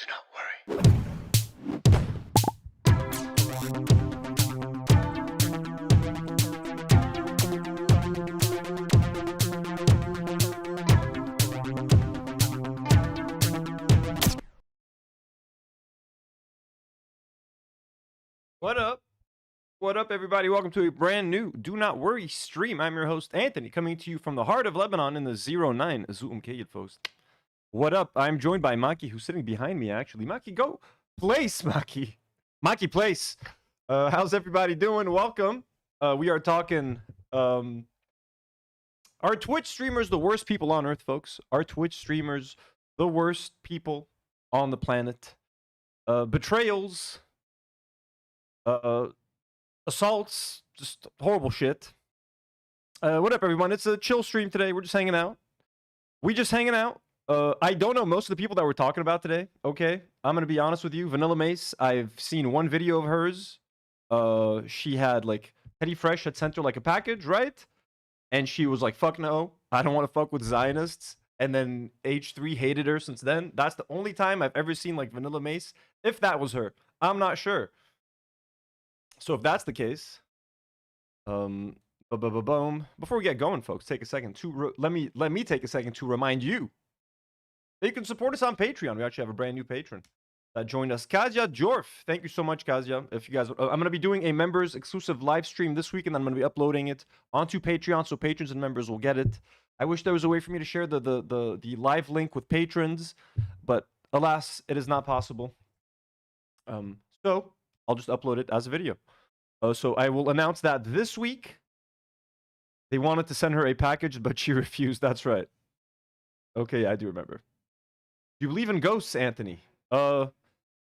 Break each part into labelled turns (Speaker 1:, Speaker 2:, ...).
Speaker 1: Do not worry.
Speaker 2: What up? What up, everybody? Welcome to a brand new Do Not Worry stream. I'm your host, Anthony, coming to you from the heart of Lebanon in the 09 Zoom Kayed. What up? I'm joined by Maki, who's sitting behind me, actually. Maki, go place, Maki. Maki, place. How's everybody doing? Welcome. We are talking... Are Twitch streamers the worst people on Earth, folks? Are Twitch streamers the worst people on the planet? Betrayals... assaults, just horrible shit. What up, everyone? It's a chill stream today. We're just hanging out. I don't know most of the people that we're talking about today. Okay, I'm gonna be honest with you. VanillaMace, I've seen one video of hers. She had like Petty Fresh had sent her like a package, right? And she was like, "Fuck no, I don't want to fuck with Zionists." And then H3 hated her since then. That's the only time I've ever seen like VanillaMace. If that was her, I'm not sure. So if that's the case, boom. Before we get going, folks, take a second to let me take a second to remind you that you can support us on Patreon. We actually have a brand new patron that joined us, Kazia Jorf. Thank you so much, Kazia. If you guys, I'm gonna be doing a members exclusive live stream this week, and then I'm gonna be uploading it onto Patreon, so patrons and members will get it. I wish there was a way for me to share the live link with patrons, but alas, it is not possible. So I'll just upload it as a video. So I will announce that this week. They wanted to send her a package, but she refused. That's right. Okay, I do remember. Do you believe in ghosts, Anthony?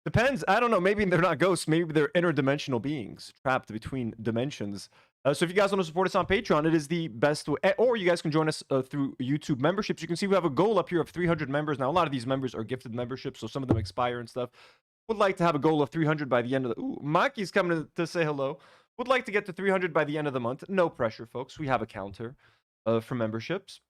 Speaker 2: Depends. I don't know. Maybe they're not ghosts. Maybe they're interdimensional beings trapped between dimensions. So if you guys want to support us on Patreon, it is the best way. Or you guys can join us through YouTube memberships. You can see we have a goal up here of 300 members. Now, a lot of these members are gifted memberships, so some of them expire and stuff. Would like to have a goal of 300 by the end of the... Ooh, Maki's coming to say hello. Would like to get to 300 by the end of the month. No pressure, folks. We have a counter for memberships.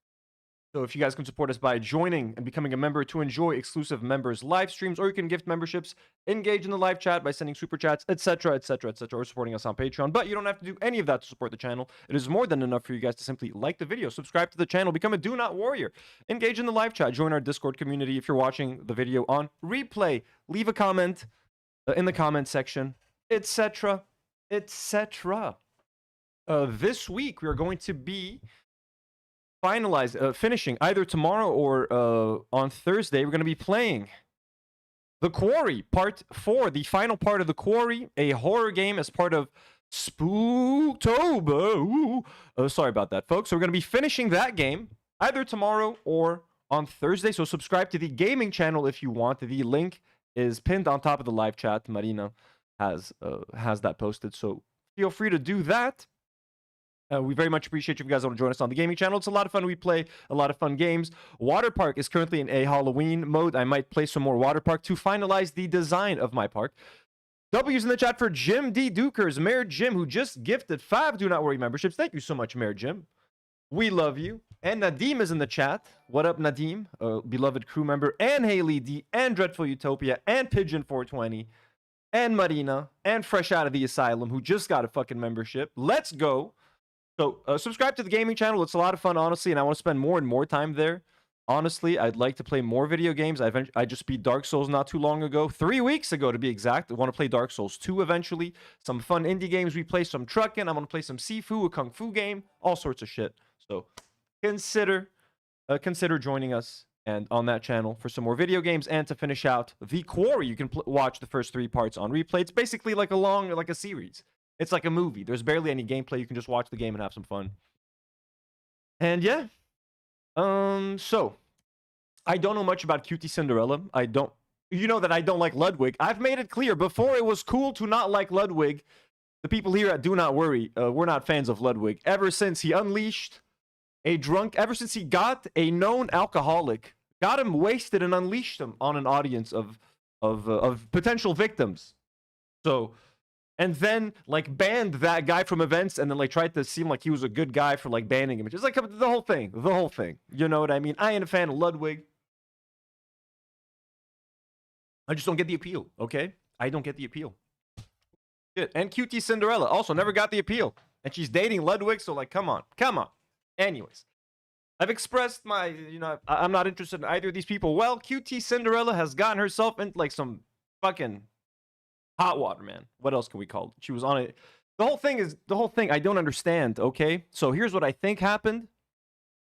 Speaker 2: So if you guys can support us by joining and becoming a member to enjoy exclusive members live streams, or you can gift memberships, engage in the live chat by sending super chats, etc., etc., etc., or supporting us on Patreon. But you don't have to do any of that to support the channel. It is more than enough for you guys to simply like the video, subscribe to the channel, become a Do Not Warrior, engage in the live chat, join our Discord community. If you're watching the video on replay, leave a comment in the comment section, etc., etc. This week we are going to be finishing either tomorrow or on Thursday. We're going to be playing The Quarry Part 4, the final part of The Quarry, a horror game as part of Spooktober. Sorry about that, folks. So we're going to be finishing that game either tomorrow or on Thursday. So subscribe to the gaming channel if you want. The link is pinned on top of the live chat. Marina has that posted, so feel free to do that. We very much appreciate you guys want to join us on the gaming channel. It's a lot of fun. We play a lot of fun games. Water Park is currently in a Halloween mode. I might play some more Water Park to finalize the design of my park. W's in the chat for Jim D. Dukers, Mayor Jim, who just gifted 5 Do Not Worry memberships. Thank you so much, Mayor Jim. We love you. And Nadim is in the chat. What up, Nadim? Beloved crew member. And Haley D. And Dreadful Utopia. And Pigeon 420. And Marina. And Fresh Out of the Asylum, who just got a fucking membership. Let's go. So subscribe to the gaming channel. It's a lot of fun, honestly, and I want to spend more and more time there. Honestly, I'd like to play more video games. I just beat Dark Souls not too long ago. 3 weeks ago, to be exact. I want to play Dark Souls 2 eventually. Some fun indie games. We play some trucking. I want to play some Sifu, a Kung Fu game. All sorts of shit. So consider joining us and on that channel for some more video games. And to finish out The Quarry, you can watch the first 3 parts on replay. It's basically like a series. It's like a movie. There's barely any gameplay. You can just watch the game and have some fun. And yeah. So I don't know much about Cutie Cinderella. You know that I don't like Ludwig. I've made it clear before it was cool to not like Ludwig. The people here at Do Not Worry, we're not fans of Ludwig. Ever since he unleashed ever since he got a known alcoholic, got him wasted and unleashed him on an audience of potential victims. So... And then, like, banned that guy from events, and then, like, tried to seem like he was a good guy for, like, banning him. It's just, like, the whole thing. You know what I mean? I ain't a fan of Ludwig. I just don't get the appeal, okay? I don't get the appeal. Shit. And QT Cinderella also never got the appeal. And she's dating Ludwig, so like, come on. Come on. Anyways. I've expressed my, I'm not interested in either of these people. Well, QT Cinderella has gotten herself into like some fucking hot water, man. What else can we call it? She was on it. The whole thing I don't understand, okay? So here's what I think happened.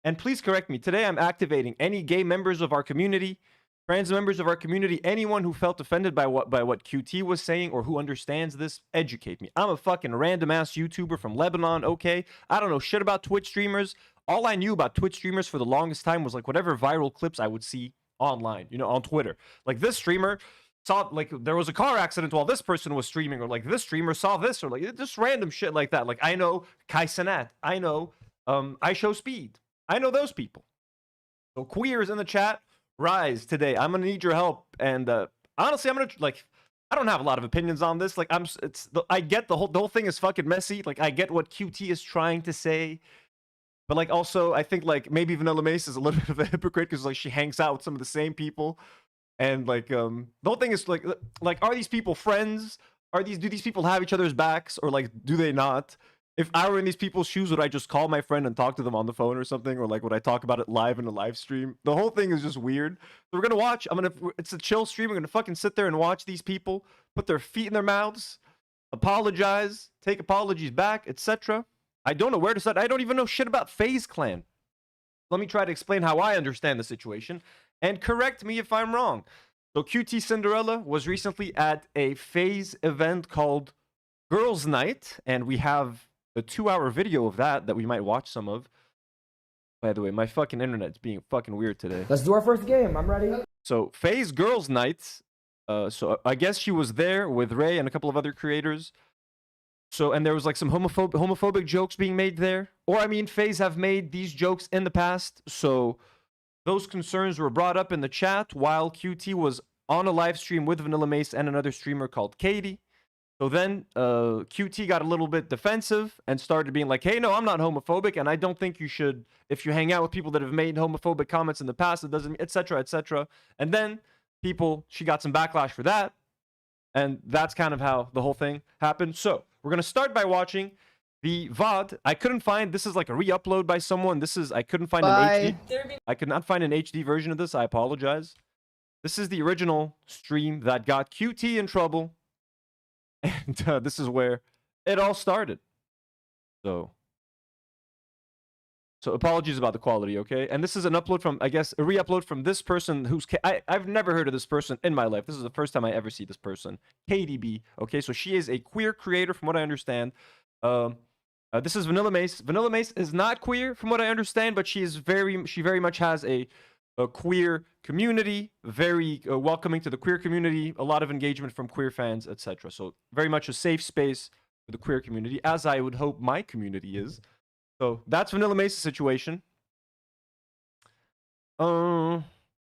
Speaker 2: And please correct me. Today I'm activating any gay members of our community, trans members of our community, anyone who felt offended by what QT was saying or who understands this, educate me. I'm a fucking random ass YouTuber from Lebanon, okay? I don't know shit about Twitch streamers. All I knew about Twitch streamers for the longest time was like whatever viral clips I would see online, on Twitter. Like this streamer saw like there was a car accident while this person was streaming, or like this streamer saw this, or like just random shit like that. Like I know Kai Sanat, I know I Show Speed. I know those people. So queers in the chat, rise today. I'm gonna need your help. And honestly, I'm gonna like. I don't have a lot of opinions on this. Like I get the whole thing is fucking messy. Like I get what QT is trying to say, but like also I think like maybe VanillaMace is a little bit of a hypocrite because like she hangs out with some of the same people, and like the whole thing is like are these people friends? Do these people have each other's backs, or like do they not? If I were in these people's shoes, would I just call my friend and talk to them on the phone or something? Or like, would I talk about it live in a live stream? The whole thing is just weird. So we're going to watch. It's a chill stream. We're going to fucking sit there and watch these people put their feet in their mouths, apologize, take apologies back, etc. I don't know where to start. I don't even know shit about Faze Clan. Let me try to explain how I understand the situation and correct me if I'm wrong. So QT Cinderella was recently at a Faze event called Girls Night, and we have a 2-hour video of that we might watch some of. By the way, my fucking internet's being fucking weird today.
Speaker 1: Let's do our first game. I'm ready.
Speaker 2: So Faze Girls Night. So I guess she was there with Ray and a couple of other creators. So and there was like some homophobic jokes being made there. Or I mean, Faze have made these jokes in the past. So those concerns were brought up in the chat while QT was on a live stream with VanillaMace and another streamer called Katie. So then QT got a little bit defensive and started being like, hey, no, I'm not homophobic, and I don't think you should, if you hang out with people that have made homophobic comments in the past, it doesn't, etc., etc. And then she got some backlash for that, and that's kind of how the whole thing happened. So we're going to start by watching the VOD. I couldn't find, this is like a re-upload by someone. I couldn't find an HD. I could not find an HD version of this. I apologize. This is the original stream that got QT in trouble. And this is where it all started. So apologies about the quality, okay? And this is an upload from, I guess, a re-upload from this person who's... I've never heard of this person in my life. This is the first time I ever see this person. KDB, okay? So she is a queer creator, from what I understand. This is VanillaMace. VanillaMace is not queer, from what I understand, but she very much has a queer community, very welcoming to the queer community, a lot of engagement from queer fans, etc. So very much a safe space for the queer community, as I would hope my community is. So that's VanillaMace's situation. Dana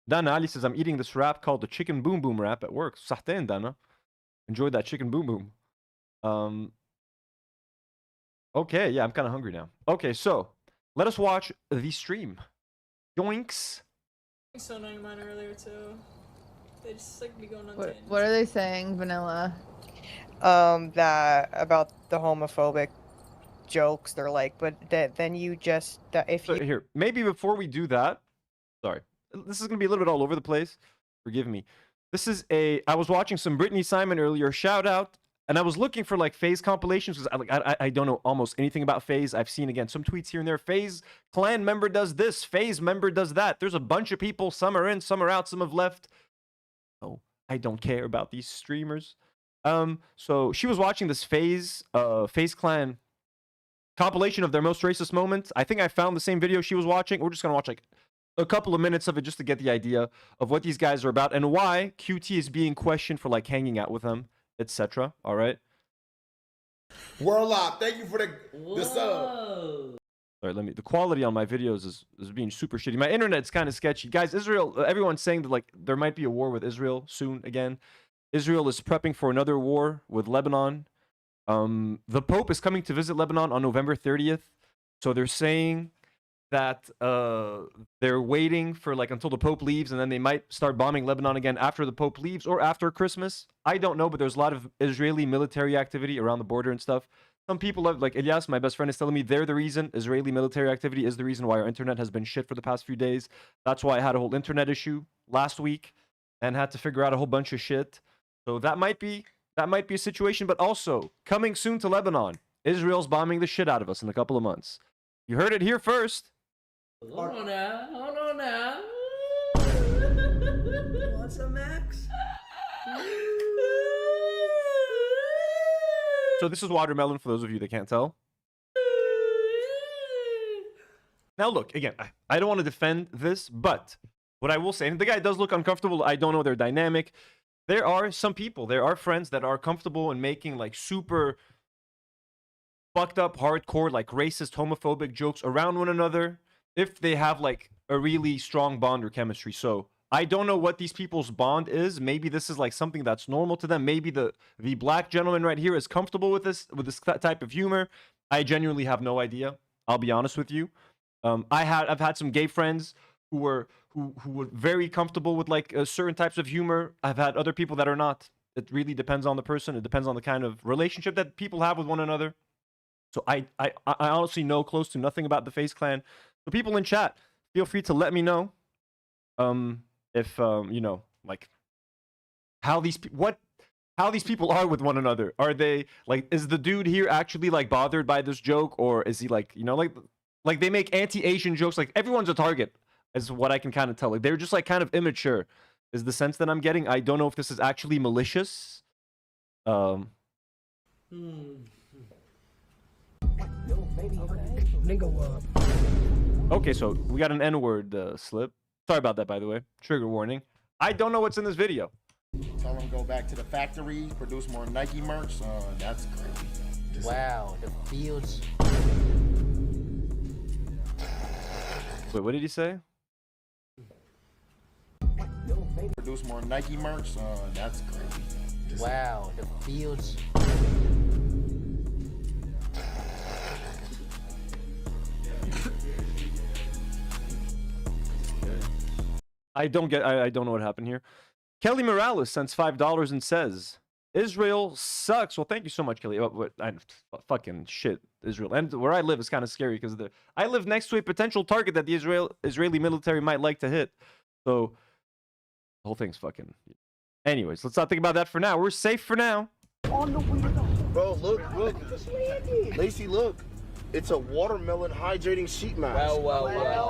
Speaker 2: Ali says, I'm eating this wrap called the Chicken Boom Boom wrap at work. Sahten, Dana. Enjoyed that Chicken Boom Boom. Okay, yeah, I'm kind of hungry now. Okay, so let us watch the stream. Yoinks.
Speaker 3: So annoying mine earlier too. They just like be going on.
Speaker 4: What are they saying, Vanilla?
Speaker 5: That about the homophobic jokes. They're like, but then you just if you
Speaker 2: here, maybe before we do that, sorry, this is gonna be a little bit all over the place. Forgive me. I was watching some Brittany Simon earlier. Shout out. And I was looking for like Faze compilations because I don't know almost anything about Faze. I've seen again some tweets here and there. Faze clan member does this. Faze member does that. There's a bunch of people. Some are in, some are out, some have left. Oh, I don't care about these streamers. So she was watching this Faze clan compilation of their most racist moments. I think I found the same video she was watching. We're just gonna watch like a couple of minutes of it just to get the idea of what these guys are about and why QT is being questioned for like hanging out with them, etc. All right.
Speaker 6: Warlock, thank you for the sub.
Speaker 2: Sorry, the quality on my videos is being super shitty. My internet's kind of sketchy. Guys, Israel, everyone's saying that like there might be a war with Israel soon again. Israel is prepping for another war with Lebanon. The Pope is coming to visit Lebanon on November 30th. So they're saying that they're waiting for like until the Pope leaves, and then they might start bombing Lebanon again after the Pope leaves or after Christmas. I don't know, but there's a lot of Israeli military activity around the border and stuff. Some people have, like Elias, my best friend, is telling me they're the reason. Israeli military activity is the reason why our internet has been shit for the past few days. That's why I had a whole internet issue last week and had to figure out a whole bunch of shit. So that might be a situation, but also coming soon to Lebanon, Israel's bombing the shit out of us in a couple of months. You heard it here first.
Speaker 1: Hold on now.
Speaker 7: What's up, Max?
Speaker 2: So this is watermelon for those of you that can't tell. Now look, again, I don't want to defend this, but what I will say, and the guy does look uncomfortable. I don't know their dynamic. There are some people, there are friends that are comfortable in making like super fucked up, hardcore, like racist, homophobic jokes around one another if they have like a really strong bond or chemistry. So I don't know what these people's bond is. Maybe this is like something that's normal to them. Maybe the black gentleman right here is comfortable with this type of humor. I genuinely have no idea. I'll be honest with you. I've had some gay friends who were very comfortable with like certain types of humor. I've had other people that are not. It really depends on the person. It depends on the kind of relationship that people have with one another. So I honestly know close to nothing about the Faze clan. So people in chat, feel free to let me know if you know, like how these people are with one another. Are they like, is the dude here actually like bothered by this joke, or is he like, you know, like they make anti-Asian jokes, like everyone's a target is what I can kind of tell. Like they're just like kind of immature is the sense that I'm getting. I don't know if this is actually malicious. Okay, so we got an N-word slip. Sorry about that, by the way. Trigger warning. I don't know what's in this video.
Speaker 6: Tell them go back to the factory, produce more Nike merch. That's crazy.
Speaker 1: Wow, the fields.
Speaker 2: Wait, what did he say?
Speaker 6: Produce more Nike merch. That's crazy.
Speaker 1: Wow, the fields.
Speaker 2: I don't know what happened here. Kelly Morales sends $5 and says, Israel sucks. Well, thank you so much, Kelly. Fucking shit, Israel. And where I live is kind of scary because I live next to a potential target that the Israeli military might like to hit. So the whole thing's fucking... Anyways, let's not think about that for now. We're safe for now.
Speaker 6: Bro, look. Lacey, look. It's a watermelon hydrating sheet mask.
Speaker 1: Well.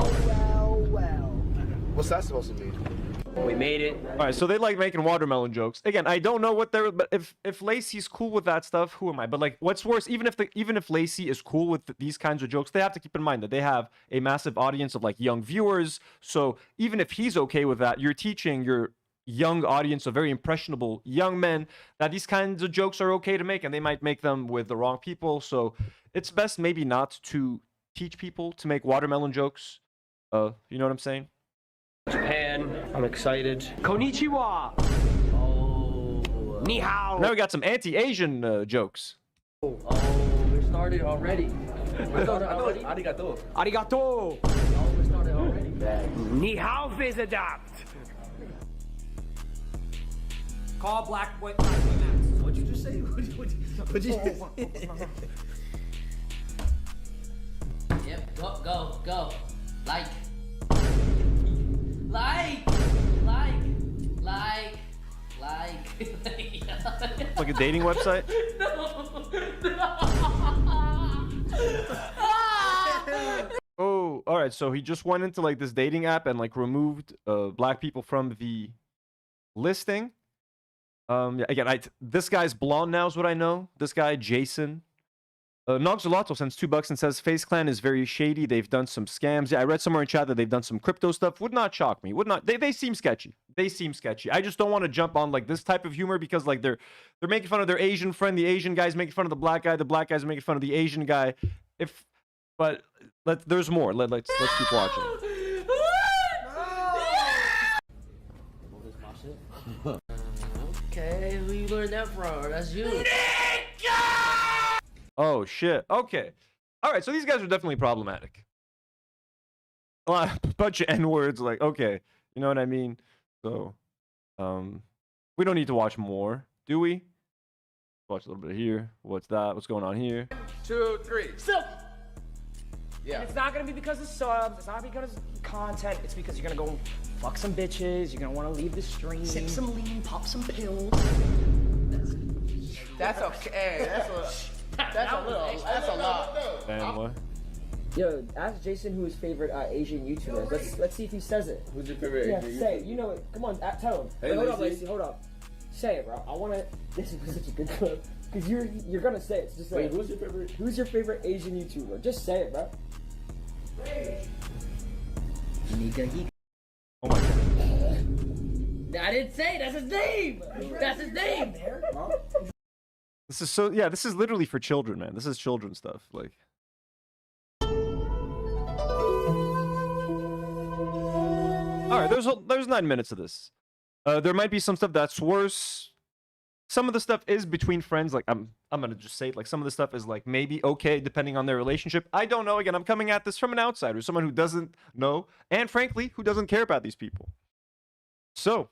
Speaker 6: What's that supposed to mean?
Speaker 1: We made it.
Speaker 2: All right, so they like making watermelon jokes. Again, I don't know what they're, but if Lacey's cool with that stuff, who am I? But like, what's worse, even if Lacey is cool with these kinds of jokes, they have to keep in mind that they have a massive audience of like young viewers. So even if he's okay with that, you're teaching your young audience of very impressionable young men that these kinds of jokes are okay to make, and they might make them with the wrong people. So it's best maybe not to teach people to make watermelon jokes. You know what I'm saying?
Speaker 1: Japan, I'm excited. Konnichiwa! Oh. Ni hao!
Speaker 2: Now we got some anti-Asian jokes.
Speaker 1: Oh, we started already. Arigato. Arigato! Oh, we started already. Ni hao, Faze adapt! Call black boy Max. What'd you just say? What'd you say? Yep, go. Like.
Speaker 2: Like a dating website? Oh, all right. So he just went into like this dating app and like removed black people from the listing. Yeah, again, this guy's blonde now is what I know. This guy, Jason. Noxolato sends $2 and says, Faze Clan is very shady. They've done some scams. Yeah, I read somewhere in chat that they've done some crypto stuff. Would not shock me. Would not. They seem sketchy. They seem sketchy. I just don't want to jump on like this type of humor because like they're making fun of their Asian friend. The Asian guy's making fun of the black guy. The black guy's making fun of the Asian guy. There's more. Let's keep watching.
Speaker 1: Okay, who you learned that from? That's you.
Speaker 2: Oh shit. Okay. All right. So these guys are definitely problematic. a bunch of N words. Like, okay, you know what I mean? So, we don't need to watch more, do we? Watch a little bit here. What's that? What's going on here?
Speaker 1: 2, 3.
Speaker 7: Silky.
Speaker 1: Yeah.
Speaker 7: And it's not gonna be because of subs, it's not because of content, it's because you're gonna go fuck some bitches, you're gonna wanna leave the stream. Sip some lean, pop some pills.
Speaker 1: That's okay. That's a lot.
Speaker 2: And what?
Speaker 7: Yo, ask Jason who his favorite Asian YouTuber is. Let's see if he says it.
Speaker 1: Who's your favorite
Speaker 7: Yeah,
Speaker 1: Asian
Speaker 7: say it. You know it. Come on, tell him.
Speaker 1: Hey,
Speaker 7: Wait, hold up,
Speaker 1: Lacey.
Speaker 7: Lacey, hold up. Say it, bro. I wanna. This was such a good clip. Cause you're gonna say it. Just say
Speaker 1: Wait,
Speaker 7: it.
Speaker 1: who's your favorite?
Speaker 7: Who's your favorite Asian YouTuber? Just say it, bro. Nigga,
Speaker 2: Oh my god.
Speaker 7: I didn't say it. That's his name. That's his name.
Speaker 2: This is so, yeah, this is literally for children, man. This is children stuff. Like, all right, there's 9 minutes of this. There might be some stuff that's worse. Some of the stuff is between friends. Like, I'm gonna just say it. Like, some of the stuff is like maybe okay depending on their relationship. I don't know. Again, I'm coming at this from an outsider, someone who doesn't know, and frankly, who doesn't care about these people. So,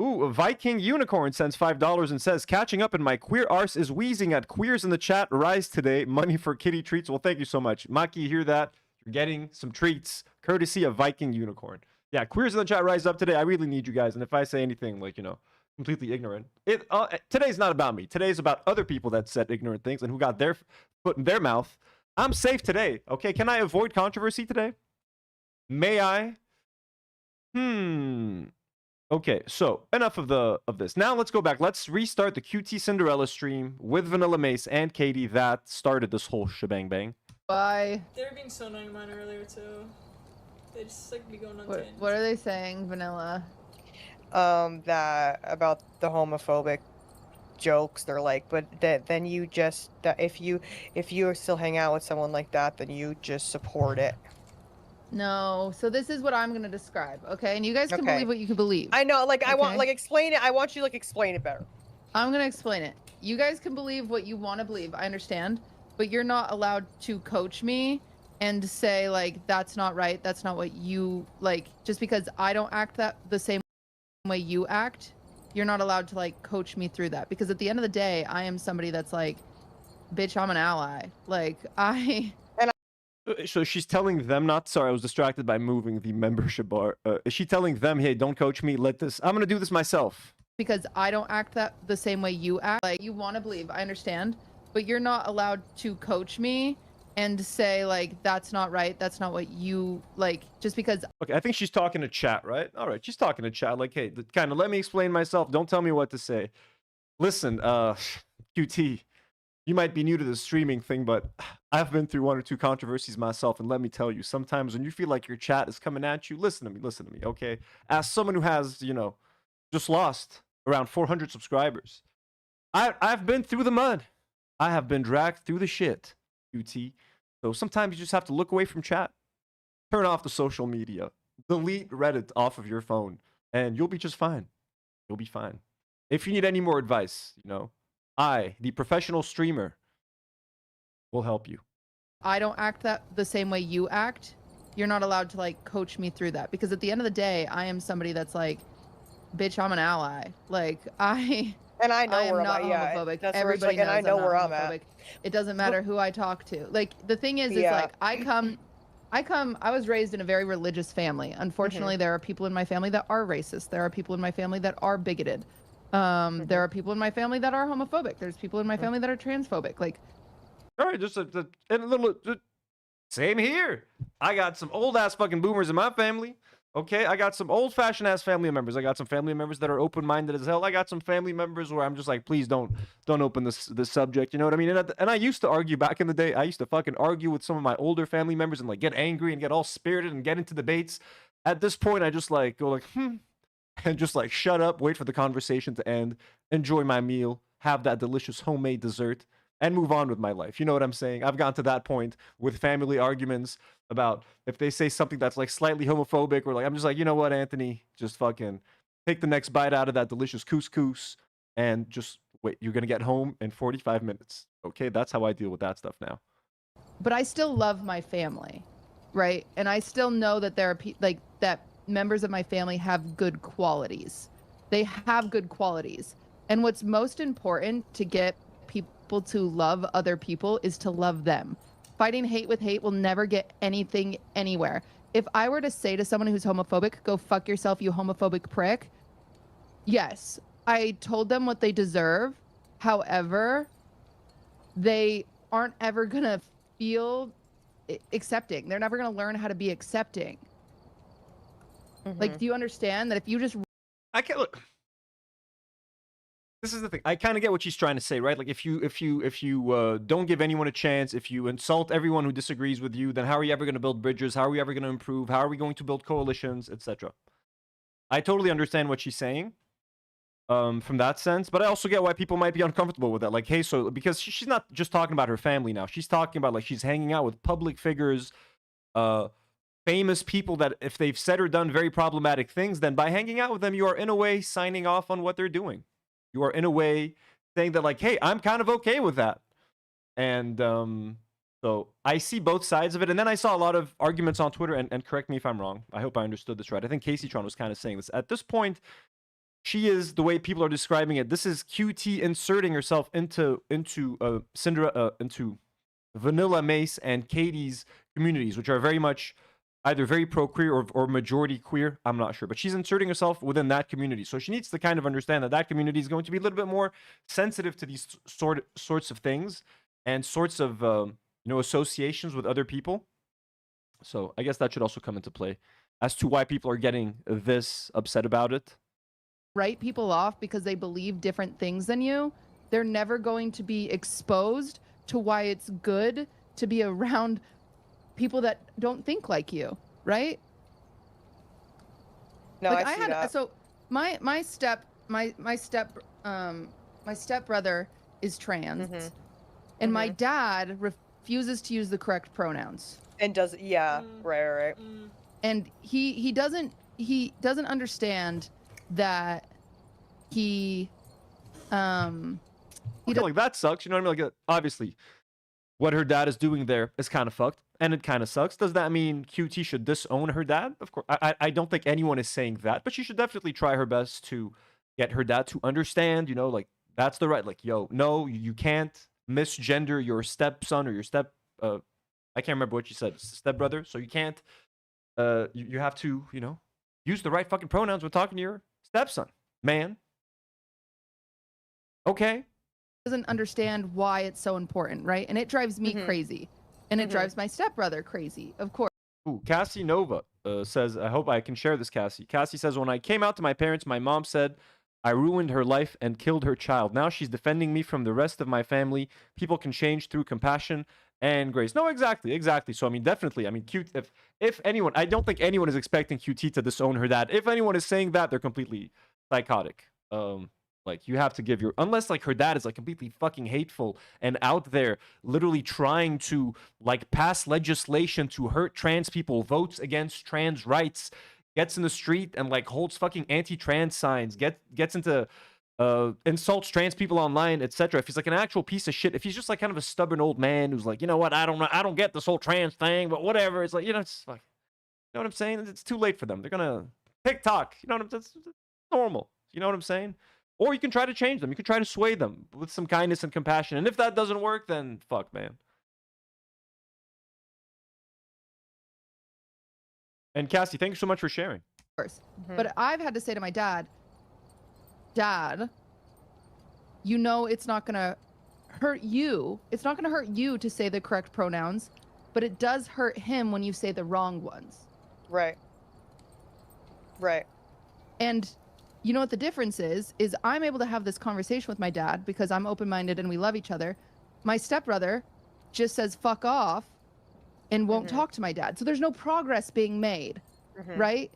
Speaker 2: ooh, a Viking Unicorn sends $5 and says, catching up in my queer arse is wheezing at queers in the chat. Rise today. Money for kitty treats. Well, thank you so much. Maki, you hear that? You're getting some treats courtesy of Viking Unicorn. Yeah, queers in the chat, rise up today. I really need you guys. And if I say anything like, you know, completely ignorant, today's not about me. Today's about other people that said ignorant things and who got their foot in their mouth. I'm safe today. Okay, can I avoid controversy today? May I? Okay, so enough of this. Now let's go back. Let's restart the QT Cinderella stream with VanillaMace and Katie that started this whole shebang bang.
Speaker 4: Bye.
Speaker 3: They were being so annoying of mine earlier too. They just like be going on
Speaker 4: What
Speaker 3: tangents.
Speaker 4: are they saying, Vanilla?
Speaker 5: That about the homophobic jokes. They're like, but then you just if you still hang out with someone like that, then you just support it.
Speaker 4: No. So this is what I'm gonna describe, okay? And you guys can
Speaker 5: Okay.
Speaker 4: believe what you can believe.
Speaker 5: I know, like I want
Speaker 4: Okay.
Speaker 5: like explain it. I want you to like explain it better.
Speaker 4: I'm gonna explain it. You guys can believe what you want to believe. I understand, but you're not allowed to coach me and say like that's not right. That's not what you like. Just because I don't act the same way you act, you're not allowed to like coach me through that. Because at the end of the day, I am somebody that's like, bitch, I'm an ally. Like
Speaker 2: So she's telling them not. Sorry, I was distracted by moving the membership bar. Is she telling them, hey, don't coach me? Let this. I'm gonna do this myself.
Speaker 4: because I don't act the same way you act. Like you want to believe, I understand, but you're not allowed to coach me and say like that's not right. That's not what you like. Just because.
Speaker 2: Okay, I think she's talking to chat, right? All right, she's talking to chat. Like, hey, kind of let me explain myself. Don't tell me what to say. Listen, QT, you might be new to the streaming thing, but I've been through 1 or 2 controversies myself, and let me tell you, sometimes when you feel like your chat is coming at you, listen to me, okay? As someone who has, you know, just lost around 400 subscribers, I've been through the mud. I have been dragged through the shit, QT. So sometimes you just have to look away from chat, turn off the social media, delete Reddit off of your phone, and you'll be just fine. You'll be fine. If you need any more advice, you know, I, the professional streamer, will help you.
Speaker 4: I don't act the same way you act. You're not allowed to like coach me through that, because at the end of the day, I am somebody that's like, bitch, I'm an ally. Like I
Speaker 5: know
Speaker 4: am
Speaker 5: where
Speaker 4: not
Speaker 5: I'm at.
Speaker 4: homophobic.
Speaker 5: Yeah, that's where it's
Speaker 4: Everybody
Speaker 5: like, and
Speaker 4: knows
Speaker 5: I know
Speaker 4: I'm
Speaker 5: where
Speaker 4: not
Speaker 5: I'm at.
Speaker 4: homophobic. It doesn't matter who I talk to. Like the thing is
Speaker 5: Yeah.
Speaker 4: like I was raised in a very religious family. Unfortunately, there are people in my family that are racist. There are people in my family that are bigoted. There are people in my family that are homophobic. There's people in my family that are transphobic. Like,
Speaker 2: All right, just a little. Same here. I got some old ass fucking boomers in my family. Okay, I got some old fashioned ass family members. I got some family members that are open minded as hell. I got some family members where I'm just like, please don't open this subject. You know what I mean? And I used to argue back in the day. I used to fucking argue with some of my older family members and like get angry and get all spirited and get into debates. At this point, I just like go like and just like shut up, wait for the conversation to end, enjoy my meal, have that delicious homemade dessert, and move on with my life. You know what I'm saying? I've gotten to that point with family arguments about if they say something that's like slightly homophobic, or like I'm just like, you know what, Anthony, just fucking take the next bite out of that delicious couscous and just wait. You're gonna get home in 45 minutes. Okay, that's how I deal with that stuff now.
Speaker 4: but I still love my family. right? And I still know that there are that members of my family have good qualities. They have good qualities. And what's most important to get people to love other people is to love them. Fighting hate with hate will never get anything anywhere. If I were to say to someone who's homophobic, go fuck yourself, you homophobic prick, yes, I told them what they deserve. However, they aren't ever going to feel accepting. They're never going to learn how to be accepting. Like, do you understand that if you just...
Speaker 2: I can't look. This is the thing. I kind of get what she's trying to say, right? Like, if you don't give anyone a chance, if you insult everyone who disagrees with you, then how are you ever going to build bridges? How are we ever going to improve? How are we going to build coalitions, etc.? I totally understand what she's saying, from that sense, but I also get why people might be uncomfortable with that. Like, hey, so because she's not just talking about her family now. She's talking about, like, she's hanging out with public figures, famous people that if they've said or done very problematic things, then by hanging out with them, you are in a way signing off on what they're doing. You are in a way saying that, like, hey, I'm kind of okay with that. And so I see both sides of it. And then I saw a lot of arguments on Twitter, and correct me if I'm wrong. I hope I understood this right. I think Caseytron was kind of saying this. At this point, she is, the way people are describing it, this is QT inserting herself into Cinderella, into VanillaMace and Katie's communities, which are very much either very pro-queer or majority queer. I'm not sure. But she's inserting herself within that community. So she needs to kind of understand that that community is going to be a little bit more sensitive to these sorts of things and sorts of, associations with other people. So I guess that should also come into play as to why people are getting this upset about it.
Speaker 4: Write people off because they believe different things than you. They're never going to be exposed to why it's good to be around people that don't think like you, right?
Speaker 5: No,
Speaker 4: like
Speaker 5: I see that.
Speaker 4: So my stepbrother is trans, and my dad refuses to use the correct pronouns.
Speaker 5: And does right.
Speaker 4: And he doesn't understand that he
Speaker 2: like, that sucks. You know what I mean? Like, obviously, what her dad is doing there is kind of fucked. And it kind of sucks. Does that mean QT should disown her dad? Of course. I don't think anyone is saying that, but she should definitely try her best to get her dad to understand, like, that's the right, like, yo, no, you can't misgender your stepson or your I can't remember what she said, stepbrother. So you can't, you have to, use the right fucking pronouns when talking to your stepson, man. Okay.
Speaker 4: Doesn't understand why it's so important, right? And it drives me crazy. And it drives my stepbrother crazy, of course.
Speaker 2: Ooh, Cassie Nova says, I hope I can share this, Cassie. Cassie says, when I came out to my parents, my mom said I ruined her life and killed her child. Now she's defending me from the rest of my family. People can change through compassion and grace. No, exactly. So, I mean, definitely. I mean, if anyone, I don't think anyone is expecting QT to disown her dad. If anyone is saying that, they're completely psychotic. Like, you have to give your... Unless, like, her dad is, like, completely fucking hateful and out there literally trying to, like, pass legislation to hurt trans people, votes against trans rights, gets in the street and, like, holds fucking anti-trans signs, gets into... insults trans people online, etc. If he's, like, an actual piece of shit, if he's just, like, kind of a stubborn old man who's like, you know what, I don't get this whole trans thing, but whatever. It's like, it's like... You know what I'm saying? It's too late for them. They're gonna... TikTok. You know what I'm saying? It's normal. You know what I'm saying? Or you can try to change them. You can try to sway them with some kindness and compassion. And if that doesn't work, then fuck, man. And Cassie, thank you so much for sharing.
Speaker 4: Of course. But I've had to say to my dad, Dad, it's not going to hurt you. It's not going to hurt you to say the correct pronouns, but it does hurt him when you say the wrong ones.
Speaker 5: Right.
Speaker 4: And... you know what the difference is I'm able to have this conversation with my dad because I'm open-minded and we love each other. My stepbrother just says fuck off and won't talk to my dad. So there's no progress being made, right?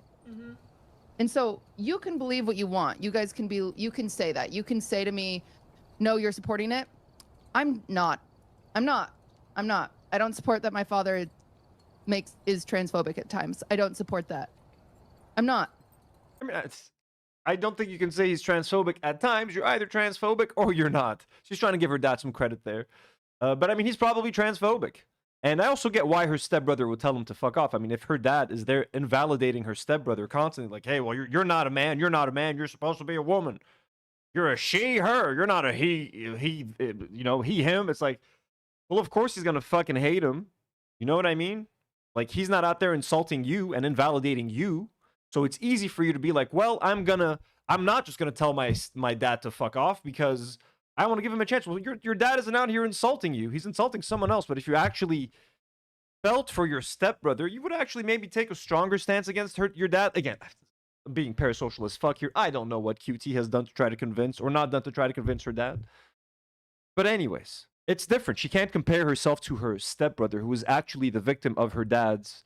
Speaker 4: And so you can believe what you want. You guys can you can say that. You can say to me, no, you're supporting it. I'm not. I don't support that my father is transphobic at times. I don't support that. I'm not.
Speaker 2: I mean, I don't think you can say he's transphobic at times. You're either transphobic or you're not. She's trying to give her dad some credit there. But I mean, he's probably transphobic. And I also get why her stepbrother would tell him to fuck off. I mean, if her dad is there invalidating her stepbrother constantly, like, hey, well, you're not a man. You're not a man. You're supposed to be a woman. You're a she, her. You're not a he, him. It's like, well, of course he's going to fucking hate him. You know what I mean? Like, he's not out there insulting you and invalidating you. So it's easy for you to be like, well, I'm not just going to tell my dad to fuck off because I want to give him a chance. Well, your dad isn't out here insulting you. He's insulting someone else. But if you actually felt for your stepbrother, you would actually maybe take a stronger stance against your dad. Again, being parasocial as fuck here. I don't know what QT has done to try to convince or not done to try to convince her dad. But anyways, it's different. She can't compare herself to her stepbrother, who is actually the victim of her dad's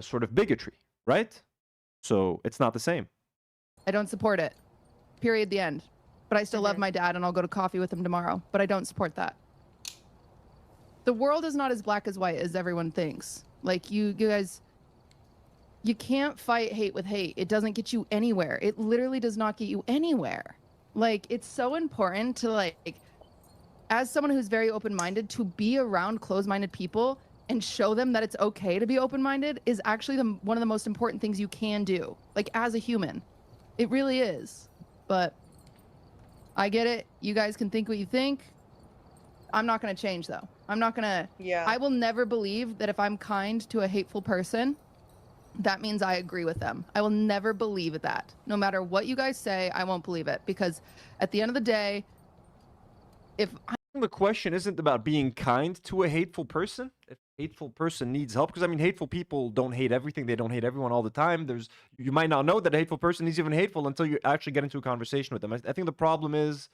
Speaker 2: sort of bigotry, right? So it's not the same.
Speaker 4: I don't support it. Period. The end. But I still love my dad and I'll go to coffee with him tomorrow. But I don't support that. The world is not as black as white as everyone thinks. Like, you guys, you can't fight hate with hate. It doesn't get you anywhere. It literally does not get you anywhere. Like, it's so important to, like, as someone who's very open-minded, to be around closed-minded people and show them that it's okay to be open-minded is actually one of the most important things you can do. Like, as a human. It really is. But I get it. You guys can think what you think. I'm not going to change, though. I'm not going to...
Speaker 5: Yeah.
Speaker 4: I will never believe that if I'm kind to a hateful person, that means I agree with them. I will never believe that. No matter what you guys say, I won't believe it. Because at the end of the day, if...
Speaker 2: The question isn't about being kind to a hateful person. If a hateful person needs help, because I mean, hateful people don't hate everything. They don't hate everyone all the time. You might not know that a hateful person is even hateful until you actually get into a conversation with them. I think the problem is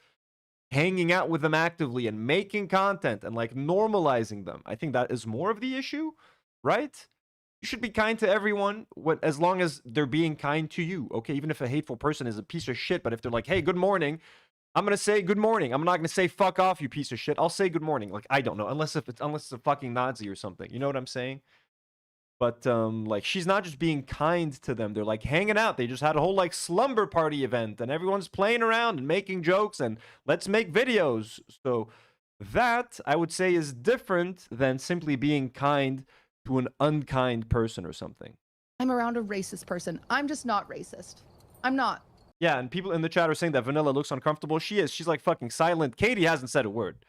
Speaker 2: hanging out with them actively and making content and like normalizing them. I think that is more of the issue, right? You should be kind to everyone as long as they're being kind to you. Okay, even if a hateful person is a piece of shit, but if they're like, hey, good morning, I'm going to say good morning. I'm not going to say fuck off, you piece of shit. I'll say good morning. Like, I don't know. Unless it's a fucking Nazi or something. You know what I'm saying? But, like, she's not just being kind to them. They're, like, hanging out. They just had a whole, like, slumber party event. And everyone's playing around and making jokes. And let's make videos. So that, I would say, is different than simply being kind to an unkind person or something.
Speaker 4: I'm around a racist person. I'm just not racist. I'm not.
Speaker 2: Yeah, and people in the chat are saying that Vanilla looks uncomfortable. She is. She's like fucking silent. Katie hasn't said a word.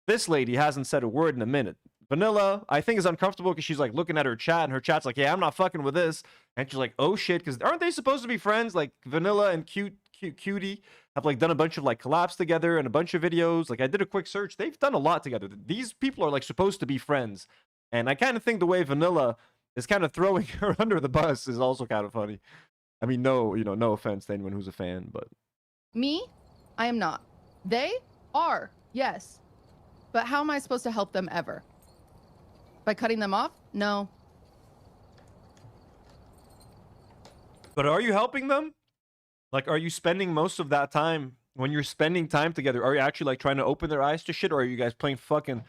Speaker 2: This lady hasn't said a word in a minute. Vanilla, I think, is uncomfortable because she's like looking at her chat, and her chat's like, yeah, I'm not fucking with this. And she's like, oh shit, because aren't they supposed to be friends? Like, Vanilla and Cutie have like done a bunch of like collabs together and a bunch of videos. Like, I did a quick search. They've done a lot together. These people are like supposed to be friends. And I kind of think the way Vanilla is kind of throwing her under the bus is also kind of funny. I mean, no offense to anyone who's a fan, but...
Speaker 4: Me? I am not. They are, yes. But how am I supposed to help them ever? By cutting them off? No.
Speaker 2: But are you helping them? Like, are you spending most of that time, when you're spending time together, are you actually, like, trying to open their eyes to shit? Or are you guys playing fucking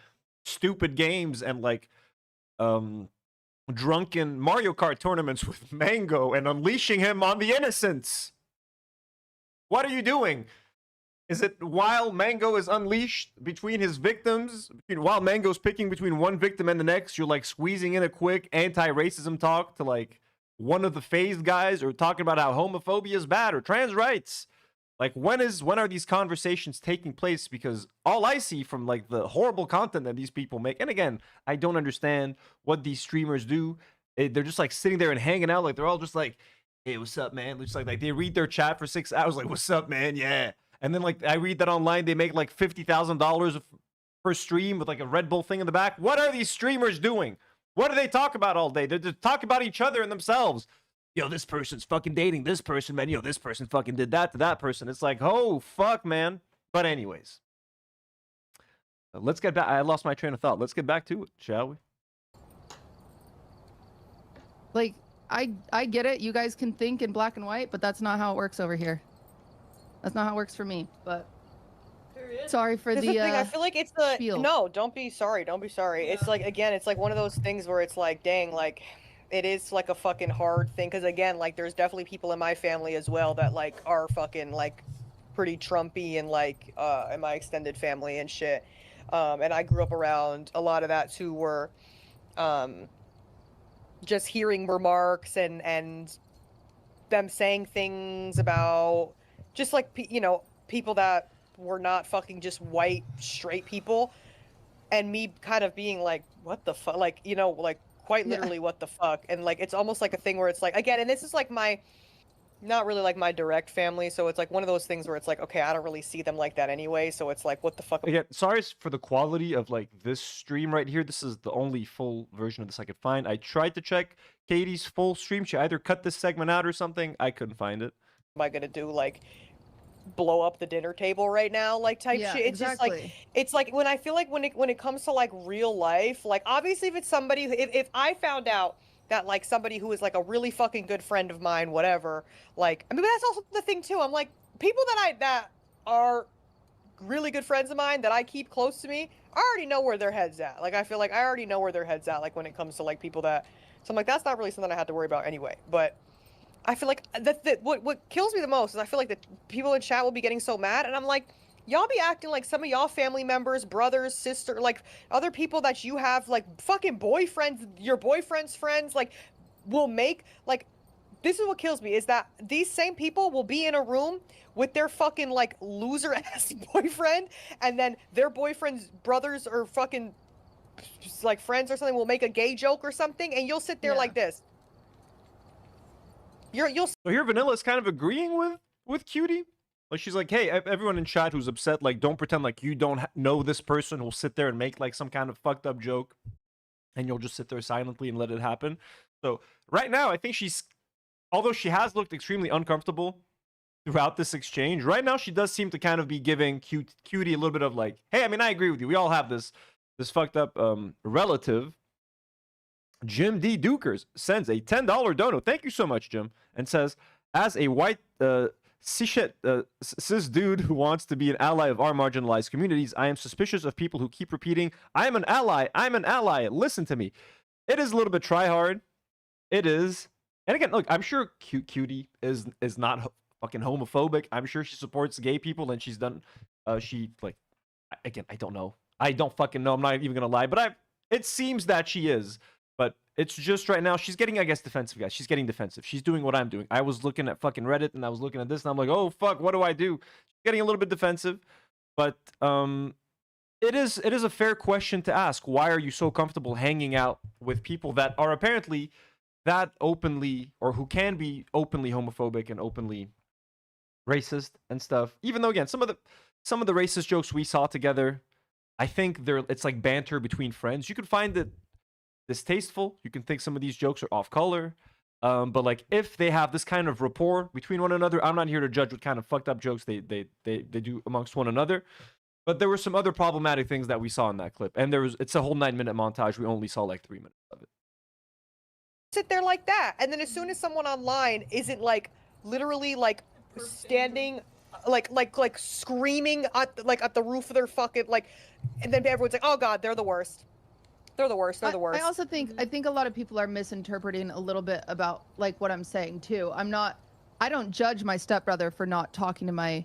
Speaker 2: stupid games and, like, drunken Mario Kart tournaments with Mango and unleashing him on the innocents? What are you doing? Is it while Mango is unleashed between his victims, while Mango's picking between one victim and the next, you're like squeezing in a quick anti-racism talk to like one of the Faze guys, or talking about how homophobia is bad or trans rights? Like, when are these conversations taking place? Because all I see from like the horrible content that these people make, and again, I don't understand what these streamers do. They're just like sitting there and hanging out, like they're all just like, hey, what's up, man? Just like they read their chat for 6 hours, like, what's up, man? Yeah. And then like I read that online, they make like $50,000 per stream with like a Red Bull thing in the back. What are these streamers doing? What do they talk about all day? They just talk about each other and themselves. Yo, this person's fucking dating this person, man. Yo, this person fucking did that to that person. It's like, oh, fuck, man. But anyways, let's get back. I lost my train of thought. Let's get back to it, shall we?
Speaker 4: Like, I get it. You guys can think in black and white, but that's not how it works over here. That's not how it works for me, but...
Speaker 3: Period.
Speaker 4: Sorry for the
Speaker 5: thing. I feel like it's the...
Speaker 4: spiel.
Speaker 5: No, don't be sorry. Don't be sorry.
Speaker 3: Yeah.
Speaker 5: It's like, again, it's like one of those things where it's like, dang, like... It is like a fucking hard thing, because again, like, there's definitely people in my family as well that like are fucking like pretty Trumpy, and like in my extended family and shit. And I grew up around a lot of that too, where just hearing remarks and them saying things about just like people that were not fucking just white straight people, and me kind of being like, what the fuck, like like quite literally what the fuck, and like it's almost like a thing where it's like, again, and this is like not really like my direct family, so it's like one of those things where it's like, okay, I don't really see them like that anyway, so it's like, what the fuck.
Speaker 2: Again, sorry for the quality of like this stream right here. This is the only full version of this I could find. I tried to check Katie's full stream. She either cut this segment out or something. I couldn't find it.
Speaker 5: Am I gonna do like blow up the dinner table right now, like type shit? It's just like, it's like when I feel like when it comes to like real life, like obviously if it's somebody, if I found out that like somebody who is like a really fucking good friend of mine, whatever, like, I mean, that's also the thing too. I'm like, people that are really good friends of mine that I keep close to me, I already know where their head's at. Like, I feel like I already know where their head's at, like when it comes to like people that, so I'm like, that's not really something I have to worry about anyway. But I feel like what kills me the most is I feel like the people in chat will be getting so mad, and I'm like, y'all be acting like some of y'all family members, brothers, sister, like other people that you have, like fucking boyfriends, your boyfriend's friends, like will make, like, this is what kills me, is that these same people will be in a room with their fucking like loser ass boyfriend, and then their boyfriend's brothers or fucking like friends or something will make a gay joke or something, and you'll sit there like this. You'll
Speaker 2: So here Vanilla is kind of agreeing with Cutie. Like, she's like, hey, everyone in chat who's upset, like, don't pretend like you don't know this person who'll sit there and make like some kind of fucked up joke, and you'll just sit there silently and let it happen. So right now, I think she's, although she has looked extremely uncomfortable throughout this exchange, right now she does seem to kind of be giving Cutie a little bit of like, hey, I mean, I agree with you. We all have this fucked up relative. Jim D. Dukers sends a $10 dono. Thank you so much, Jim. And says, as a white cis dude who wants to be an ally of our marginalized communities, I am suspicious of people who keep repeating, I'm an ally, I'm an ally. Listen to me. It is a little bit try hard. It is. And again, look, I'm sure Cutie is not fucking homophobic. I'm sure she supports gay people, and she's done, again, I don't know. I don't fucking know. I'm not even going to lie, but it seems that she is. But it's just right now, she's getting, I guess, defensive, guys. She's getting defensive. She's doing what I'm doing. I was looking at fucking Reddit, and I was looking at this, and I'm like, oh, fuck, what do I do? She's getting a little bit defensive. But it is a fair question to ask. Why are you so comfortable hanging out with people that are apparently that openly, or who can be openly homophobic and openly racist and stuff? Even though, again, some of the racist jokes we saw together, I think it's like banter between friends. You could find it distasteful. You can think some of these jokes are off color. But like, if they have this kind of rapport between one another, I'm not here to judge what kind of fucked up jokes they do amongst one another. But there were some other problematic things that we saw in that clip, and it's a whole 9-minute montage. We only saw like 3 minutes of it.
Speaker 5: Sit there like that, and then as soon as someone online isn't like literally like standing like screaming at the roof of their fucking, like, and then everyone's like, oh god, they're the worst. They're the worst. They're the worst.
Speaker 4: I also think a lot of people are misinterpreting a little bit about like what I'm saying too. I don't judge my stepbrother for not talking to my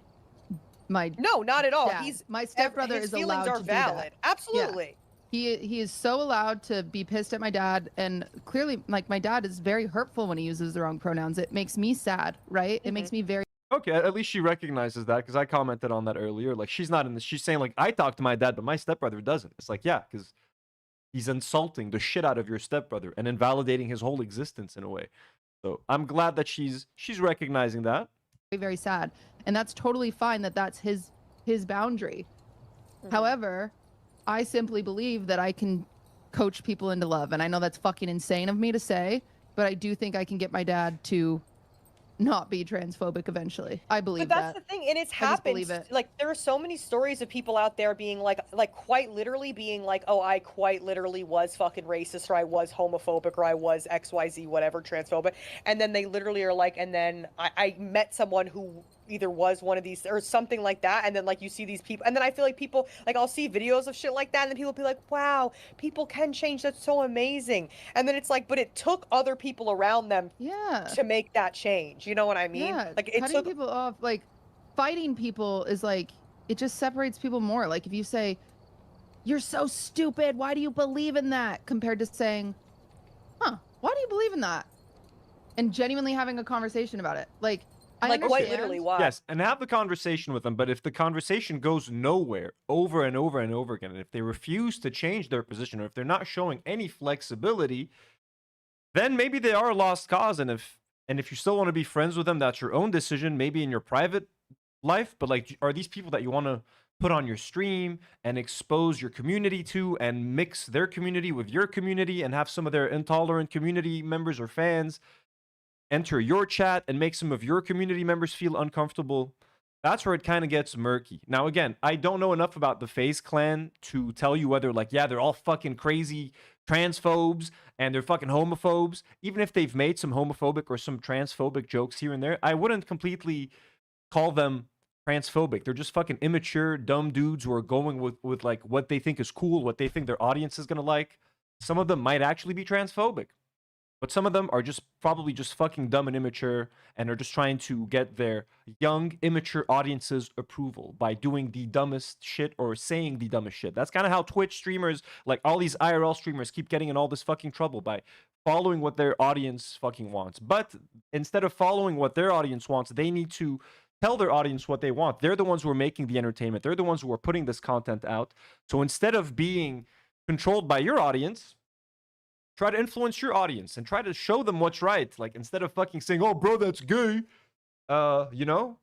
Speaker 5: No, not at all.
Speaker 4: dad. My stepbrother is allowed to do that.
Speaker 5: Absolutely.
Speaker 4: Yeah. He is so allowed to be pissed at my dad, and clearly, like, my dad is very hurtful when he uses the wrong pronouns. It makes me sad, right? It makes me very.
Speaker 2: Okay, at least she recognizes that, because I commented on that earlier. Like, she's not in this. She's saying like, I talk to my dad, but my stepbrother doesn't. It's like, yeah, because he's insulting the shit out of your stepbrother and invalidating his whole existence in a way. So I'm glad that she's recognizing that.
Speaker 4: Very, very sad, and that's totally fine. That's his boundary. However, I simply believe that I can coach people into love, and I know that's fucking insane of me to say, but I do think I can get my dad to not be transphobic eventually. I believe that.
Speaker 5: But that's the thing, and it's happened. Like, there are so many stories of people out there being like quite literally being like, oh, I quite literally was fucking racist, or I was homophobic, or I was XYZ, whatever, transphobic. And then they literally are like, and then I met someone who either was one of these or something like that, and then like you see these people, and then I feel like people, like, I'll see videos of shit like that, and then people be like, wow, people can change, that's so amazing. And then it's like, but it took other people around them to make that change, you know what I mean?
Speaker 4: Yeah,
Speaker 5: like, it
Speaker 4: cutting people off, like fighting people is like, it just separates people more. Like, if you say you're so stupid. Why do you believe in that? Compared to saying, huh, why do you believe in that? And genuinely having a conversation about it. Like, I
Speaker 5: like
Speaker 4: understand.
Speaker 5: quite literally why.
Speaker 2: Yes, and have the conversation with them. But if the conversation goes nowhere over and over and over again, and if they refuse to change their position, or if they're not showing any flexibility, then maybe they are a lost cause. And if you still want to be friends with them, that's your own decision, maybe in your private life. But like, are these people that you want to put on your stream and expose your community to, and mix their community with your community, and have some of their intolerant community members or fans enter your chat and make some of your community members feel uncomfortable? That's where it kind of gets murky. Now, again, I don't know enough about the Faze clan to tell you whether, like, yeah, they're all fucking crazy transphobes and they're fucking homophobes. Even if they've made some homophobic or some transphobic jokes here and there, I wouldn't completely call them transphobic. They're just fucking immature, dumb dudes who are going with like what they think is cool, what they think their audience is gonna like. Some of them might actually be transphobic, but some of them are just probably just fucking dumb and immature, and are just trying to get their young, immature audience's approval by doing the dumbest shit or saying the dumbest shit. That's kind of how Twitch streamers, like all these IRL streamers, keep getting in all this fucking trouble, by following what their audience fucking wants. But instead of following what their audience wants, they need to tell their audience what they want. They're the ones who are making the entertainment. They're the ones who are putting this content out. So instead of being controlled by your audience, try to influence your audience and try to show them what's right. Like, instead of fucking saying, oh, bro, that's gay, you know,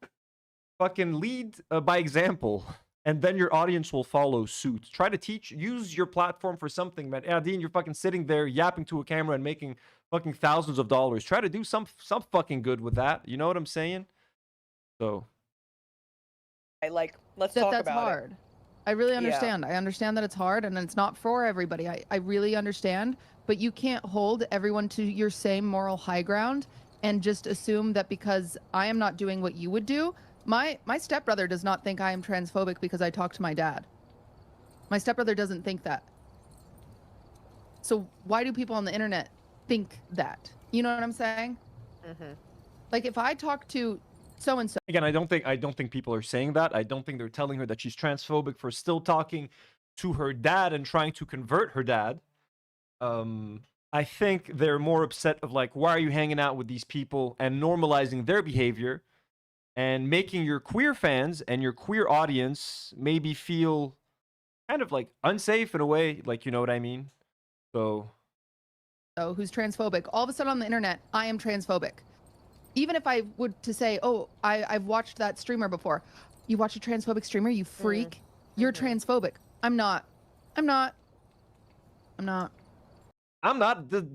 Speaker 2: fucking lead by example, and then your audience will follow suit. Try to use your platform for something, man. Yeah, Dean, you're fucking sitting there yapping to a camera and making fucking thousands of dollars. Try to do some fucking good with that. You know what I'm saying? So,
Speaker 5: let's talk
Speaker 4: that's
Speaker 5: about
Speaker 4: hard.
Speaker 5: it.
Speaker 4: I really understand. I understand that it's hard and it's not for everybody. I really understand, but you can't hold everyone to your same moral high ground and just assume that because I am not doing what you would do. My stepbrother does not think I am transphobic because I talk to my dad. My stepbrother doesn't think that. So why do people on the internet think that? You know what I'm saying? Mm-hmm. Like, if I talk to so-and-so.
Speaker 2: Again, I don't think people are saying that. I don't think they're telling her that she's transphobic for still talking to her dad and trying to convert her dad. I think they're more upset of like, why are you hanging out with these people, and normalizing their behavior and making your queer fans and your queer audience maybe feel kind of like unsafe in a way, like, you know what I mean? So,
Speaker 4: who's transphobic, all of a sudden on the internet, I am transphobic. Even if I would to say, oh, I've watched that streamer before. You watch a transphobic streamer, you freak. You're transphobic. I'm not.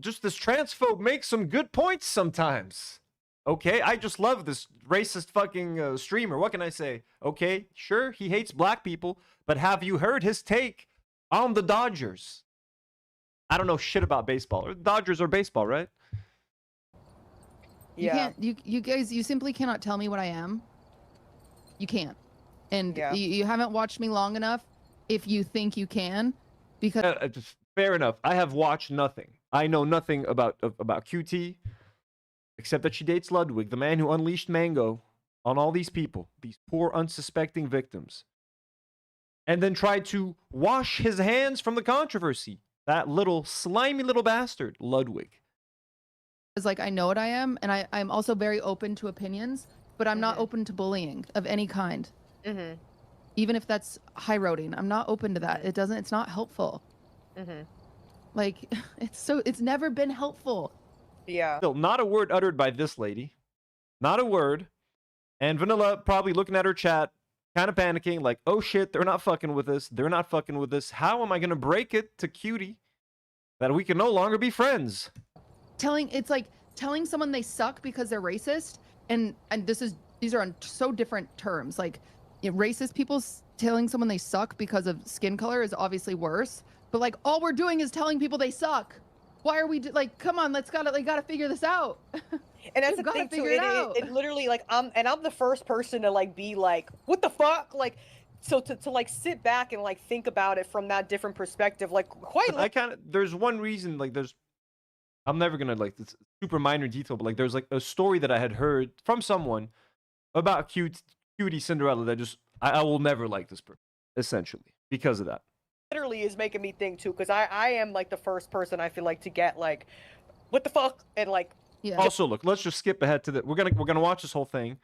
Speaker 2: Just this transphobe makes some good points sometimes. Okay, I just love this racist fucking streamer. What can I say? Okay, sure, he hates black people, but have you heard his take on the Dodgers? I don't know shit about baseball. Dodgers are baseball, right?
Speaker 4: Yeah. You guys, you simply cannot tell me what I am. You can't. And you haven't watched me long enough if you think you can, because
Speaker 2: fair enough. I have watched nothing. I know nothing about QT, except that she dates Ludwig, the man who unleashed Mango on all these people, these poor unsuspecting victims, and then tried to wash his hands from the controversy. That little slimy little bastard, Ludwig.
Speaker 4: It's like, I know what I am, and I'm also very open to opinions, but I'm not open to bullying of any kind. Even if that's high roading, I'm not open to that. It's not helpful. Like, it's never been helpful.
Speaker 5: Yeah.
Speaker 2: Still, not a word uttered by this lady. Not a word. And Vanilla probably looking at her chat, kind of panicking, like, oh shit, they're not fucking with us. They're not fucking with us. How am I going to break it to Cutie that we can no longer be friends?
Speaker 4: It's like telling someone they suck because they're racist, and these are on so different terms. Like, racist people telling someone they suck because of skin color is obviously worse, but like, all we're doing is telling people they suck. Why are we like, come on, gotta figure this out.
Speaker 5: And that's the thing too. It literally, like, I'm the first person to like be like, what the fuck, like, so to like sit back and like think about it from that different perspective, like, quite.
Speaker 2: There's one reason, like, I'm never gonna, like, this super minor detail, but like, there's like a story that I had heard from someone about cutie Cinderella that just I will never like this person, essentially, because of that.
Speaker 5: literally is making me think too, because I am like the first person I feel like to get like, what the fuck, and like.
Speaker 4: Yeah.
Speaker 2: Also, look, let's just skip ahead to the. We're gonna watch this whole thing.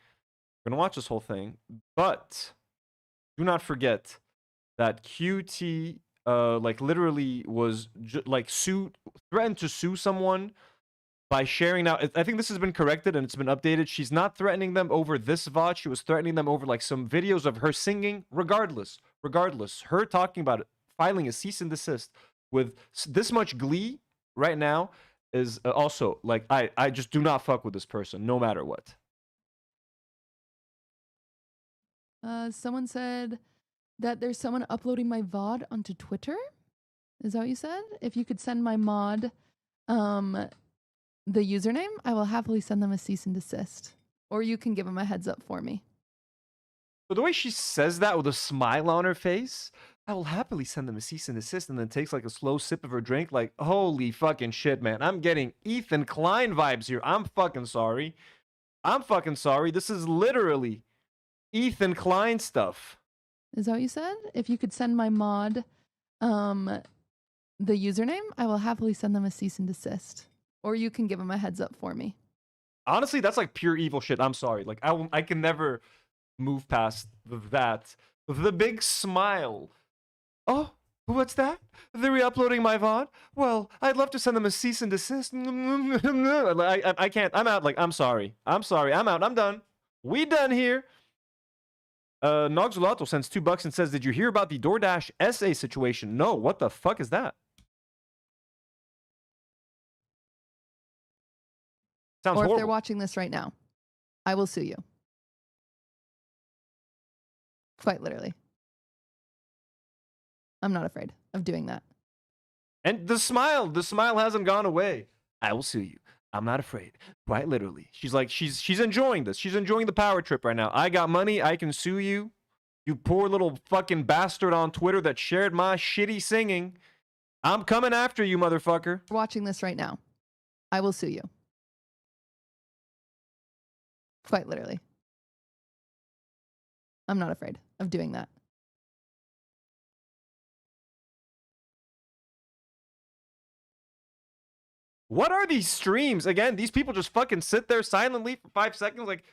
Speaker 2: We're gonna watch this whole thing, but do not forget that QT like literally was like threatened to sue someone by sharing. Now I think this has been corrected and it's been updated. She's not threatening them over this VOD. She was threatening them over like some videos of her singing. Regardless, her talking about it, filing a cease and desist with this much glee right now is also like I just do not fuck with this person no matter what.
Speaker 4: Someone said that there's someone uploading my VOD onto Twitter. Is that what you said? If you could send my mod the username, I will happily send them a cease and desist. Or you can give them a heads up for me.
Speaker 2: But the way she says that with a smile on her face, I will happily send them a cease and desist, and then takes like a slow sip of her drink, like, holy fucking shit, man. I'm getting Ethan Klein vibes here. I'm fucking sorry. This is literally Ethan Klein stuff.
Speaker 4: Is that what you said? If you could send my mod the username, I will happily send them a cease and desist. Or you can give them a heads up for me. Honestly,
Speaker 2: that's like pure evil shit. I'm sorry. Like I can never move past that. The big smile. Oh, what's that? They're re-uploading my VOD? Well, I'd love to send them a cease and desist. I can't. I'm out. Like, I'm sorry. I'm out. I'm done. We done here. Nogzulato sends $2 and says, did you hear about the DoorDash SA situation? No. What the fuck is that? Sounds horrible.
Speaker 4: Or if they're watching this right now, I will sue you. Quite literally. I'm not afraid of doing that.
Speaker 2: And the smile hasn't gone away. I will sue you. I'm not afraid. Quite literally. She's like, she's enjoying this. She's enjoying the power trip right now. I got money. I can sue you. You poor little fucking bastard on Twitter that shared my shitty singing. I'm coming after you, motherfucker.
Speaker 4: Watching this right now, I will sue you. Quite literally. I'm not afraid of doing that.
Speaker 2: What are these streams? Again, these people just fucking sit there silently for 5 seconds. Like,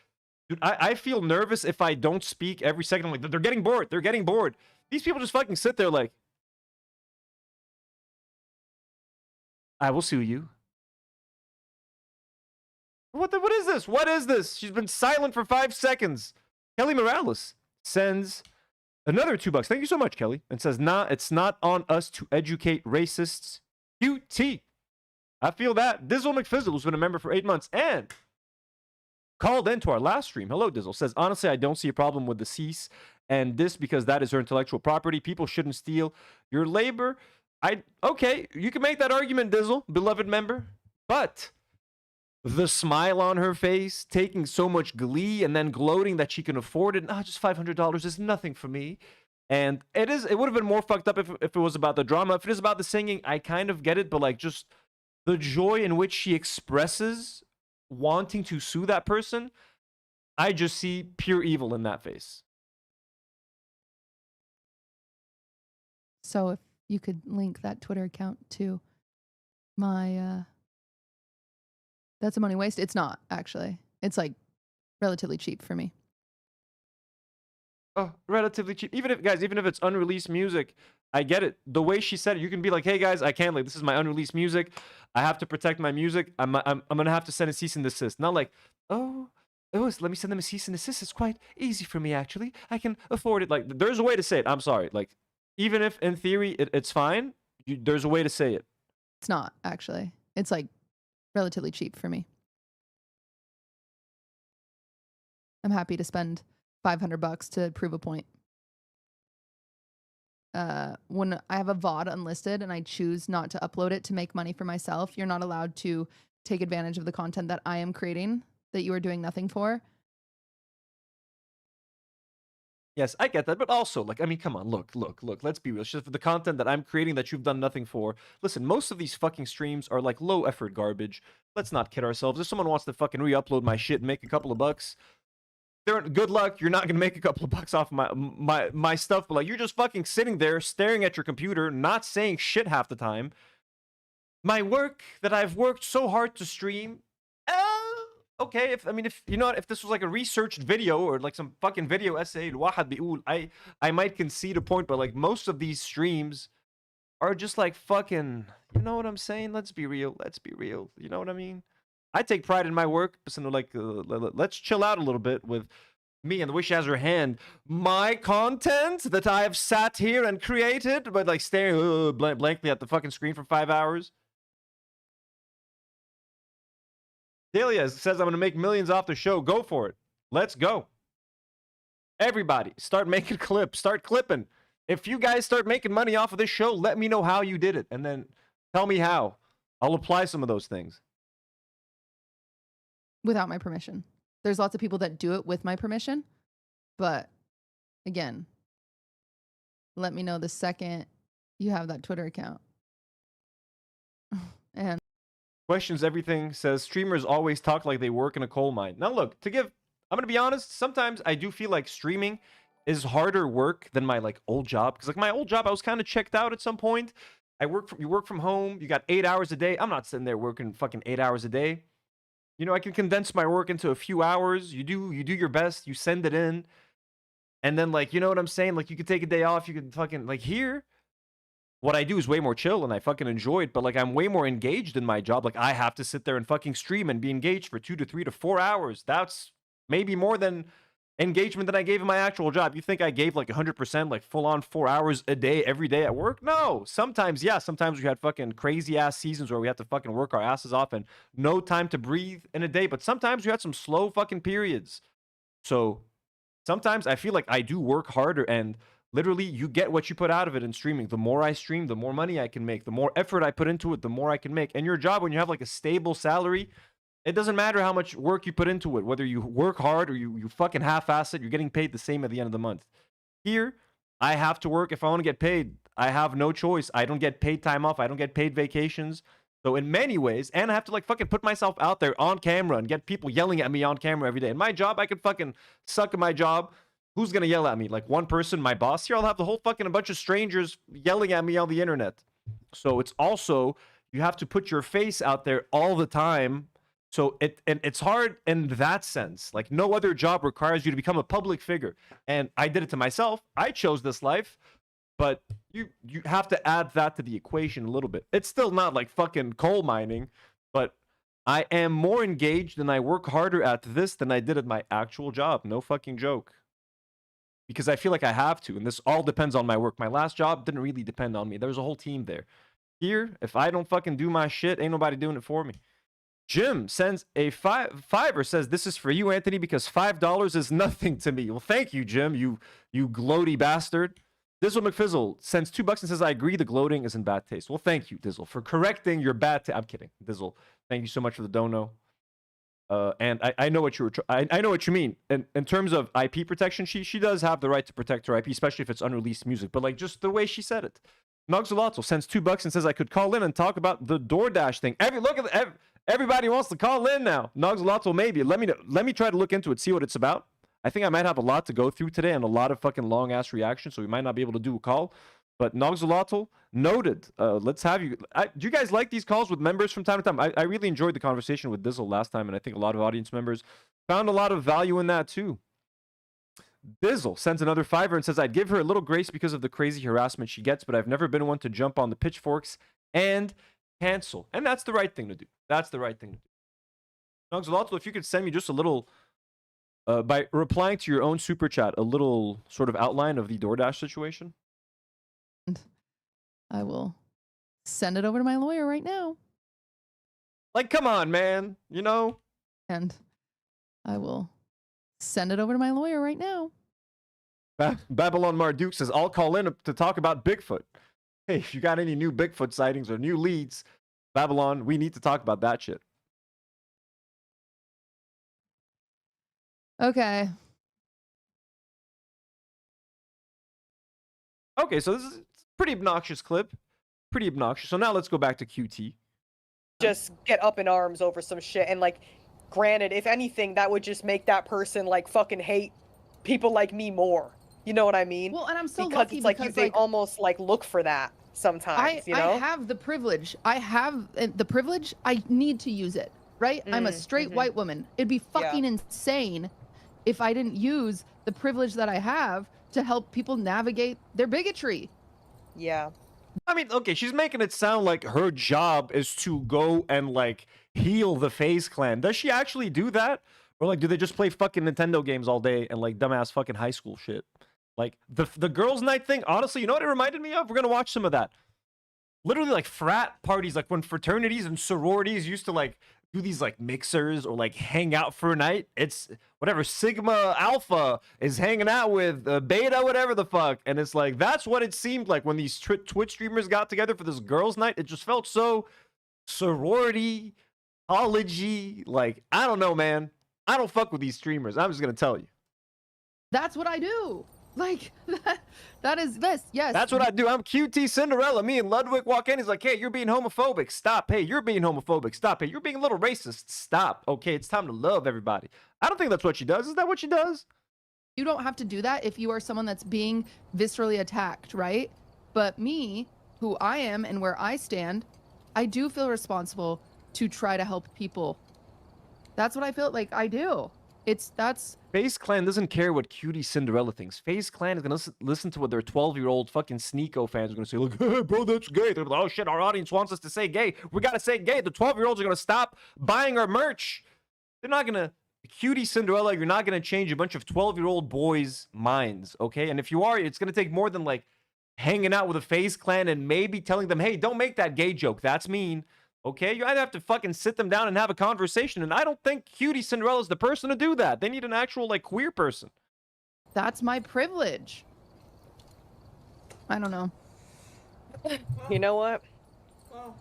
Speaker 2: dude, I feel nervous if I don't speak every second. I'm like, they're getting bored. They're getting bored. These people just fucking sit there like, I will sue you. What is this? What is this? She's been silent for 5 seconds. Kelly Morales sends another $2. Thank you so much, Kelly. And says, nah, it's not on us to educate racists. QT. I feel that. Dizzle McFizzle, who's been a member for 8 months and called into our last stream. Hello, Dizzle. Says, honestly, I don't see a problem with the cease and this because that is her intellectual property. People shouldn't steal your labor. Okay, you can make that argument, Dizzle, beloved member. But the smile on her face, taking so much glee and then gloating that she can afford it. Just $500 is nothing for me. And it would have been more fucked up if it was about the drama. If it is about the singing, I kind of get it. But like just the joy in which she expresses wanting to sue that person, I just see pure evil in that face.
Speaker 4: So if you could link that Twitter account to my that's a money waste. It's not, actually. It's like relatively cheap for me.
Speaker 2: Oh, relatively cheap. Even if it's unreleased music, I get it. The way she said it, you can be like, hey guys, I can't, like, this is my unreleased music. I have to protect my music. I'm gonna have to send a cease and desist. Not like, let me send them a cease and desist. It's quite easy for me, actually. I can afford it. Like, there's a way to say it. I'm sorry. Like, even if in theory it's fine, there's a way to say it.
Speaker 4: It's not, actually. It's like relatively cheap for me. I'm happy to spend $500 to prove a point. When I have a VOD unlisted and I choose not to upload it to make money for myself, you're not allowed to take advantage of the content that I am creating that you are doing nothing for.
Speaker 2: Yes, I get that, but also, like, I mean, come on, look, let's be real. It's just for the content that I'm creating that you've done nothing for. Listen, most of these fucking streams are, like, low-effort garbage. Let's not kid ourselves. If someone wants to fucking re-upload my shit and make a couple of bucks, good luck. You're not gonna make a couple of bucks off my stuff, but like you're just fucking sitting there staring at your computer, not saying shit half the time. My work that I've worked so hard to stream. Okay, if you know what, if this was like a researched video or like some fucking video essay, I might concede a point, but like most of these streams are just like fucking, you know what I'm saying? Let's be real. You know what I mean? I take pride in my work, but like let's chill out a little bit with me. And the way she has her hand, my content that I have sat here and created, but like staring blankly at the fucking screen for 5 hours. Delia says, I'm going to make millions off the show. Go for it. Let's go. Everybody, start making clips. Start clipping. If you guys start making money off of this show, let me know how you did it. And then tell me how. I'll apply some of those things.
Speaker 4: Without my permission. There's lots of people that do it with my permission. But, again, let me know the second you have that Twitter account. And
Speaker 2: Questions everything, says streamers always talk like they work in a coal mine. Now look, I'm gonna be honest, sometimes I do feel like streaming is harder work than my like old job, because like my old job I was kind of checked out at some point. You work from home, you got 8 hours a day. I'm not sitting there working fucking 8 hours a day. You know, I can condense my work into a few hours. You do your best, you send it in, and then like, you know what I'm saying, like you could take a day off, you could fucking like here. What I do is way more chill and I fucking enjoy it, but like I'm way more engaged in my job. Like I have to sit there and fucking stream and be engaged for 2 to 3 to 4 hours. That's maybe more than engagement that I gave in my actual job. You think I gave like 100%, like full on 4 hours a day, every day at work? No. Sometimes, yeah, sometimes we had fucking crazy ass seasons where we had to fucking work our asses off and no time to breathe in a day. But sometimes we had some slow fucking periods. So sometimes I feel like I do work harder, and literally, you get what you put out of it in streaming. The more I stream, the more money I can make. The more effort I put into it, the more I can make. And your job, when you have like a stable salary, it doesn't matter how much work you put into it. Whether you work hard or you fucking half-ass it, you're getting paid the same at the end of the month. Here, I have to work if I want to get paid. I have no choice. I don't get paid time off. I don't get paid vacations. So in many ways, and I have to like fucking put myself out there on camera and get people yelling at me on camera every day. In my job, I could fucking suck at my job. Who's going to yell at me? Like one person, my boss? Here, I'll have the whole fucking a bunch of strangers yelling at me on the internet. So it's also, you have to put your face out there all the time. So it's hard in that sense. Like no other job requires you to become a public figure. And I did it to myself. I chose this life. But you have to add that to the equation a little bit. It's still not like fucking coal mining. But I am more engaged and I work harder at this than I did at my actual job. No fucking joke. Because I feel like I have to, and this all depends on my work. My last job didn't really depend on me. There was a whole team there. Here, if I don't fucking do my shit, ain't nobody doing it for me. Jim sends a fiver, says, this is for you, Anthony, because $5 is nothing to me. Well, thank you, Jim, you gloaty bastard. Dizzle McFizzle sends $2 and says, I agree, the gloating is in bad taste. Well, thank you, Dizzle, for correcting your bad taste. I'm kidding, Dizzle. Thank you so much for the dono. And I know what I know what you mean. And in terms of IP protection, she does have the right to protect her IP, especially if it's unreleased music. But like just the way she said it. Noxolotl sends $2 and says I could call in and talk about the DoorDash thing. Everybody wants to call in now. Noxolotl, maybe. Let me try to look into it, see what it's about. I think I might have a lot to go through today and a lot of fucking long ass reactions, so we might not be able to do a call. But Noxolotl, noted. Let's have you. Do you guys like these calls with members from time to time? I really enjoyed the conversation with Dizzle last time, and I think a lot of audience members found a lot of value in that too. Dizzle sends another $5 and says, I'd give her a little grace because of the crazy harassment she gets, but I've never been one to jump on the pitchforks and cancel. And that's the right thing to do. That's the right thing to do. Noxolotl, if you could send me just a little, by replying to your own super chat, a little sort of outline of the DoorDash situation.
Speaker 4: I will send it over to my lawyer right now.
Speaker 2: Like, come on, man. You know?
Speaker 4: And I will send it over to my lawyer right now.
Speaker 2: Babylon Marduk says, I'll call in to talk about Bigfoot. Hey, if you got any new Bigfoot sightings or new leads, Babylon, we need to talk about that shit.
Speaker 4: Okay.
Speaker 2: Okay, so this is a pretty obnoxious clip. Pretty obnoxious. So now let's go back to QT.
Speaker 5: Just get up in arms over some shit and like granted, if anything, that would just make that person like fucking hate people like me more. You know what I mean?
Speaker 4: Well, and I'm so
Speaker 5: because
Speaker 4: lucky
Speaker 5: it's like
Speaker 4: because
Speaker 5: they
Speaker 4: like
Speaker 5: almost like look for that sometimes. You know?
Speaker 4: I have the privilege. I have the privilege. I need to use it, right? I'm a straight white woman. It'd be fucking insane if I didn't use the privilege that I have to help people navigate their bigotry.
Speaker 5: Yeah.
Speaker 2: I mean, okay, she's making it sound like her job is to go and like heal the FaZe clan. Does she actually do that? Or like do they just play fucking Nintendo games all day and like dumbass fucking high school shit? Like the girls' night thing, honestly, you know what it reminded me of? We're gonna watch some of that. Literally like frat parties, like when fraternities and sororities used to like do these like mixers or like hang out for a night. It's whatever Sigma Alpha is hanging out with Beta, whatever the fuck. And it's like, that's what it seemed like when these Twitch streamers got together for this girls' night. It just felt so sorority, college-y. Like, I don't know, man. I don't fuck with these streamers. I'm just gonna tell you.
Speaker 4: That's what I do. Like, that is this. Yes.
Speaker 2: That's what I do. I'm QT Cinderella. Me and Ludwig walk in. He's like, hey, you're being homophobic. Stop. Hey, you're being homophobic. Stop. Hey, you're being a little racist. Stop. Okay, it's time to love everybody. I don't think that's what she does. Is that what she does?
Speaker 4: You don't have to do that if you are someone that's being viscerally attacked, right? But me, who I am and where I stand, I do feel responsible to try to help people. That's what I feel like I do. That's
Speaker 2: FaZe Clan doesn't care what cutie Cinderella thinks. FaZe Clan is gonna listen to what their 12-year-old fucking Sneeko fans are gonna say. Like, hey, bro, that's gay. They're like, oh shit, our audience wants us to say gay. We gotta say gay. The 12-year-olds are gonna stop buying our merch. They're not gonna. Cutie Cinderella, you're not gonna change a bunch of 12-year-old boys' minds, okay? And if you are, it's gonna take more than like hanging out with a FaZe Clan and maybe telling them, hey, don't make that gay joke. That's mean. Okay, you either have to fucking sit them down and have a conversation, and I don't think Cutie Cinderella is the person to do that. They need an actual, like, queer person.
Speaker 4: That's my privilege. I don't know.
Speaker 5: You know what?
Speaker 3: Wow.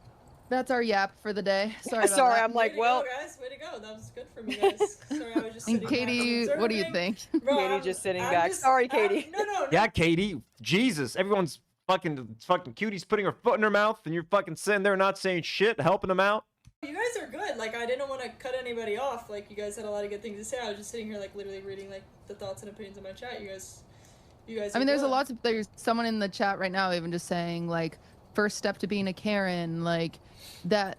Speaker 4: That's our yap for the day. Sorry about
Speaker 5: Sorry,
Speaker 4: that.
Speaker 5: I'm like,
Speaker 3: Way to
Speaker 5: well...
Speaker 3: go, guys. Way to go. That was good for me, guys. Sorry, I was just sitting
Speaker 4: And Katie,
Speaker 3: back
Speaker 4: what do you think?
Speaker 3: Bro,
Speaker 5: Katie just sitting back. Sorry, Katie.
Speaker 3: No.
Speaker 2: Yeah, Katie. Jesus, everyone's fucking Cutie's putting her foot in her mouth, and you're fucking sitting there not saying shit, helping them out.
Speaker 3: You guys are good. Like, I didn't want to cut anybody off. Like, you guys had a lot of good things to say. I was just sitting here, like, literally reading, like, the thoughts and opinions of my chat. You guys
Speaker 4: I mean, there's
Speaker 3: good.
Speaker 4: there's someone in the chat right now even just saying, like, first step to being a Karen, like, that,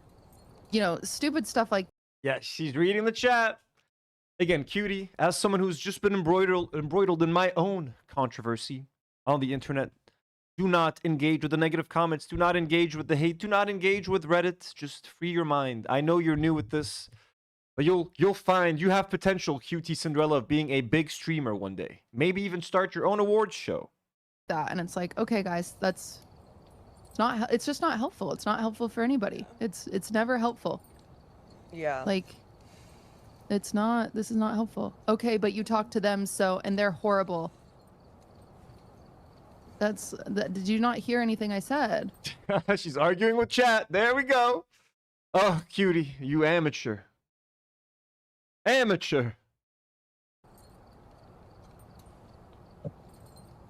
Speaker 4: you know, stupid stuff like.
Speaker 2: Yeah, she's reading the chat. Again, Cutie, as someone who's just been embroiled in my own controversy on the internet, do not engage with the negative comments. Do not engage with the hate. Do not engage with Reddit. Just free your mind. I know you're new with this, but you'll find you have potential, QT Cinderella, of being a big streamer one day. Maybe even start your own awards show.
Speaker 4: That, and it's like, okay, guys, it's just not helpful. It's not helpful for anybody. It's never helpful.
Speaker 5: Yeah.
Speaker 4: Like, this is not helpful. Okay, but you talk to them, and they're horrible. Did you not hear anything I said?
Speaker 2: She's arguing with chat. There we go. Oh, Cutie, you amateur. Amateur.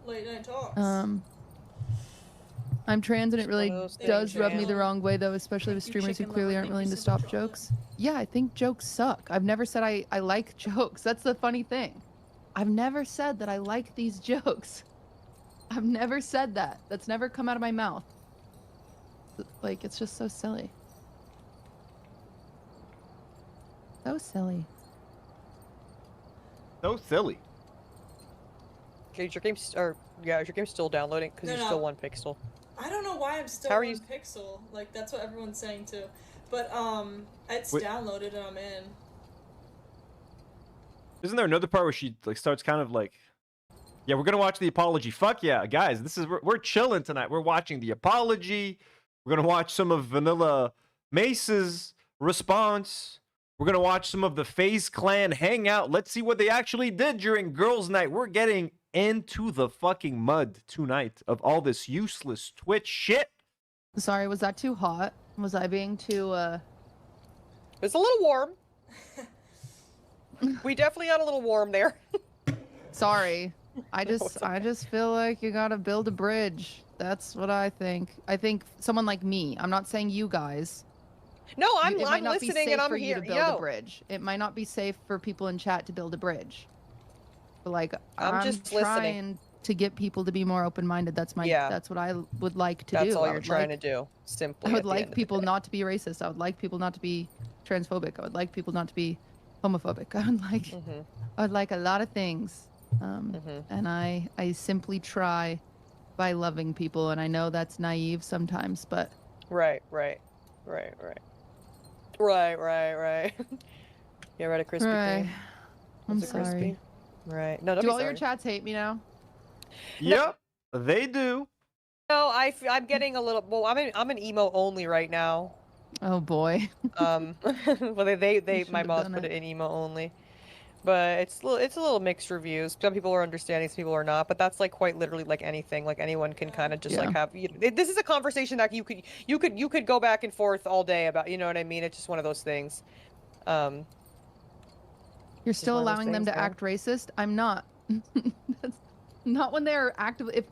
Speaker 3: Late night talks.
Speaker 4: I'm trans, and it really does rub me
Speaker 3: trans.
Speaker 4: the wrong way, though, especially with streamers who clearly aren't willing to stop jokes. Yeah, I think jokes suck. I've never said I like jokes. That's the funny thing. I've never said that I like these jokes. I've never said that. That's never come out of my mouth. Like, it's just so silly. So silly.
Speaker 2: So silly.
Speaker 5: Okay, is your game still downloading? Because you're still 1 pixel.
Speaker 3: I don't know why I'm still
Speaker 5: How are
Speaker 3: 1
Speaker 5: you...
Speaker 3: pixel. Like, that's what everyone's saying too. But it's downloaded and I'm in.
Speaker 2: Isn't there another part where she like starts kind of like, yeah, we're gonna watch the apology. Fuck yeah, guys, we're chilling tonight. We're watching the apology. We're gonna watch some of VanillaMace's response. We're gonna watch some of the FaZe Clan hangout. Let's see what they actually did during girls' night. We're getting into the fucking mud tonight of all this useless Twitch shit.
Speaker 4: Sorry, was that too hot? Was I being too
Speaker 5: It's a little warm. We definitely got a little warm there.
Speaker 4: Sorry. I just feel like you gotta build a bridge. That's what I think. I think someone like me. I'm not saying you guys.
Speaker 5: No, I'm
Speaker 4: It might not be
Speaker 5: listening
Speaker 4: safe
Speaker 5: and I'm
Speaker 4: for you
Speaker 5: here.
Speaker 4: to build a bridge. It might not be safe for people in chat to build a bridge. But like,
Speaker 5: I'm just
Speaker 4: trying to get people to be more open-minded. That's what I would like to do.
Speaker 5: That's all you're trying to do. Simply.
Speaker 4: I would like people not to be racist. I would like people not to be transphobic. I would like people not to be homophobic. I would like a lot of things. And I simply try by loving people, and I know that's naive sometimes, but
Speaker 5: Right. You read a crispy
Speaker 4: right.
Speaker 5: thing?
Speaker 4: I'm
Speaker 5: Was it
Speaker 4: sorry.
Speaker 5: crispy? Right. No, don't
Speaker 4: Do
Speaker 5: be
Speaker 4: all
Speaker 5: sorry.
Speaker 4: your chats hate me now?
Speaker 2: Yep, they do.
Speaker 5: No, I'm getting a little. Well, I'm an emo only right now.
Speaker 4: Oh boy.
Speaker 5: Well, my mods put it in emo only, but it's a little mixed reviews. Some people are understanding, some people are not. But that's like quite literally like anything. Like anyone can kind of just like have. This is a conversation that you could go back and forth all day about. You know what I mean? It's just one of those things.
Speaker 4: You're still allowing them to act racist? I'm not. That's not when they're actively. If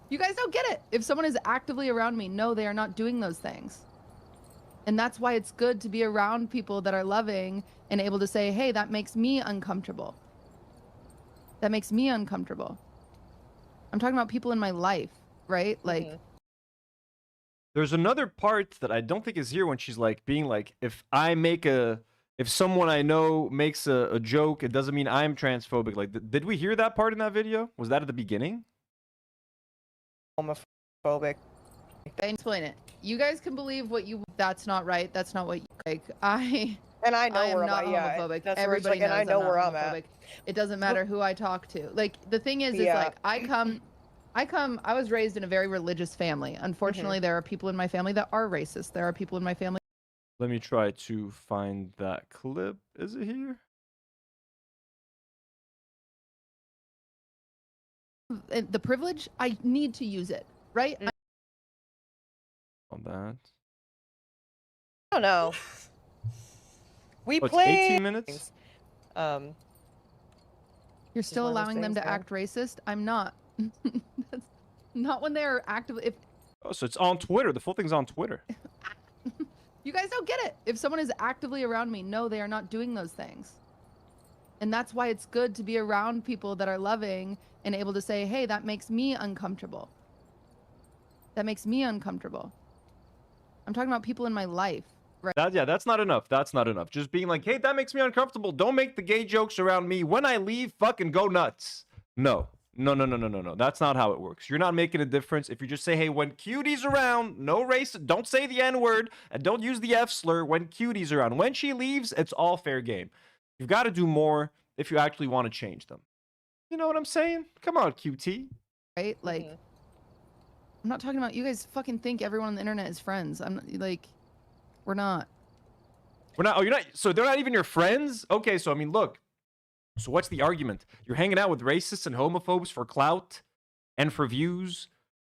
Speaker 4: you guys don't get it. If someone is actively around me, no, they are not doing those things. And that's why it's good to be around people that are loving and able to say, hey, that makes me uncomfortable. That makes me uncomfortable. I'm talking about people in my life, right? Like.
Speaker 2: There's another part that I don't think is here when she's like being like, if someone I know makes a joke, it doesn't mean I'm transphobic. Like, did we hear that part in that video? Was that at the beginning?
Speaker 5: Homophobic.
Speaker 4: Explain it. You guys can believe what you. That's not right. That's not what you like. And
Speaker 5: I know
Speaker 4: am
Speaker 5: where
Speaker 4: not
Speaker 5: I'm
Speaker 4: homophobic.
Speaker 5: That's
Speaker 4: Everybody
Speaker 5: knows
Speaker 4: knows
Speaker 5: and I know
Speaker 4: I'm
Speaker 5: where
Speaker 4: not
Speaker 5: I'm at.
Speaker 4: homophobic. It doesn't matter who I talk to. Like the thing is like I was raised in a very religious family. Unfortunately, there are people in my family that are racist. There are people in my family.
Speaker 2: Let me try to find that clip. Is it here?
Speaker 4: The privilege, I need to use it, right?
Speaker 2: On that.
Speaker 5: I don't know. We
Speaker 2: It's
Speaker 5: play
Speaker 2: 18 minutes.
Speaker 4: You're still allowing them to act racist? I'm not. That's not when they're actively.
Speaker 2: Oh, so it's on Twitter. The full thing's on Twitter.
Speaker 4: You guys don't get it. If someone is actively around me, no, they are not doing those things. And that's why it's good to be around people that are loving and able to say, hey, that makes me uncomfortable. That makes me uncomfortable. I'm talking about people in my life. Right.
Speaker 2: That's not enough. That's not enough. Just being like, hey, that makes me uncomfortable. Don't make the gay jokes around me. When I leave, fucking go nuts. No. That's not how it works. You're not making a difference if you just say, hey, when Cutie's around, no race, don't say the N-word, and don't use the F slur when Cutie's around. When she leaves, it's all fair game. You've got to do more if you actually want to change them. You know what I'm saying? Come on, QT.
Speaker 4: Right? Like, I'm not talking about, you guys fucking think everyone on the internet is friends. I'm not, like, we're not.
Speaker 2: We're not. Oh, you're not. So they're not even your friends? Okay, so I mean, look. So what's the argument? You're hanging out with racists and homophobes for clout and for views?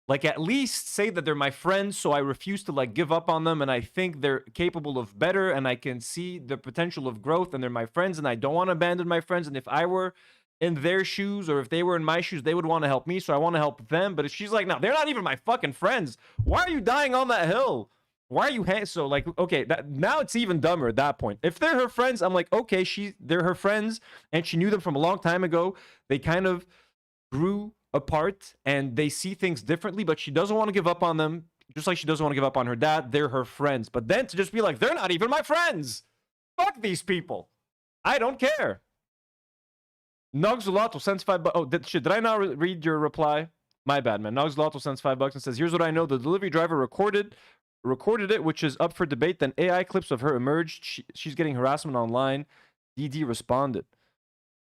Speaker 2: Like, at least say that they're my friends, so I refuse to, like, give up on them, and I think they're capable of better, and I can see the potential of growth, and they're my friends, and I don't want to abandon my friends, and if I were in their shoes, or if they were in my shoes, they would want to help me, so I want to help them. But if she's like, no, they're not even my fucking friends. Why are you dying on that hill? Why are you so like, okay, now it's even dumber at that point. If they're her friends, I'm like, okay, they're her friends and she knew them from a long time ago. They kind of grew apart and they see things differently, but she doesn't want to give up on them, just like she doesn't want to give up on her dad. They're her friends. But then to just be like, they're not even my friends. Fuck these people. I don't care. Nogzulato sends $5. Oh, did I not read your reply? My bad, man. Nogzulato sends $5 and says, here's what I know. The delivery driver recorded it, which is up for debate. Then AI clips of her emerged. She's getting harassment online. DD responded.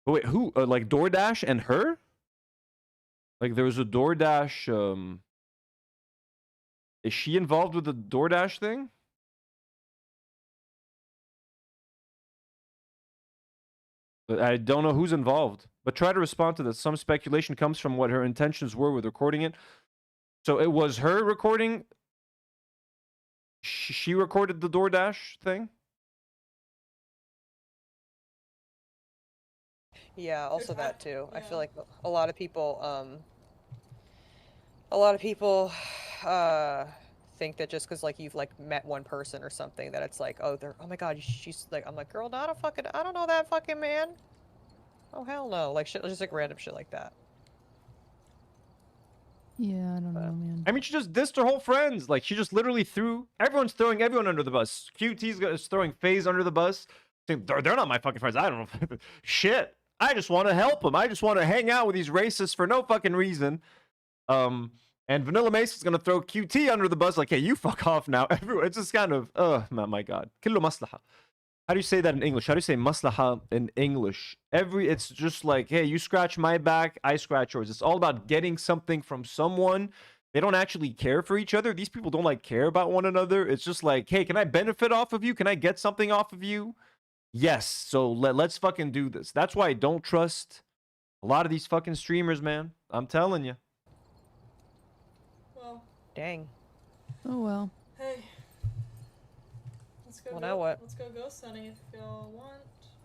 Speaker 2: But wait, who? Like DoorDash and her? Like there was a DoorDash. Is she involved with the DoorDash thing? But I don't know who's involved. But try to respond to this. Some speculation comes from what her intentions were with recording it. So it was her recording. She recorded the DoorDash thing?
Speaker 5: Yeah, also that too. I feel like a lot of people think that just because like you've like met one person or something that it's like, oh, my god, she's like, I'm like, girl, I don't know that fucking man. Oh hell no, like shit, just like random shit like that.
Speaker 4: Yeah, I don't know, man.
Speaker 2: I mean, she just dissed her whole friends. Like, she just literally everyone's throwing everyone under the bus. QT's throwing Faze under the bus. Saying, they're not my fucking friends. I don't know. Shit. I just want to help them. I just want to hang out with these racists for no fucking reason. And VanillaMace is going to throw QT under the bus. Like, hey, you fuck off now. Everyone, it's just kind of, my god. Killu maslaha. How do you say that in English? How do you say maslaha in English? It's just like, hey, you scratch my back, I scratch yours. It's all about getting something from someone. They don't actually care for each other. These people don't like care about one another. It's just like, hey, can I benefit off of you? Can I get something off of you? Yes. So let's fucking do this. That's why I don't trust a lot of these fucking streamers, man. I'm telling you.
Speaker 3: Well.
Speaker 5: Dang.
Speaker 4: Oh well.
Speaker 3: Hey. Let's go.
Speaker 5: Well, now what?
Speaker 3: Let's go ghost hunting if y'all want,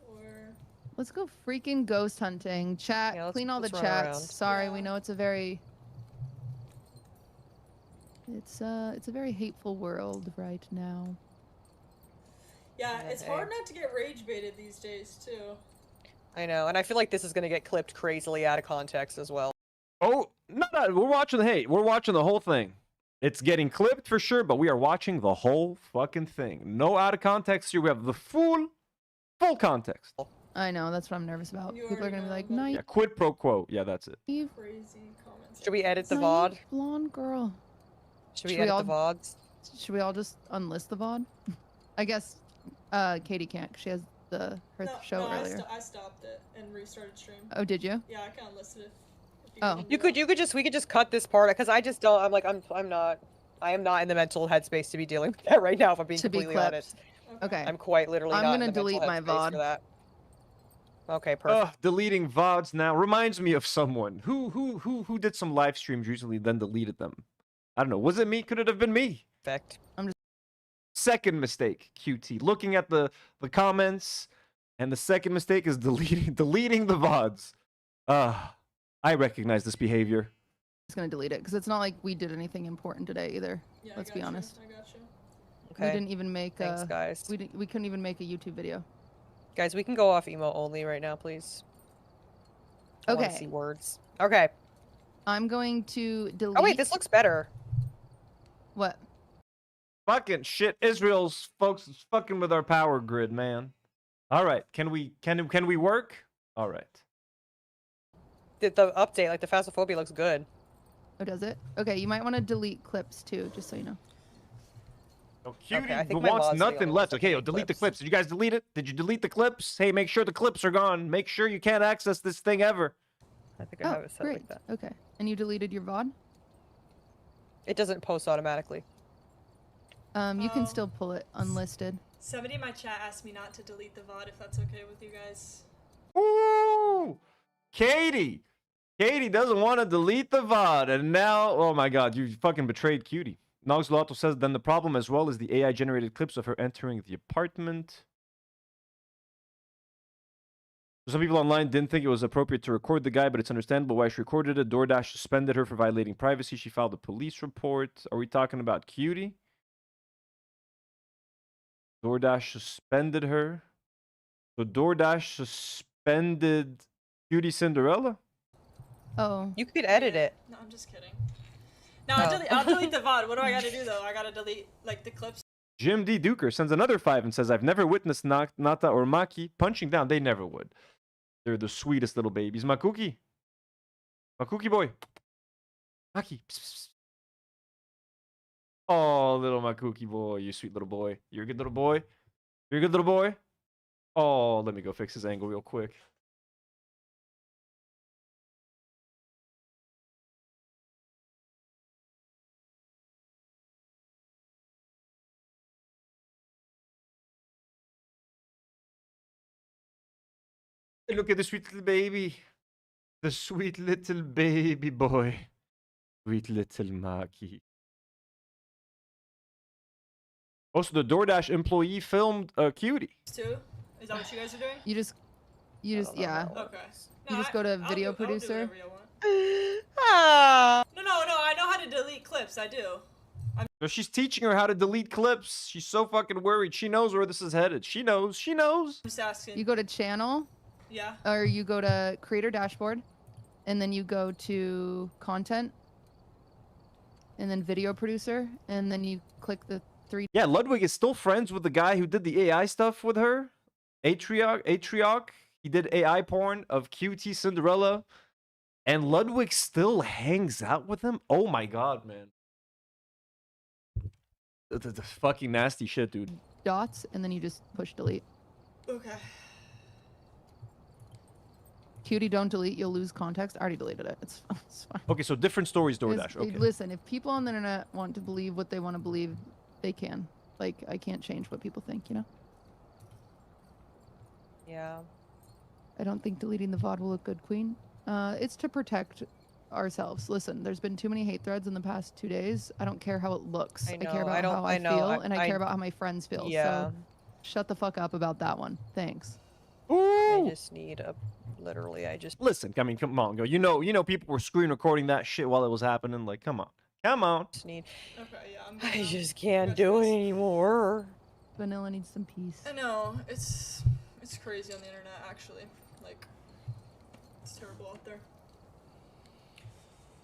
Speaker 3: or.
Speaker 4: Let's go freaking ghost hunting. Chat,
Speaker 5: Yeah,
Speaker 4: clean all the
Speaker 5: run
Speaker 4: chats.
Speaker 5: around.
Speaker 4: Sorry,
Speaker 3: Yeah.
Speaker 4: we know it's a very... It's a very hateful world right now.
Speaker 3: Yeah,
Speaker 5: Yeah,
Speaker 3: it's
Speaker 5: hey.
Speaker 3: hard not to get rage baited these days too.
Speaker 5: I know, and I feel like this is gonna get clipped crazily out of context as well.
Speaker 2: Oh, no, we're watching the whole thing. It's getting clipped for sure, but we are watching the whole fucking thing. No out of context here. We have the full context.
Speaker 4: I know, that's what I'm nervous about.
Speaker 3: You
Speaker 4: People are gonna be
Speaker 3: already
Speaker 4: like,
Speaker 3: know,
Speaker 4: night,
Speaker 2: Yeah, quid pro quo. Yeah, that's it.
Speaker 3: Crazy comments.
Speaker 5: Should we edit the
Speaker 4: naive
Speaker 5: VOD?
Speaker 4: blonde girl.
Speaker 5: Should we
Speaker 4: Should we
Speaker 5: edit
Speaker 4: all-
Speaker 5: the VODs?
Speaker 4: Should we all just unlist the VOD? I guess Katie can't 'cause she has her show earlier.
Speaker 3: I stopped it and restarted stream.
Speaker 4: Oh, did you?
Speaker 3: Yeah, I kind of listed it. If
Speaker 4: Oh.
Speaker 3: can do
Speaker 5: We could just cut this part because I just don't. I am not in the mental headspace to be dealing with that right now. If I'm being
Speaker 4: To be
Speaker 5: completely honest,
Speaker 3: that.
Speaker 4: Okay.
Speaker 5: I'm quite literally
Speaker 4: I'm
Speaker 5: not
Speaker 4: gonna
Speaker 5: in the mental
Speaker 4: delete my
Speaker 5: headspace
Speaker 4: VOD.
Speaker 5: for that. Okay, perfect.
Speaker 2: Deleting VODs now reminds me of someone who did some live streams recently, then deleted them. I don't know. Was it me? Could it have been me?
Speaker 5: Perfect.
Speaker 2: Second mistake, QT. Looking at the comments, and the second mistake is deleting the VODs. I recognize this behavior.
Speaker 4: Just gonna delete it because it's not like we did anything important today either.
Speaker 3: Yeah,
Speaker 4: Let's
Speaker 3: I
Speaker 4: be
Speaker 3: got you,
Speaker 4: honest.
Speaker 3: I got you.
Speaker 5: Okay.
Speaker 4: We didn't even make
Speaker 5: Thanks, guys.
Speaker 4: we couldn't even make a YouTube video.
Speaker 5: Guys, we can go off emo only right now, please. I wanna
Speaker 4: Okay.
Speaker 5: see words. Okay.
Speaker 4: I'm going to delete.
Speaker 5: Oh wait, this looks better.
Speaker 4: What?
Speaker 2: Fucking shit. Israel's folks is fucking with our power grid, man. All right. Can we work? All right.
Speaker 5: The update, like the phasmophobia, looks good.
Speaker 4: Oh, does it? Okay, you might want to delete clips too, just so you know.
Speaker 2: Oh, Cutie
Speaker 5: Okay, I think my
Speaker 2: wants
Speaker 5: mod's
Speaker 2: nothing
Speaker 5: getting
Speaker 2: left.
Speaker 5: almost
Speaker 2: Okay,
Speaker 5: like
Speaker 2: delete the
Speaker 5: clips.
Speaker 2: clips. Did you guys delete it? Did you delete the clips? Hey, make sure the clips are gone. Make sure you can't access this thing ever.
Speaker 5: I think I have
Speaker 4: Oh,
Speaker 5: it set
Speaker 4: great.
Speaker 5: like that.
Speaker 4: Okay. And you deleted your VOD?
Speaker 5: It doesn't post automatically.
Speaker 4: You can still pull it unlisted.
Speaker 3: Somebody in my chat asked me not to delete the VOD if that's okay with you guys.
Speaker 2: Ooh, Katie. Katie doesn't want to delete the VOD, and now, oh my god, you fucking betrayed Cutie. Noxlotto says, then the problem as well is the AI-generated clips of her entering the apartment. Some people online didn't think it was appropriate to record the guy, but it's understandable why she recorded it. DoorDash suspended her for violating privacy. She filed a police report. Are we talking about Cutie? DoorDash suspended her. So DoorDash suspended Cutie Cinderella?
Speaker 4: Oh.
Speaker 5: You could edit it.
Speaker 3: No, I'm just kidding. No, I'll delete the VOD. What do I gotta do though? I gotta delete like the clips.
Speaker 2: Jim D. Duker sends another 5 and says, I've never witnessed Nata or Maki punching down. They never would. They're the sweetest little babies. Makuki. Makuki boy. Maki. Psst, psst. Oh, little Makuki boy. You sweet little boy. You're a good little boy. You're a good little boy. Oh, let me go fix his angle real quick. Look at the sweet little baby. The sweet little baby boy. Sweet little Maki. Also, the DoorDash employee filmed a Cutie.
Speaker 3: Too? Is that what you guys are doing?
Speaker 4: You just yeah.
Speaker 3: Okay.
Speaker 4: You just go to video
Speaker 3: I'll do
Speaker 4: producer?
Speaker 3: whatever you want.
Speaker 5: Ah.
Speaker 3: No, I know how to delete clips. I do.
Speaker 2: So she's teaching her how to delete clips. She's so fucking worried. She knows where this is headed. She knows. She knows.
Speaker 3: I'm just asking.
Speaker 4: You go to channel.
Speaker 3: Yeah.
Speaker 4: Or you go to creator dashboard, and then you go to content, and then video producer, and then you click the 3.
Speaker 2: Yeah, Ludwig is still friends with the guy who did the AI stuff with her. Atrioc. He did AI porn of QT Cinderella. And Ludwig still hangs out with him? Oh my god, man. That's fucking nasty shit, dude.
Speaker 4: Dots, and then you just push delete.
Speaker 3: Okay.
Speaker 4: Cutie, don't delete. You'll lose context. I already deleted it. It's fine.
Speaker 2: Okay, so different stories, DoorDash. Okay.
Speaker 4: Listen, if people on the internet want to believe what they want to believe, they can. Like, I can't change what people think, you know?
Speaker 5: Yeah.
Speaker 4: I don't think deleting the VOD will look good, Queen. It's to protect ourselves. Listen, there's been too many hate threads in the past 2 days. I don't care how it looks. I care about how I feel, and I care about how my friends feel.
Speaker 5: Yeah.
Speaker 4: So shut the fuck up about that one. Thanks.
Speaker 2: Ooh.
Speaker 5: I just need a... Literally, I just...
Speaker 2: Listen, I mean, come on, go. You know people were screen recording that shit while it was happening. Like, come on. Come on.
Speaker 5: Just need...
Speaker 3: Okay, yeah,
Speaker 5: I just can't do it anymore.
Speaker 4: Vanilla needs some peace.
Speaker 3: I know, it's crazy on the internet, actually. Like, it's terrible out there.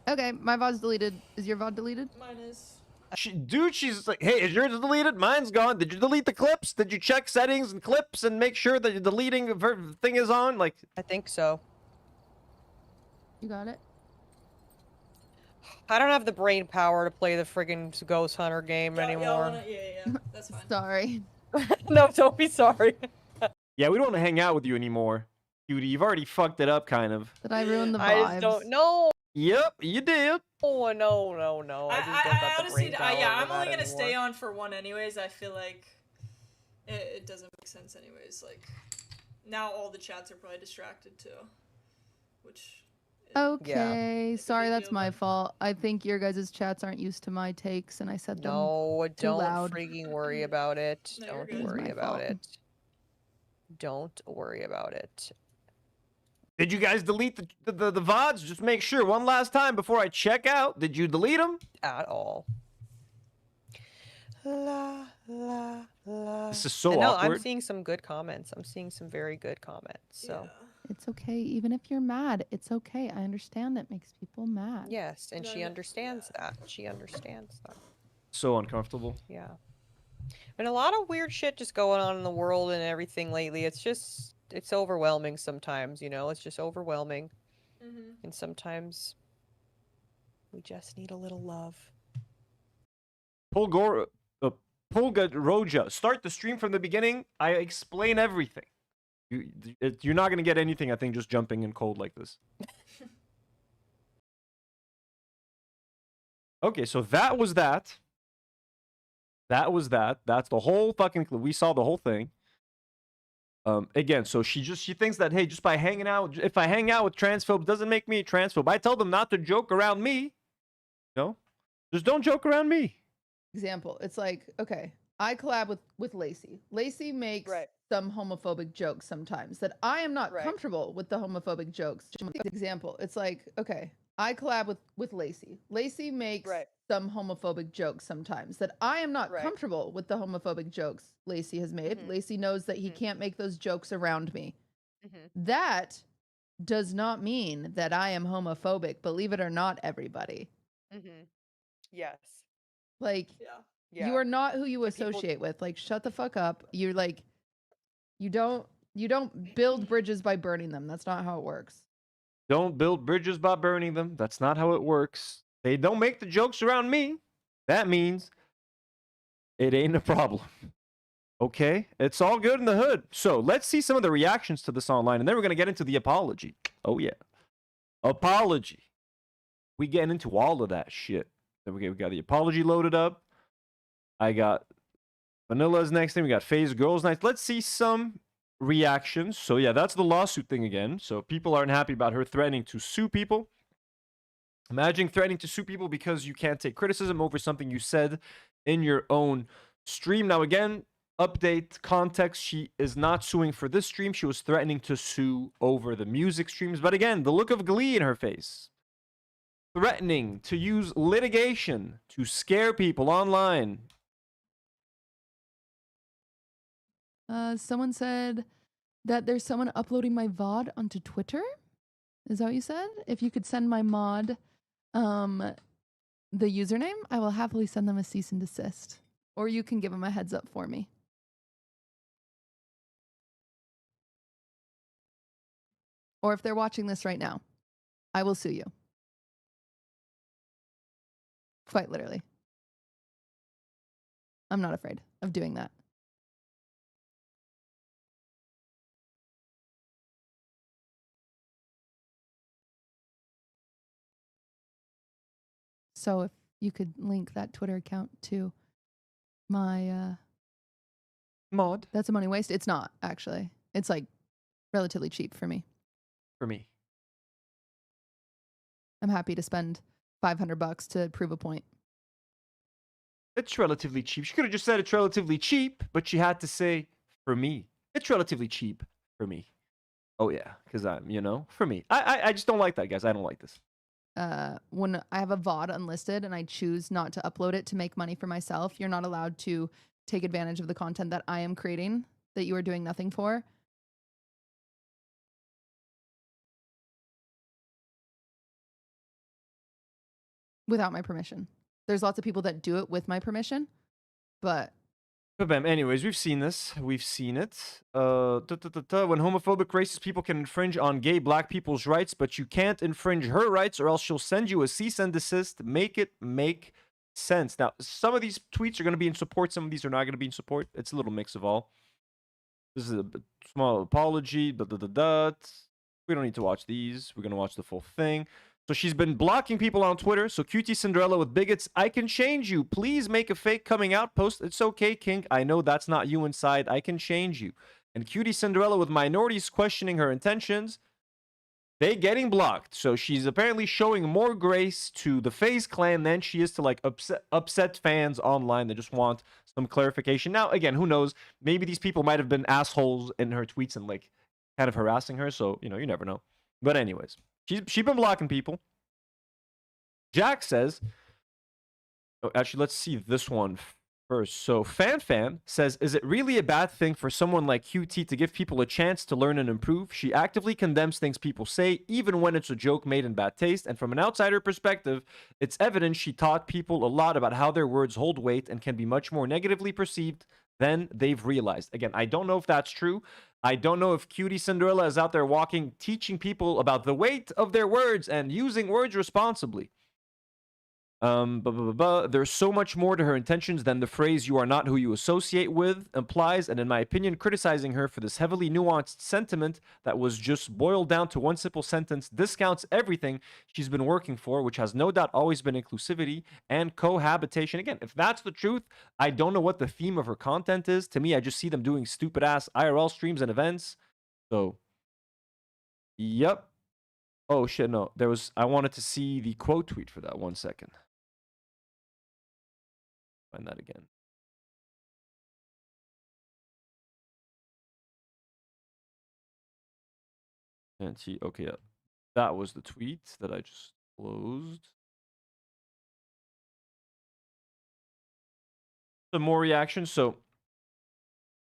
Speaker 4: Okay, my VOD's deleted. Is your VOD deleted?
Speaker 3: Mine is.
Speaker 2: She's like, hey, is yours deleted? Mine's gone. Did you delete the clips? Did you check settings and clips and make sure that your deleting thing is on? Like,
Speaker 5: I think so.
Speaker 4: You got it?
Speaker 5: I don't have the brain power to play the friggin' Ghost Hunter game anymore.
Speaker 3: Yeah, that's fine.
Speaker 4: Sorry.
Speaker 5: No, don't be sorry.
Speaker 2: yeah, we don't want to hang out with you anymore, cutie. You've already fucked it up, kind of.
Speaker 4: Did I ruin the vibes?
Speaker 5: I just don't know.
Speaker 2: Yep, you did.
Speaker 5: Oh, no. I just don't got the
Speaker 3: honestly,
Speaker 5: brain power
Speaker 3: I'm
Speaker 5: for
Speaker 3: only
Speaker 5: that
Speaker 3: gonna stay
Speaker 5: anymore.
Speaker 3: on for one anyways. I feel like it doesn't make sense anyways. Like, now all the chats are probably distracted too, which...
Speaker 4: Okay, sorry,
Speaker 3: big
Speaker 4: that's
Speaker 3: deal,
Speaker 4: my
Speaker 3: but-
Speaker 4: fault. I think your guys' chats aren't used to my takes, and I said them
Speaker 5: No,
Speaker 4: too
Speaker 5: don't
Speaker 4: loud.
Speaker 5: freaking worry about it.
Speaker 3: No, you're
Speaker 5: Don't
Speaker 3: good.
Speaker 5: worry
Speaker 4: It's my
Speaker 5: about
Speaker 4: fault.
Speaker 5: it. Don't worry about it.
Speaker 2: Did you guys delete the VODs? Just make sure one last time before I check out. Did you delete them?
Speaker 5: At all. La, la, la.
Speaker 2: This is so
Speaker 5: And no,
Speaker 2: awkward.
Speaker 5: I'm seeing some good comments. I'm seeing some very good comments. So,
Speaker 3: Yeah.
Speaker 4: It's okay, even if you're mad. It's okay. I understand that makes people mad.
Speaker 5: yes, and
Speaker 3: No,
Speaker 5: she
Speaker 3: no,
Speaker 5: understands that. She understands that.
Speaker 2: So uncomfortable.
Speaker 5: Yeah. And a lot of weird shit just going on in the world and everything lately. It's overwhelming sometimes, you know? It's just overwhelming.
Speaker 3: Mm-hmm.
Speaker 5: And sometimes we just need a little love.
Speaker 2: Pulga Roja. Start the stream from the beginning. I explain everything. You're not going to get anything, I think, just jumping in cold like this. Okay, so that was that. That was that. That's the whole fucking clip. We saw the whole thing. Again, so she thinks that, hey, just by hanging out, if I hang out with transphobes, doesn't make me a transphobe. I tell them not to joke around me. No? Just don't joke around me.
Speaker 4: Example, it's like, okay, I collab with Lacey. Lacey makes some homophobic jokes sometimes that I am not comfortable with the homophobic jokes. Example, it's like, okay, I collab with Lacey. Lacey makes some homophobic jokes sometimes that I am not comfortable with the homophobic jokes Lacey has made. Lacey knows that he can't make those jokes around me. That does not mean that I am homophobic, believe it or not, everybody.
Speaker 5: Yes.
Speaker 4: Like, you are not who you associate with. Like, shut the fuck up. You're like, you don't build bridges by burning them. That's not how it works.
Speaker 2: Don't build bridges by burning them. That's not how it works. They don't make the jokes around me. That means it ain't a problem. Okay? It's all good in the hood. So let's see some of the reactions to this online, and then we're going to get into the apology. Oh, yeah. Apology. We getting into all of that shit. Then we got the apology loaded up. I got Vanilla's next thing. We got Faze Girls next. Let's see some reactions. So yeah, that's the lawsuit thing again. So people aren't happy about her threatening to sue people. Imagine threatening to sue people because you can't take criticism over something you said in your own stream. Now again, update context. She is not suing for this stream. She was threatening to sue over the music streams. But again, the look of glee in her face. threatening to use litigation to scare people online.
Speaker 4: Someone said that there's someone uploading my VOD onto Twitter. Is that what you said? If you could send my mod the username, I will happily send them a cease and desist. Or you can give them a heads up for me. Or if they're watching this right now, I will sue you. Quite literally. I'm not afraid of doing that. So if you could link that Twitter account to my
Speaker 2: mod.
Speaker 4: That's a money waste. It's not, actually. It's like relatively cheap for me.
Speaker 2: For me.
Speaker 4: I'm happy to spend $500 to prove a point.
Speaker 2: It's relatively cheap. She could have just said it's relatively cheap, but she had to say, for me. It's relatively cheap for me. Oh, yeah, because I'm, you know, for me. I just don't like that, guys. I don't like this.
Speaker 4: When I have a VOD unlisted and I choose not to upload it to make money for myself, you're not allowed to take advantage of the content that I am creating that you are doing nothing for. Without my permission. There's lots of people that do it with my permission, but...
Speaker 2: Anyways, we've seen this. We've seen it. When homophobic racist people can infringe on gay black people's rights, but you can't infringe her rights or else she'll send you a cease and desist. Make it make sense. Now, some of these tweets are going to be in support. Some of these are not going to be in support. It's a little mix of all. This is a small apology. We don't need to watch these. We're going to watch the full thing. So she's been blocking people on Twitter. So QT Cinderella with bigots, I can change you. Please make a fake coming out post. It's okay, King. I know that's not you inside. I can change you. And QT Cinderella with minorities questioning her intentions. They getting blocked. So she's apparently showing more grace to the Faze clan than she is to like upset fans online that just want some clarification. Now, again, who knows? Maybe these people might have been assholes in her tweets and like kind of harassing her. So, you know, you never know. But anyways. She's been blocking people. Jack says... Oh, actually, let's see this one first. So, Fan says, is it really a bad thing for someone like QT to give people a chance to learn and improve? She actively condemns things people say, even when it's a joke made in bad taste. And from an outsider perspective, it's evident she taught people a lot about how their words hold weight and can be much more negatively perceived than they've realized. Again, I don't know if that's true. I don't know if Cutie Cinderella is out there walking, teaching people about the weight of their words and using words responsibly. There's so much more to her intentions than the phrase "you are not who you associate with" implies, and in my opinion, criticizing her for this heavily nuanced sentiment that was just boiled down to one simple sentence discounts everything she's been working for, which has no doubt always been inclusivity and cohabitation. Again, if that's the truth, I don't know what the theme of her content is. To me, I just see them doing stupid ass IRL streams and events. So, yep. Oh shit, no. I wanted to see the quote tweet for that. 1 second. Find that again. And see, okay, yeah. That was the tweet that I just closed. Some more reactions. So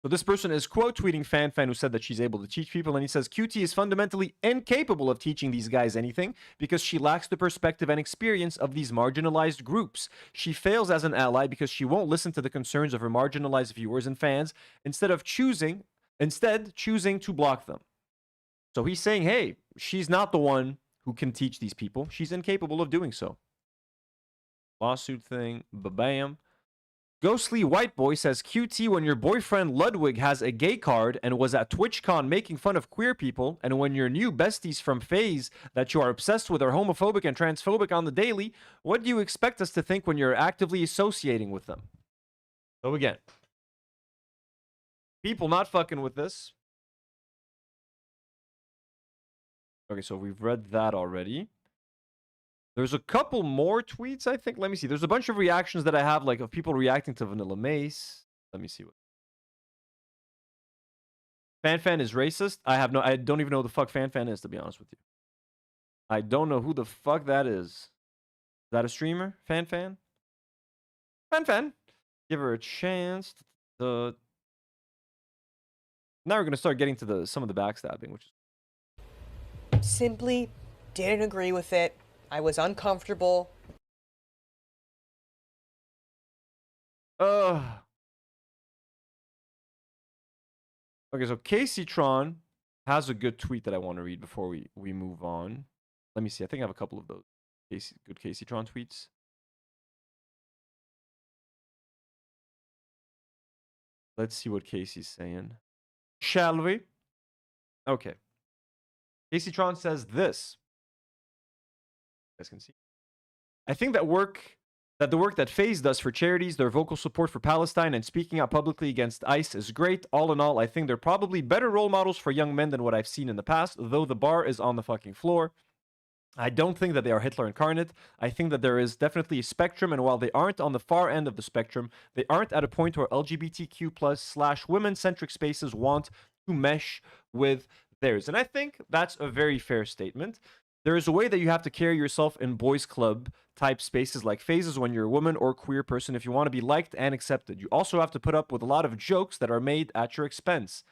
Speaker 2: this person is quote tweeting Fan who said that she's able to teach people, and he says QT is fundamentally incapable of teaching these guys anything because she lacks the perspective and experience of these marginalized groups. She fails as an ally because she won't listen to the concerns of her marginalized viewers and fans, instead choosing to block them. So he's saying, hey, she's not the one who can teach these people. She's incapable of doing so. Lawsuit thing, ba-bam. Ghostly White Boy says, QT, when your boyfriend Ludwig has a gay card and was at TwitchCon making fun of queer people, and when your new besties from Faze that you are obsessed with are homophobic and transphobic on the daily, what do you expect us to think when you're actively associating with them? So again, people not fucking with this. Okay, so we've read that already. There's a couple more tweets, I think. Let me see. There's a bunch of reactions that I have, like, of people reacting to VanillaMace. Let me see. Fan is racist? I don't even know who the fuck Fan is, to be honest with you. I don't know who the fuck that is. that a streamer? Fan? Fan? Give her a chance. Now we're gonna start getting to some of the backstabbing, which is...
Speaker 5: Simply didn't agree with it. I was uncomfortable.
Speaker 2: Okay, so Casey Tron has a good tweet that I want to read before we move on. Let me see. I think I have a couple of those good Casey Tron tweets. Let's see what Casey's saying. Shall we? Okay. Casey Tron says this. You guys can see. I think that the work that Faze does for charities, their vocal support for Palestine, and speaking out publicly against ICE is great. All in all, I think they're probably better role models for young men than what I've seen in the past, though the bar is on the fucking floor. I don't think that they are Hitler incarnate. I think that there is definitely a spectrum, and while they aren't on the far end of the spectrum, they aren't at a point where LGBTQ+ / women-centric spaces want to mesh with theirs. And I think that's a very fair statement. There is a way that you have to carry yourself in boys club type spaces like Phases when you're a woman or queer person if you want to be liked and accepted. You also have to put up with a lot of jokes that are made at your expense.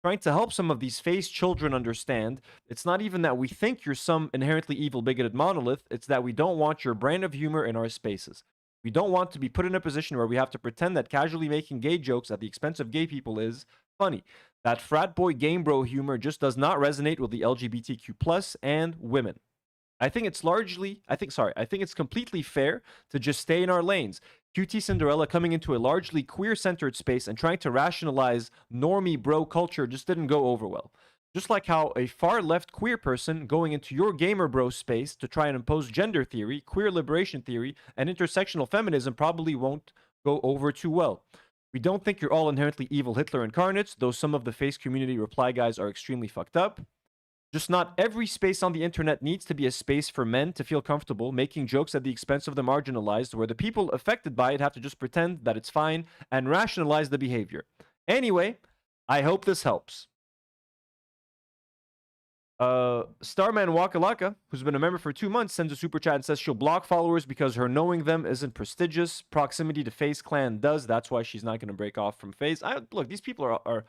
Speaker 2: Trying to help some of these Phase children understand, it's not even that we think you're some inherently evil, bigoted monolith, it's that we don't want your brand of humor in our spaces. We don't want to be put in a position where we have to pretend that casually making gay jokes at the expense of gay people is funny. That frat boy game bro humor just does not resonate with the LGBTQ+ and women. I think it's completely fair to just stay in our lanes. QT Cinderella coming into a largely queer-centered space and trying to rationalize normie bro culture just didn't go over well. Just like how a far-left queer person going into your gamer bro space to try and impose gender theory, queer liberation theory, and intersectional feminism probably won't go over too well. We don't think you're all inherently evil Hitler incarnates, though some of the Face community reply guys are extremely fucked up. Just not every space on the internet needs to be a space for men to feel comfortable making jokes at the expense of the marginalized, where the people affected by it have to just pretend that it's fine and rationalize the behavior. Anyway, I hope this helps. Starman Wakalaka, who's been a member for 2 months, sends a super chat and says she'll block followers because her knowing them isn't prestigious. Proximity to Faze clan does. That's why she's not going to break off from Faze. Look, these people are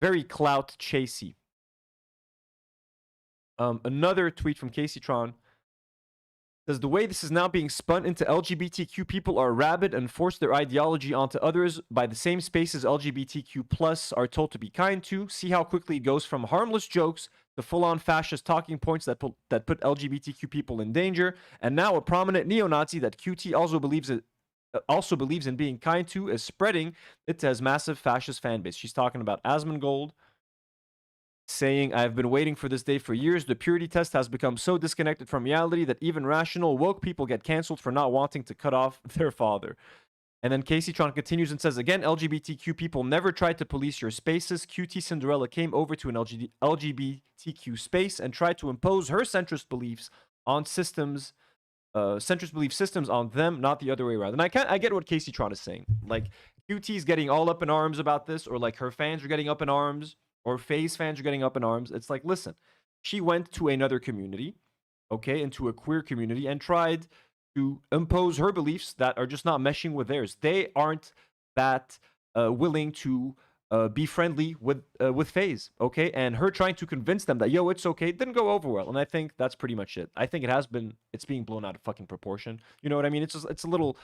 Speaker 2: very clout chasey. Another tweet from Casey Tron says the way this is now being spun into LGBTQ people are rabid and force their ideology onto others by the same spaces LGBTQ+ are told to be kind to. See how quickly it goes from harmless jokes to full-on fascist talking points that put LGBTQ people in danger, and now a prominent neo-Nazi that QT also believes in being kind to is spreading it to his massive fascist fan base. She's talking about Asmongold, saying, I've been waiting for this day for years. The purity test has become so disconnected from reality that even rational, woke people get canceled for not wanting to cut off their father. And then Casey Tron continues and says, again, LGBTQ people never tried to police your spaces. QT Cinderella came over to an LGBTQ space and tried to impose her centrist beliefs on systems, centrist belief systems on them, not the other way around. And I get what Casey Tron is saying. Like, QT's getting all up in arms about this, or like her fans are getting up in arms, or Faze fans are getting up in arms. It's like, listen, she went to another community, okay, into a queer community, and tried to impose her beliefs that are just not meshing with theirs. They aren't that willing to be friendly with Faze, okay? And her trying to convince them that, yo, it's okay, didn't go over well. And I think that's pretty much it. I think it's being blown out of fucking proportion. You know what I mean? It's a little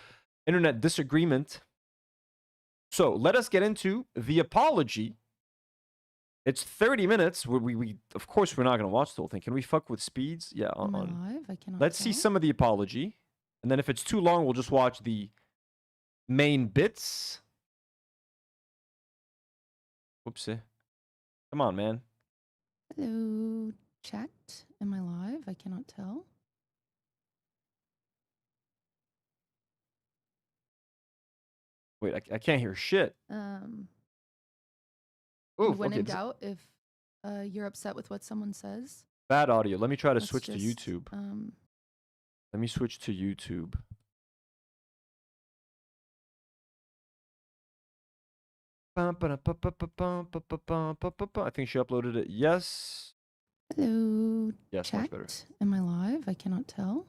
Speaker 2: internet disagreement. So let us get into the apology. It's 30 minutes. We of course we're not gonna watch the whole thing. Can we fuck with speeds? Yeah.
Speaker 4: Am I live? I cannot.
Speaker 2: Let's see some of the apology, and then if it's too long, we'll just watch the main bits. Whoopsie. Come on, man.
Speaker 4: Hello, chat. Am I live? I cannot tell.
Speaker 2: Wait, I can't hear shit. Ooh,
Speaker 4: when in doubt, if you're upset with what someone says.
Speaker 2: Bad audio. Let me try to switch to YouTube. Let me switch to YouTube. I think she uploaded it. Yes.
Speaker 4: Hello,
Speaker 2: yes,
Speaker 4: chat.
Speaker 2: much better.
Speaker 4: Am I live? I cannot tell.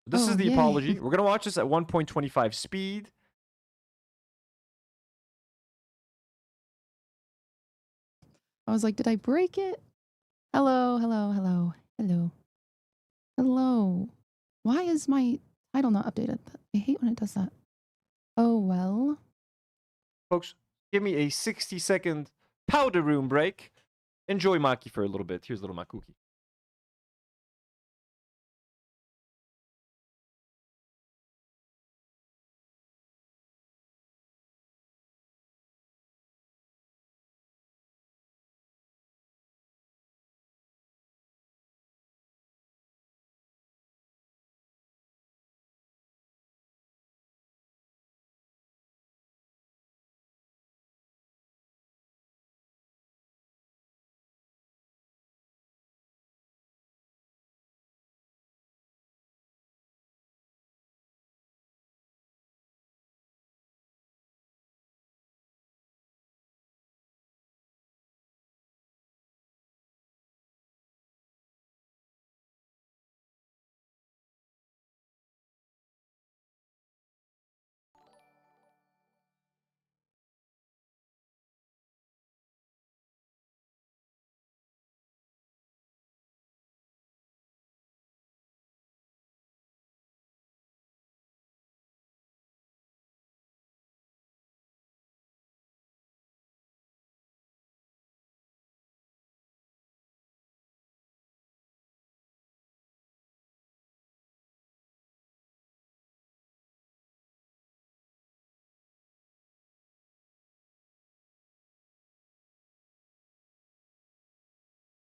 Speaker 2: This is the
Speaker 4: yay.
Speaker 2: apology. We're gonna watch this at 1.25 speed.
Speaker 4: I was like, did I break it? Hello, hello, hello, hello, hello. Why is my title not updated? I hate when it does that. Oh, well.
Speaker 2: Folks, give me a 60-second powder room break. Enjoy Maki for a little bit. Here's little Makuki.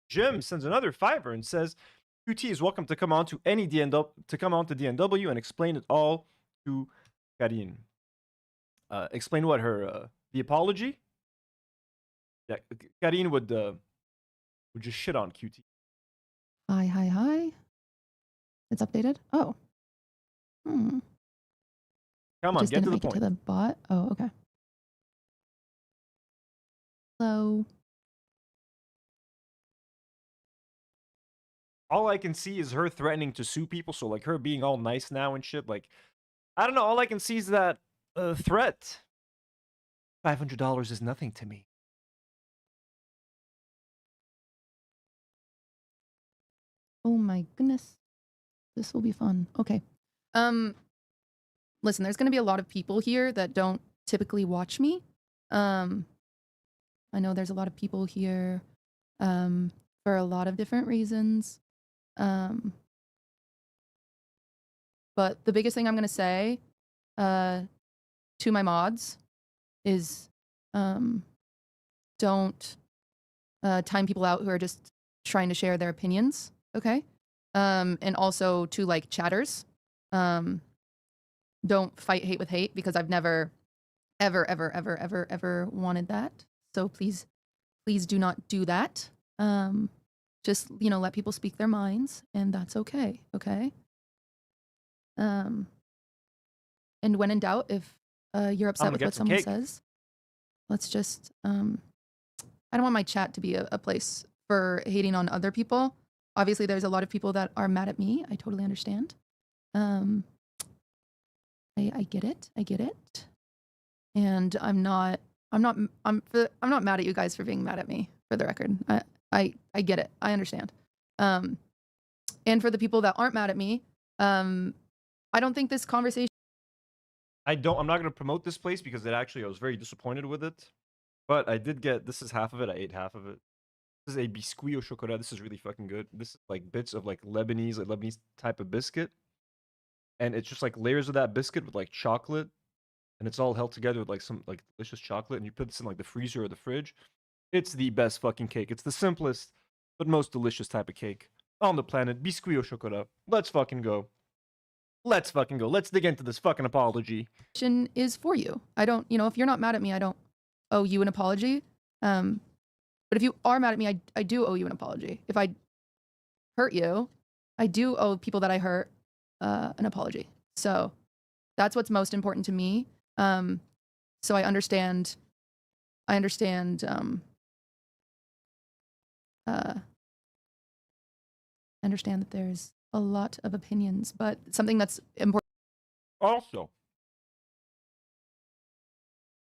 Speaker 2: Jim sends another $5 and says, QT is welcome to come on to any DNW and explain it all to Karine. Explain what her the apology? Yeah, Karine would just shit on QT.
Speaker 4: Hi. It's updated? Oh.
Speaker 2: Come on,
Speaker 4: Just
Speaker 2: get
Speaker 4: didn't
Speaker 2: to the
Speaker 4: make it
Speaker 2: point.
Speaker 4: to the bot. Oh, okay. Hello.
Speaker 2: All I can see is her threatening to sue people, so like her being all nice now and shit. Like, I don't know. All I can see is that threat. $500 is nothing to me.
Speaker 4: Oh my goodness. This will be fun. Okay. Listen, there's going to be a lot of people here that don't typically watch me. I know there's a lot of people here for a lot of different reasons. But the biggest thing I'm going to say to my mods is don't time people out who are just trying to share their opinions, okay? And also to like chatters, don't fight hate with hate, because I've never ever wanted that. So please do not do that. Just, you know, let people speak their minds, and that's okay, okay? And when in doubt, if you're upset with what someone says, let's just I don't want my chat to be a place for hating on other people. Obviously there's a lot of people that are mad at me. I totally understand. I get it. And I'm not mad at you guys for being mad at me, for the record. I get it. I understand. And for the people that aren't mad at me, I don't think this conversation.
Speaker 2: I'm not going to promote this place because I was very disappointed with it. But I did get, this is half of it. I ate half of it. This is a biscuit au chocolat. This is really fucking good. This is like bits of like Lebanese type of biscuit. And it's just like layers of that biscuit with like chocolate. And it's all held together with like some like delicious chocolate. And you put this in like the freezer or the fridge. It's the best fucking cake. It's the simplest, but most delicious type of cake on the planet. Biscuit au chocolat. Let's fucking go. Let's dig into this fucking apology.
Speaker 4: Is for you. I don't, you know, if you're not mad at me, I don't owe you an apology. But if you are mad at me, I do owe you an apology. If I hurt you, I do owe people that I hurt an apology. So that's what's most important to me. So I understand that there's a lot of opinions, but something that's important.
Speaker 2: Also,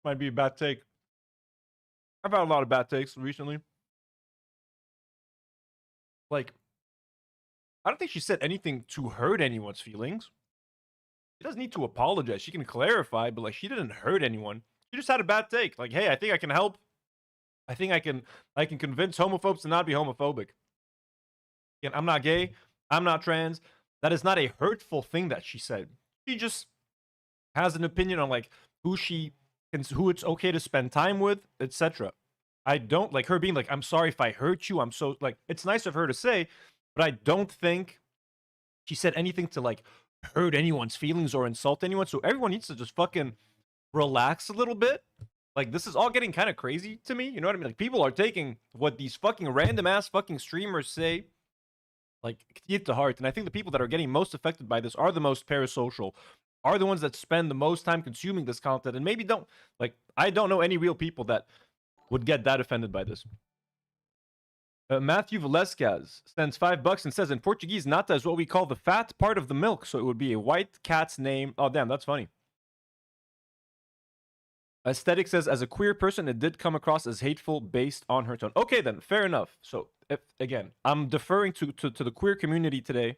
Speaker 2: might be a bad take. I've had a lot of bad takes recently. Like, I don't think she said anything to hurt anyone's feelings. She doesn't need to apologize. She can clarify, but like, she didn't hurt anyone. She just had a bad take. Like, hey, I think I can help. I think I can convince homophobes to not be homophobic. Again, I'm not gay. I'm not trans. That is not a hurtful thing that she said. She just has an opinion on like who it's okay to spend time with, etc. I don't like her being like, I'm sorry if I hurt you. I'm so like, it's nice of her to say, but I don't think she said anything to like hurt anyone's feelings or insult anyone. So everyone needs to just fucking relax a little bit. Like, this is all getting kind of crazy to me. You know what I mean? Like, people are taking what these fucking random ass fucking streamers say, like, to heart. And I think the people that are getting most affected by this are the most parasocial, are the ones that spend the most time consuming this content, and maybe don't. Like, I don't know any real people that would get that offended by this. Matthew Velasquez sends $5 and says, in Portuguese, nata is what we call the fat part of the milk. So it would be a white cat's name. Oh, damn, that's funny. Aesthetic says, as a queer person, it did come across as hateful based on her tone. Okay, then, fair enough. So, again, I'm deferring to the queer community today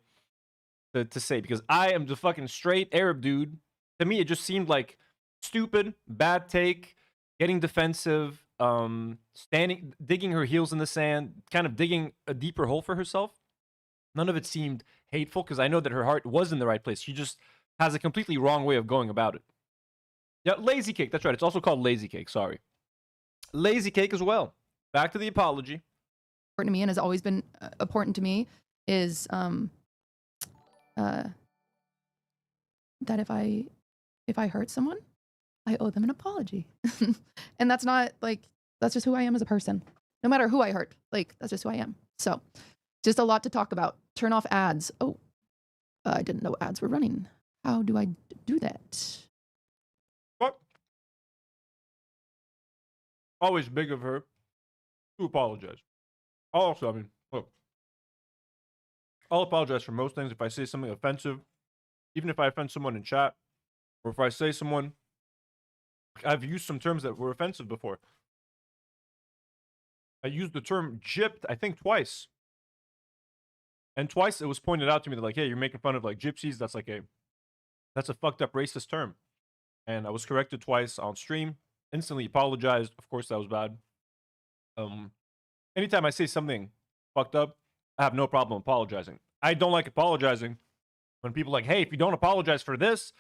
Speaker 2: to say, because I am the fucking straight Arab dude. To me, it just seemed like stupid, bad take, getting defensive, digging her heels in the sand, kind of digging a deeper hole for herself. None of it seemed hateful, because I know that her heart was in the right place. She just has a completely wrong way of going about it. Yeah, lazy cake. That's right. It's also called lazy cake. Sorry. Lazy cake as well. Back to the apology.
Speaker 4: Important to me and has always been important to me is that if I hurt someone, I owe them an apology. And that's not like, that's just who I am as a person. No matter who I hurt, like, that's just who I am. So just a lot to talk about. Turn off ads. Oh, I didn't know ads were running. How do I do that?
Speaker 2: What? Always big of her to apologize. Also, I mean, look, I'll apologize for most things if I say something offensive, even if I offend someone in chat, or if I say someone, I've used some terms that were offensive before. I used the term gypped, I think twice. And twice it was pointed out to me that like, hey, you're making fun of like gypsies. That's a fucked up racist term. And I was corrected twice on stream. Instantly apologized. Of course, that was bad. Anytime I say something fucked up, I have no problem apologizing. I don't like apologizing when people are like, hey, if you don't apologize for this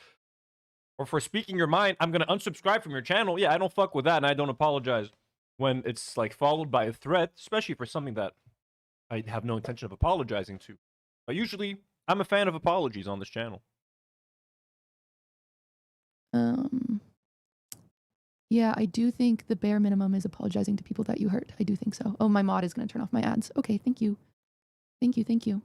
Speaker 2: or for speaking your mind, I'm going to unsubscribe from your channel. Yeah, I don't fuck with that, and I don't apologize when it's like followed by a threat, especially for something that I have no intention of apologizing to. But usually, I'm a fan of apologies on this channel.
Speaker 4: Yeah, I do think the bare minimum is apologizing to people that you hurt. I do think so. Oh, my mod is going to turn off my ads. Okay, thank you. Thank you, thank you.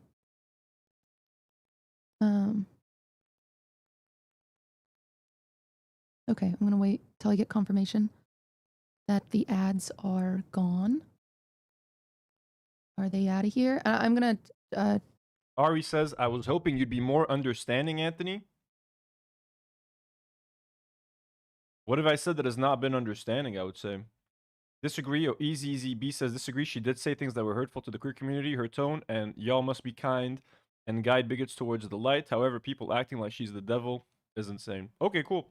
Speaker 4: Okay, I'm going to wait till I get confirmation that the ads are gone. Are they out of here? I'm going to...
Speaker 2: Ari says, I was hoping you'd be more understanding, Anthony. What have I said that has not been understanding, I would say? Disagree. Oh, Easy B says, disagree. She did say things that were hurtful to the queer community, her tone, and y'all must be kind and guide bigots towards the light. However, people acting like she's the devil is insane. Okay, cool.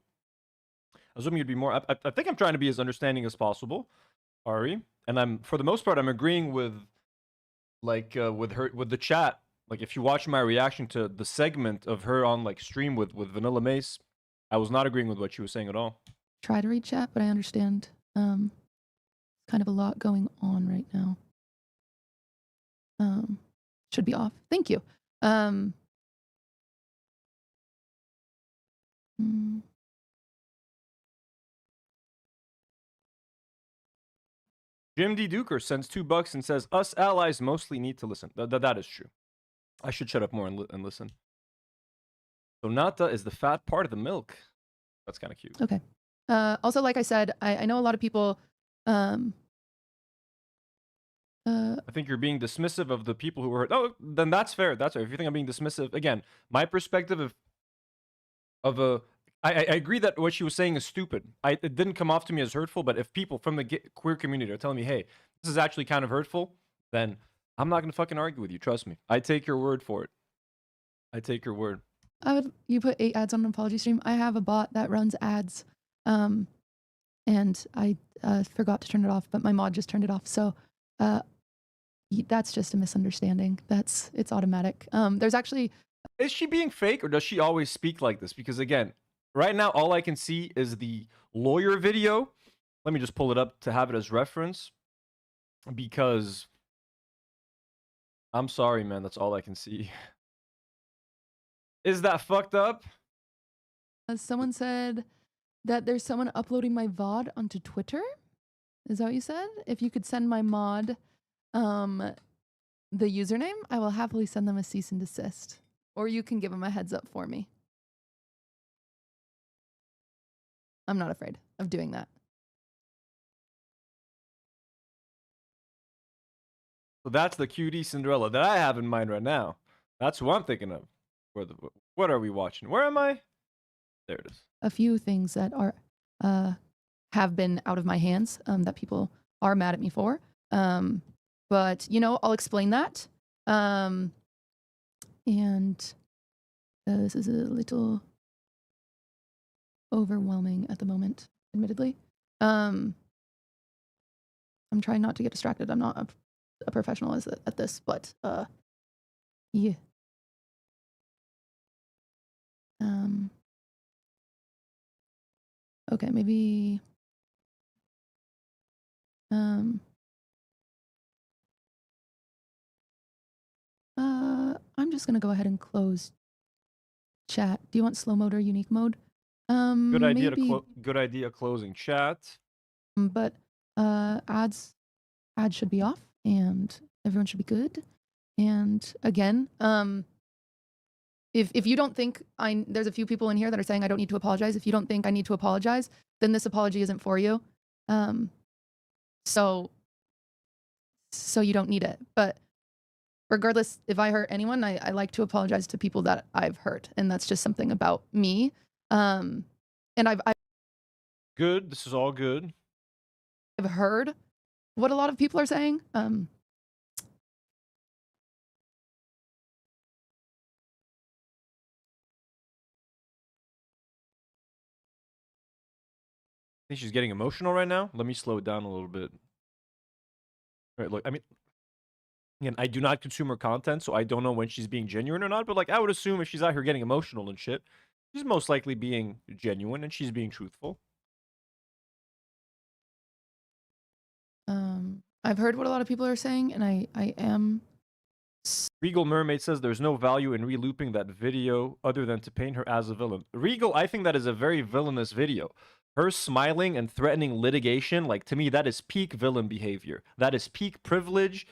Speaker 2: I was hoping you'd be more... I think I'm trying to be as understanding as possible, Ari. And for the most part, I'm agreeing with, like, with the chat. Like, if you watch my reaction to the segment of her on, like, stream with VanillaMace, I was not agreeing with what she was saying at all.
Speaker 4: Try to read chat, but I understand. Kind of a lot going on right now. Should be off. Thank you.
Speaker 2: Jim D. Duker sends $2 and says, us allies mostly need to listen. That is true. I should shut up more and listen. So nata is the fat part of the milk. That's kind of cute.
Speaker 4: Okay. Also, like I said, I know a lot of people
Speaker 2: I think you're being dismissive of the people who were hurt. Oh, then that's fair. That's fair. If you think I'm being dismissive, again, my perspective of a, I agree that what she was saying is stupid. It didn't come off to me as hurtful, but if people from the queer community are telling me, hey, this is actually kind of hurtful, then I'm not gonna fucking argue with you. Trust me. I take your word for it. I take your word.
Speaker 8: You put 8 ads on an apology stream. I have a bot that runs ads, and I forgot to turn it off, but my mod just turned it off. So that's just a misunderstanding. It's automatic. There's actually.
Speaker 2: Is she being fake, or does she always speak like this? Because again, right now all I can see is the lawyer video. Let me just pull it up to have it as reference. Because I'm sorry, man, that's all I can see. Is that fucked up?
Speaker 8: Someone said that there's someone uploading my VOD onto Twitter. Is that what you said? If you could send my mod the username, I will happily send them a cease and desist. Or you can give them a heads up for me. I'm not afraid of doing that.
Speaker 2: So that's the cutie Cinderella that I have in mind right now. That's who I'm thinking of. What are we watching? Where am I? There it is.
Speaker 8: A few things that are have been out of my hands that people are mad at me for. But you know, I'll explain that. And this is a little overwhelming at the moment, admittedly. I'm trying not to get distracted. I'm not a professional at this, but yeah. Okay, maybe I'm just gonna go ahead and close chat. Do you want slow mode or unique mode?
Speaker 2: Good idea.
Speaker 8: Maybe,
Speaker 2: Good idea. Closing chat.
Speaker 8: but ads should be off, and everyone should be good. And again, if you don't think there's a few people in here that are saying I don't need to apologize. If you don't think I need to apologize, then this apology isn't for you. So you don't need it. But regardless, if I hurt anyone, I like to apologize to people that I've hurt, and that's just something about me. And I've
Speaker 2: Good. This is all good.
Speaker 8: I've heard what a lot of people are saying.
Speaker 2: I think she's getting emotional right now. Let me slow it down a little bit. All right, look, I mean, again, I do not consume her content, so I don't know when she's being genuine or not, but like, I would assume if she's out here getting emotional and shit, she's most likely being genuine and she's being truthful.
Speaker 8: I've heard what a lot of people are saying, and I am.
Speaker 2: Regal Mermaid says there's no value in relooping that video other than to paint her as a villain. Regal, I think that is a very villainous video. Her smiling and threatening litigation, like, to me, that is peak villain behavior. That is peak privilege,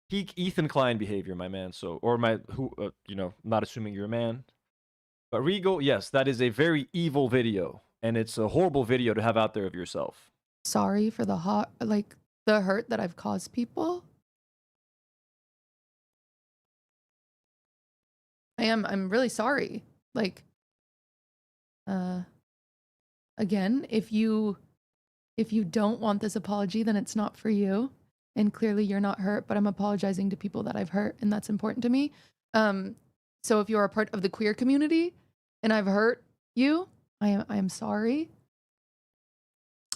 Speaker 2: peak Ethan Klein behavior, my man. So, or you know, not assuming you're a man. But Regal, yes, that is a very evil video, and it's a horrible video to have out there of yourself.
Speaker 8: Sorry for the hurt that I've caused people. I'm really sorry. Like, again, if you don't want this apology, then it's not for you. And clearly you're not hurt, but I'm apologizing to people that I've hurt, and that's important to me. So if you're a part of the queer community and I've hurt you, I am sorry.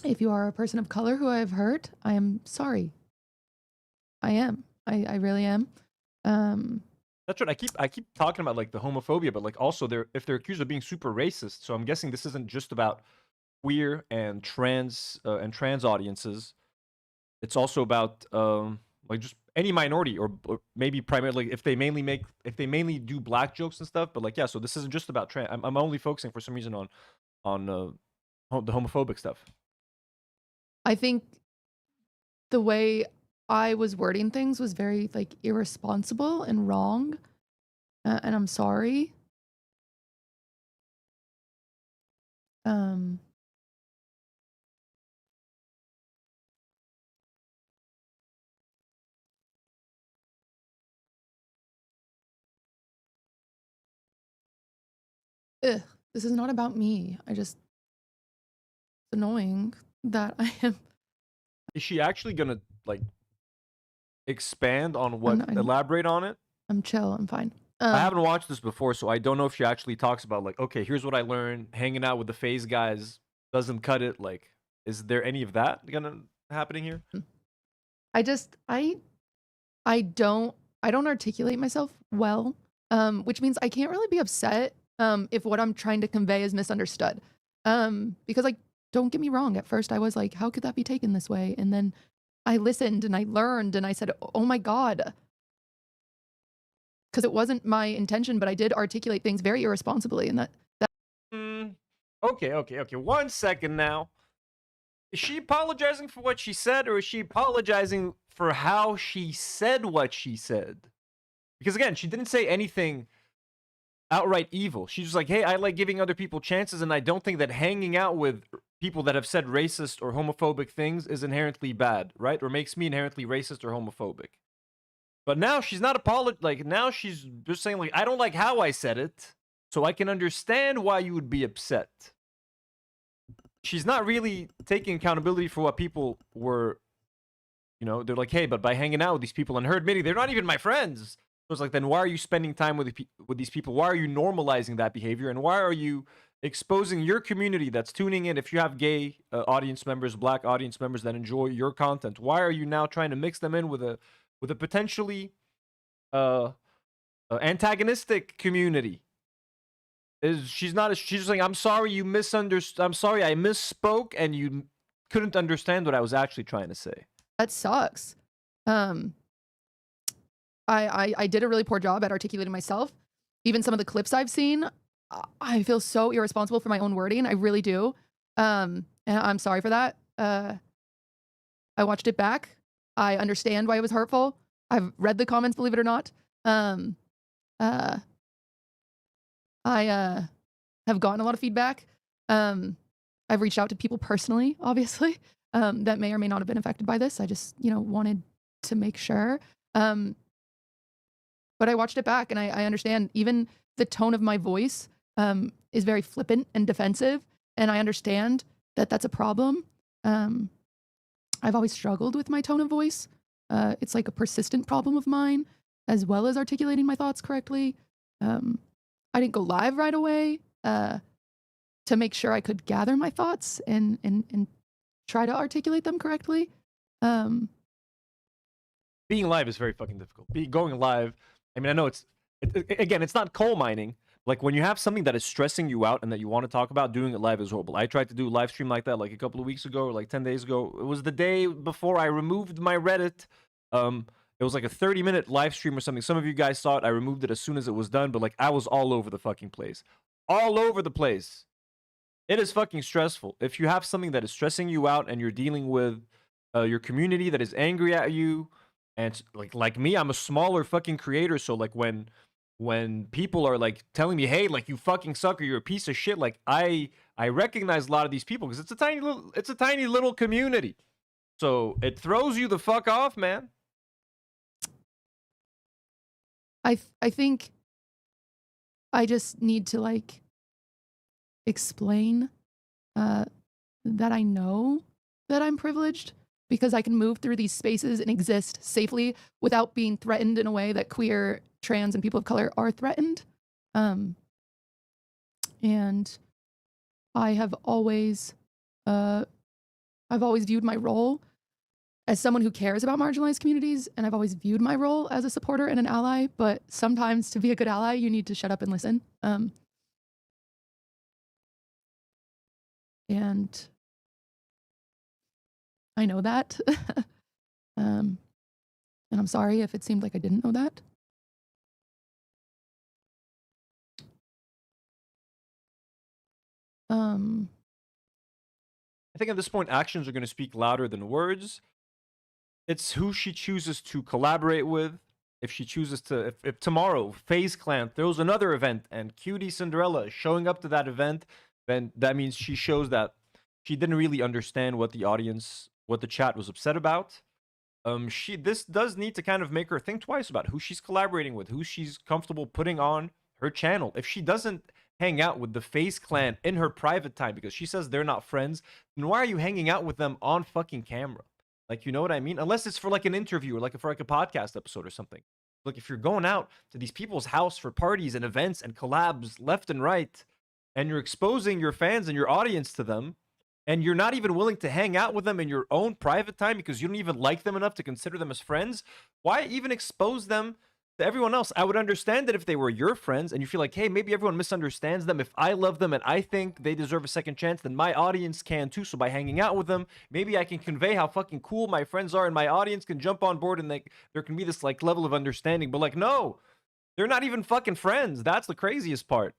Speaker 8: If you are a person of color who I have hurt, I am sorry. I am. I really am.
Speaker 2: That's what I keep talking about, like the homophobia, but like also if they're accused of being super racist. So I'm guessing this isn't just about queer and trans audiences. It's also about like just any minority, or maybe primarily if they mainly do black jokes and stuff. But like, yeah, so this isn't just about trans. I'm only focusing for some reason on the homophobic stuff.
Speaker 8: I think the way I was wording things was very like irresponsible and wrong, and I'm sorry. Ugh, this is not about me. It's annoying that I am.
Speaker 2: Is she actually gonna like expand on what, elaborate on it?
Speaker 8: I'm chill. I'm fine.
Speaker 2: I haven't watched this before, so I don't know if she actually talks about like, okay, here's what I learned. Hanging out with the Faze guys doesn't cut it. Like, is there any of that gonna happening here?
Speaker 8: I don't articulate myself well, which means I can't really be upset if what I'm trying to convey is misunderstood. Because like, don't get me wrong, at first I was like, how could that be taken this way? And then I listened and I learned and I said, oh my God. Because it wasn't my intention, but I did articulate things very irresponsibly, and that.
Speaker 2: Okay. 1 second now. Is she apologizing for what she said, or is she apologizing for how she said what she said? Because again, she didn't say anything outright evil. She's just like, hey, I like giving other people chances, and I don't think that hanging out with people that have said racist or homophobic things is inherently bad, right? Or makes me inherently racist or homophobic. But now she's not like, now she's just saying like, I don't like how I said it, so I can understand why you would be upset. She's not really taking accountability for what people were, you know, they're like, hey, but by hanging out with these people, and her admitting they're not even my friends. So it's like, then why are you spending time with these people? Why are you normalizing that behavior? And why are you exposing your community that's tuning in? If you have gay audience members, black audience members that enjoy your content, why are you now trying to mix them in with a potentially antagonistic community? She's just saying, I'm sorry you misunderstood. I'm sorry I misspoke and you couldn't understand what I was actually trying to say.
Speaker 8: That sucks. I did a really poor job at articulating myself. Even some of the clips I've seen, I feel so irresponsible for my own wording. I really do. And I'm sorry for that. I watched it back. I understand why it was hurtful. I've read the comments, believe it or not. I have gotten a lot of feedback. I've reached out to people personally, obviously, that may or may not have been affected by this. I just, wanted to make sure. But I watched it back and I understand even the tone of my voice is very flippant and defensive. And I understand that that's a problem. I've always struggled with my tone of voice. It's like a persistent problem of mine, as well as articulating my thoughts correctly. I didn't go live right away to make sure I could gather my thoughts and try to articulate them correctly.
Speaker 2: Being live is very fucking difficult. Going live, I mean, I know again, it's not coal mining. Like when you have something that is stressing you out and that you want to talk about, doing it live is horrible. I tried to do a live stream like that like a couple of weeks ago or like 10 days ago. It was the day before I removed my Reddit. It was like a 30-minute live stream or something. Some of you guys saw it. I removed it as soon as it was done, but like I was all over the fucking place. All over the place. It is fucking stressful. If you have something that is stressing you out and you're dealing with your community that is angry at you, and like me, I'm a smaller fucking creator, so like when people are like telling me, hey, like you fucking suck or you're a piece of shit, like I recognize a lot of these people because it's a tiny little community. So it throws you the fuck off, man.
Speaker 8: I think I just need to like explain that I know that I'm privileged because I can move through these spaces and exist safely without being threatened in a way that queer, trans, and people of color are threatened. And I have always viewed my role as someone who cares about marginalized communities, and I've always viewed my role as a supporter and an ally, but sometimes to be a good ally, you need to shut up and listen. And I know that. And I'm sorry if it seemed like I didn't know that.
Speaker 2: I think at this point, actions are going to speak louder than words. It's who she chooses to collaborate with. If she chooses to, if tomorrow, FaZe Clan throws another event and Cutie Cinderella is showing up to that event, then that means she shows that she didn't really understand what the audience, what the chat was upset about. This does need to kind of make her think twice about who she's collaborating with, who she's comfortable putting on her channel. If she doesn't hang out with the Faze clan in her private time because she says they're not friends, then why are you hanging out with them on fucking camera? Like, you know what I mean? Unless it's for like an interview or like for like a podcast episode or something. Look, if you're going out to these people's house for parties and events and collabs left and right, and you're exposing your fans and your audience to them, and you're not even willing to hang out with them in your own private time because you don't even like them enough to consider them as friends, why even expose them to everyone else? I would understand that if they were your friends and you feel like, hey, maybe everyone misunderstands them. If I love them and I think they deserve a second chance, then my audience can too. So by hanging out with them, maybe I can convey how fucking cool my friends are and my audience can jump on board and there can be this like level of understanding. But like, no, they're not even fucking friends. That's the craziest part.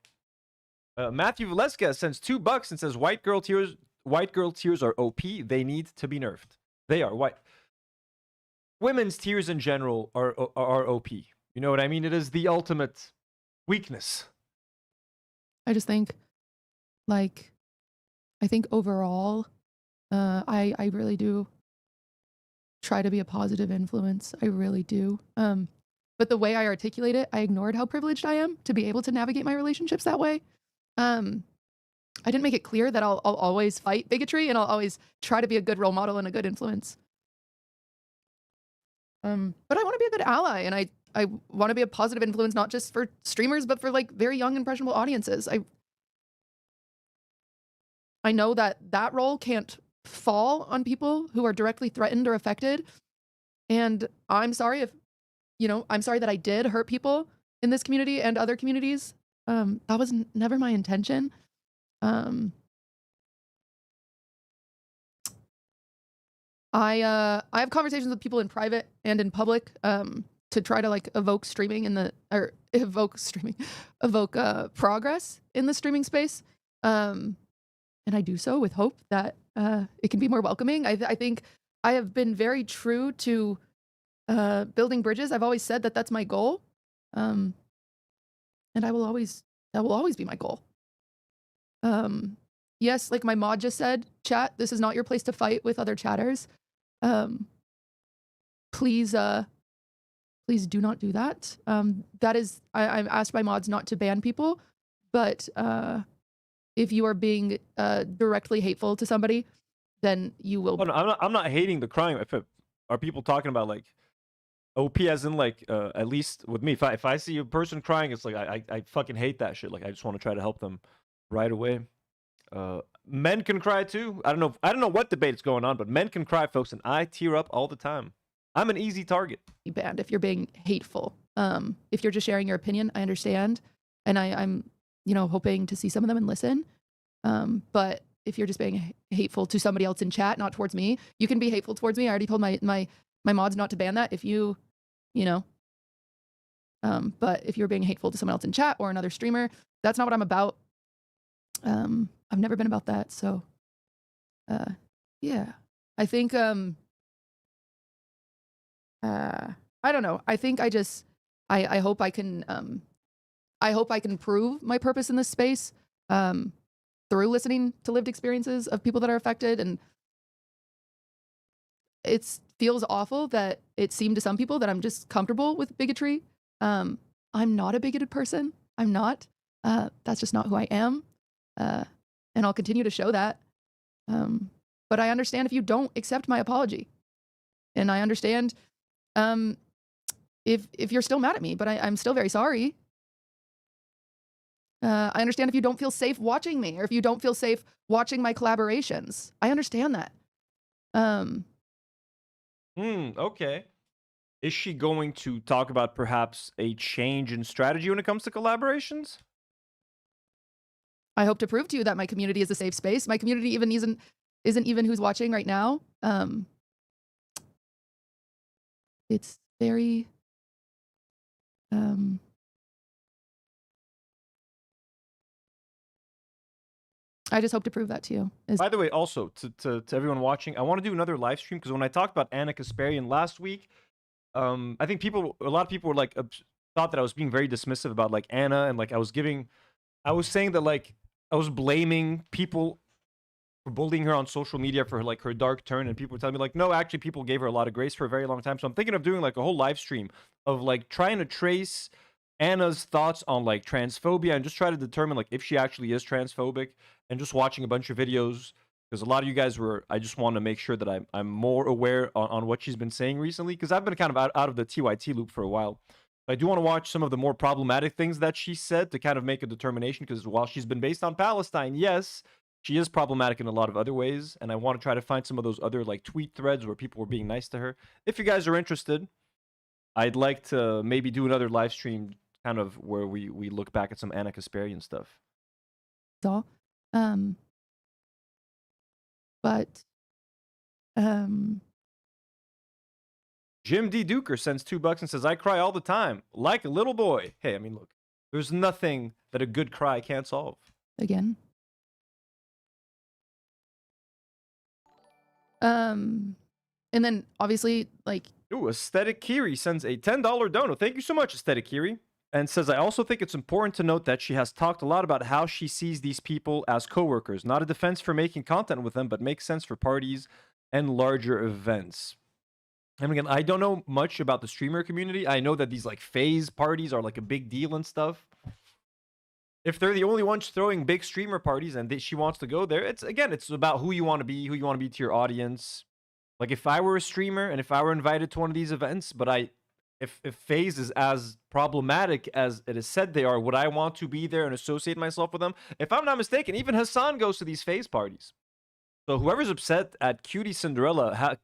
Speaker 2: Matthew Velasquez sends $2 and says, white girl tears are OP. They need to be nerfed. They are white. Women's tears in general are OP. You know what I mean? It is the ultimate weakness.
Speaker 8: I just think, like, I think overall, I really do try to be a positive influence. I really do. But the way I articulate it, I ignored how privileged I am to be able to navigate my relationships that way. I didn't make it clear that I'll always fight bigotry and I'll always try to be a good role model and a good influence. But I want to be a good ally, and I want to be a positive influence, not just for streamers, but for like very young, impressionable audiences. I know that that role can't fall on people who are directly threatened or affected. And I'm sorry if, you know, I'm sorry that I did hurt people in this community and other communities. That was never my intention. I have conversations with people in private and in public to try to like evoke progress in the streaming space. And I do so with hope that it can be more welcoming. I think I have been very true to building bridges. I've always said that that's my goal. And that will always be my goal. Yes, like my mod just said, chat, this is not your place to fight with other chatters. Please do not do that. That is, I've asked my mods not to ban people, but if you are being directly hateful to somebody, then you will.
Speaker 2: Oh, no, I'm not hating the crime. Are people talking about like OP as in like at least with me? If I see a person crying, it's like I fucking hate that shit. Like I just want to try to help them right away. Men can cry too. I don't know what debate is going on, but men can cry, folks, and I tear up all the time. I'm an easy target.
Speaker 8: Banned if you're being hateful. If you're just sharing your opinion, I understand, and I'm hoping to see some of them and listen. But if you're just being hateful to somebody else in chat, not towards me, you can be hateful towards me. I already told my mods not to ban that. If you know. But if you're being hateful to someone else in chat or another streamer, that's not what I'm about. I've never been about that. So, yeah, I think, I don't know. I think I hope I can prove my purpose in this space, through listening to lived experiences of people that are affected. And it feels awful that it seemed to some people that I'm just comfortable with bigotry. I'm not a bigoted person. I'm not. That's just not who I am. And I'll continue to show that. But I understand if you don't accept my apology. And I understand if you're still mad at me, but I'm still very sorry. I understand if you don't feel safe watching me, or if you don't feel safe watching my collaborations. I understand that.
Speaker 2: Okay. Is she going to talk about perhaps a change in strategy when it comes to collaborations?
Speaker 8: I hope to prove to you that my community is a safe space. My community even isn't even who's watching right now. It's very I just hope to prove that to you.
Speaker 2: By the way, also to everyone watching, I want to do another live stream because when I talked about Anna Kasparian last week, I think a lot of people were like thought that I was being very dismissive about like Anna, and like I was saying that like I was blaming people for bullying her on social media for like her dark turn, and people were telling me like, no, actually people gave her a lot of grace for a very long time. So I'm thinking of doing like a whole live stream of like trying to trace Anna's thoughts on like transphobia and just try to determine like if she actually is transphobic, and just watching a bunch of videos because a lot of you guys were. I just want to make sure that I'm more aware on what she's been saying recently, because I've been kind of out of the TYT loop for a while. I do want to watch some of the more problematic things that she said to kind of make a determination, because while she's been based on Palestine, yes, she is problematic in a lot of other ways, and I want to try to find some of those other like tweet threads where people were being nice to her. If you guys are interested, I'd like to maybe do another live stream kind of where we look back at some Anna Kasparian stuff.
Speaker 8: All. But
Speaker 2: Jim D. Duker sends $2 and says, I cry all the time, like a little boy. Hey, I mean, look, there's nothing that a good cry can't solve.
Speaker 8: again. And then obviously, like,
Speaker 2: Ooh, Aesthetic Kiri sends a $10 dono. Thank you so much, Aesthetic Kiri. And says, I also think it's important to note that she has talked a lot about how she sees these people as coworkers. Not a defense for making content with them, but makes sense for parties and larger events. And again, I don't know much about the streamer community. I know that these like Faze parties are like a big deal and stuff. If they're the only ones throwing big streamer parties and she wants to go there, it's about who you want to be to your audience. Like if I were a streamer and if I were invited to one of these events, but if Faze is as problematic as it is said they are, would I want to be there and associate myself with them? If I'm not mistaken, even Hassan goes to these Faze parties. So whoever's upset at Cutie Cinderella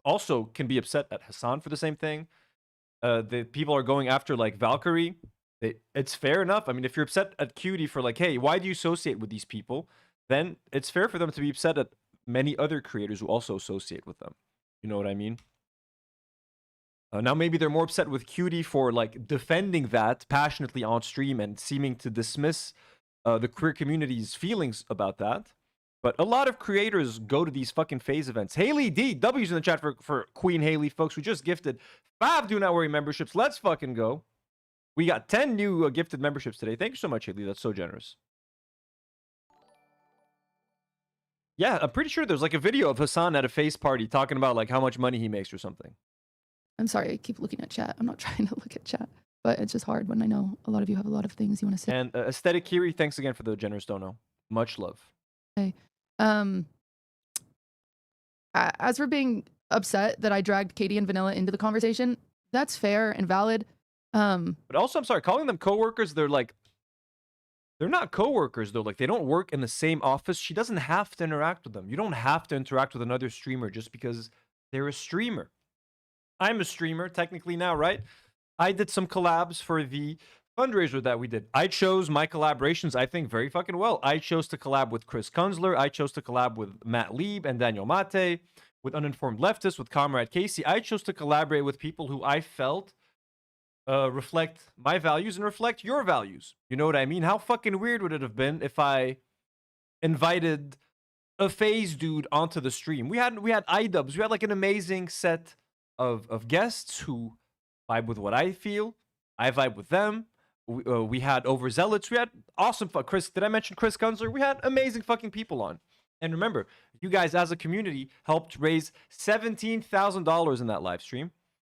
Speaker 2: also can be upset at Hassan for the same thing. The people are going after like Valkyrie. It's fair enough. I mean, if you're upset at Cutie for like, hey, why do you associate with these people? Then it's fair for them to be upset at many other creators who also associate with them. You know what I mean? Now maybe they're more upset with Cutie for like defending that passionately on stream and seeming to dismiss the queer community's feelings about that. But a lot of creators go to these fucking Faze events. Haley D, W's in the chat for Queen Haley, folks. We just gifted 5 Do Not Worry memberships. Let's fucking go. We got 10 new gifted memberships today. Thank you so much, Haley. That's so generous. Yeah, I'm pretty sure there's like a video of Hassan at a Faze party talking about like how much money he makes or something.
Speaker 8: I'm sorry, I keep looking at chat. I'm not trying to look at chat, but it's just hard when I know a lot of you have a lot of things you want to say.
Speaker 2: And Aesthetic Kiri, thanks again for the generous dono. Much love.
Speaker 8: Okay. As for being upset that I dragged Katie and Vanilla into the conversation, that's fair and valid.
Speaker 2: But also, I'm sorry, calling them coworkers, they're not coworkers though. Like they don't work in the same office. She doesn't have to interact with them. You don't have to interact with another streamer just because they're a streamer. I'm a streamer technically now, right? I did some collabs for the fundraiser that we did. I chose my collaborations, I think, very fucking well. I chose to collab with Chris Kunzler. I chose to collab with Matt Lieb and Daniel Mate, with Uninformed Leftists, with Comrade Casey. I chose to collaborate with people who I felt reflect my values and reflect your values. You know what I mean? How fucking weird would it have been if I invited a Faze dude onto the stream? We had iDubbbz. We had like an amazing set of guests who vibe with what I feel. I vibe with them. We had Overzealots. We had awesome Chris. Did I mention Chris Kunzler? We had amazing fucking people on. And remember, you guys as a community helped raise $17,000 in that live stream.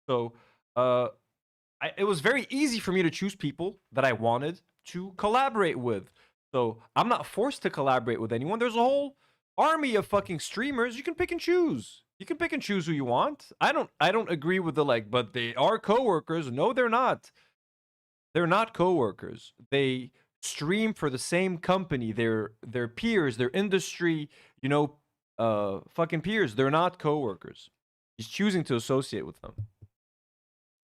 Speaker 2: So it was very easy for me to choose people that I wanted to collaborate with. So I'm not forced to collaborate with anyone. There's a whole army of fucking streamers. You can pick and choose. You can pick and choose who you want. I don't agree with the like, but they are coworkers. No, they're not. They're not coworkers. They stream for the same company. They're peers, their industry, fucking peers. They're not coworkers. He's choosing to associate with them.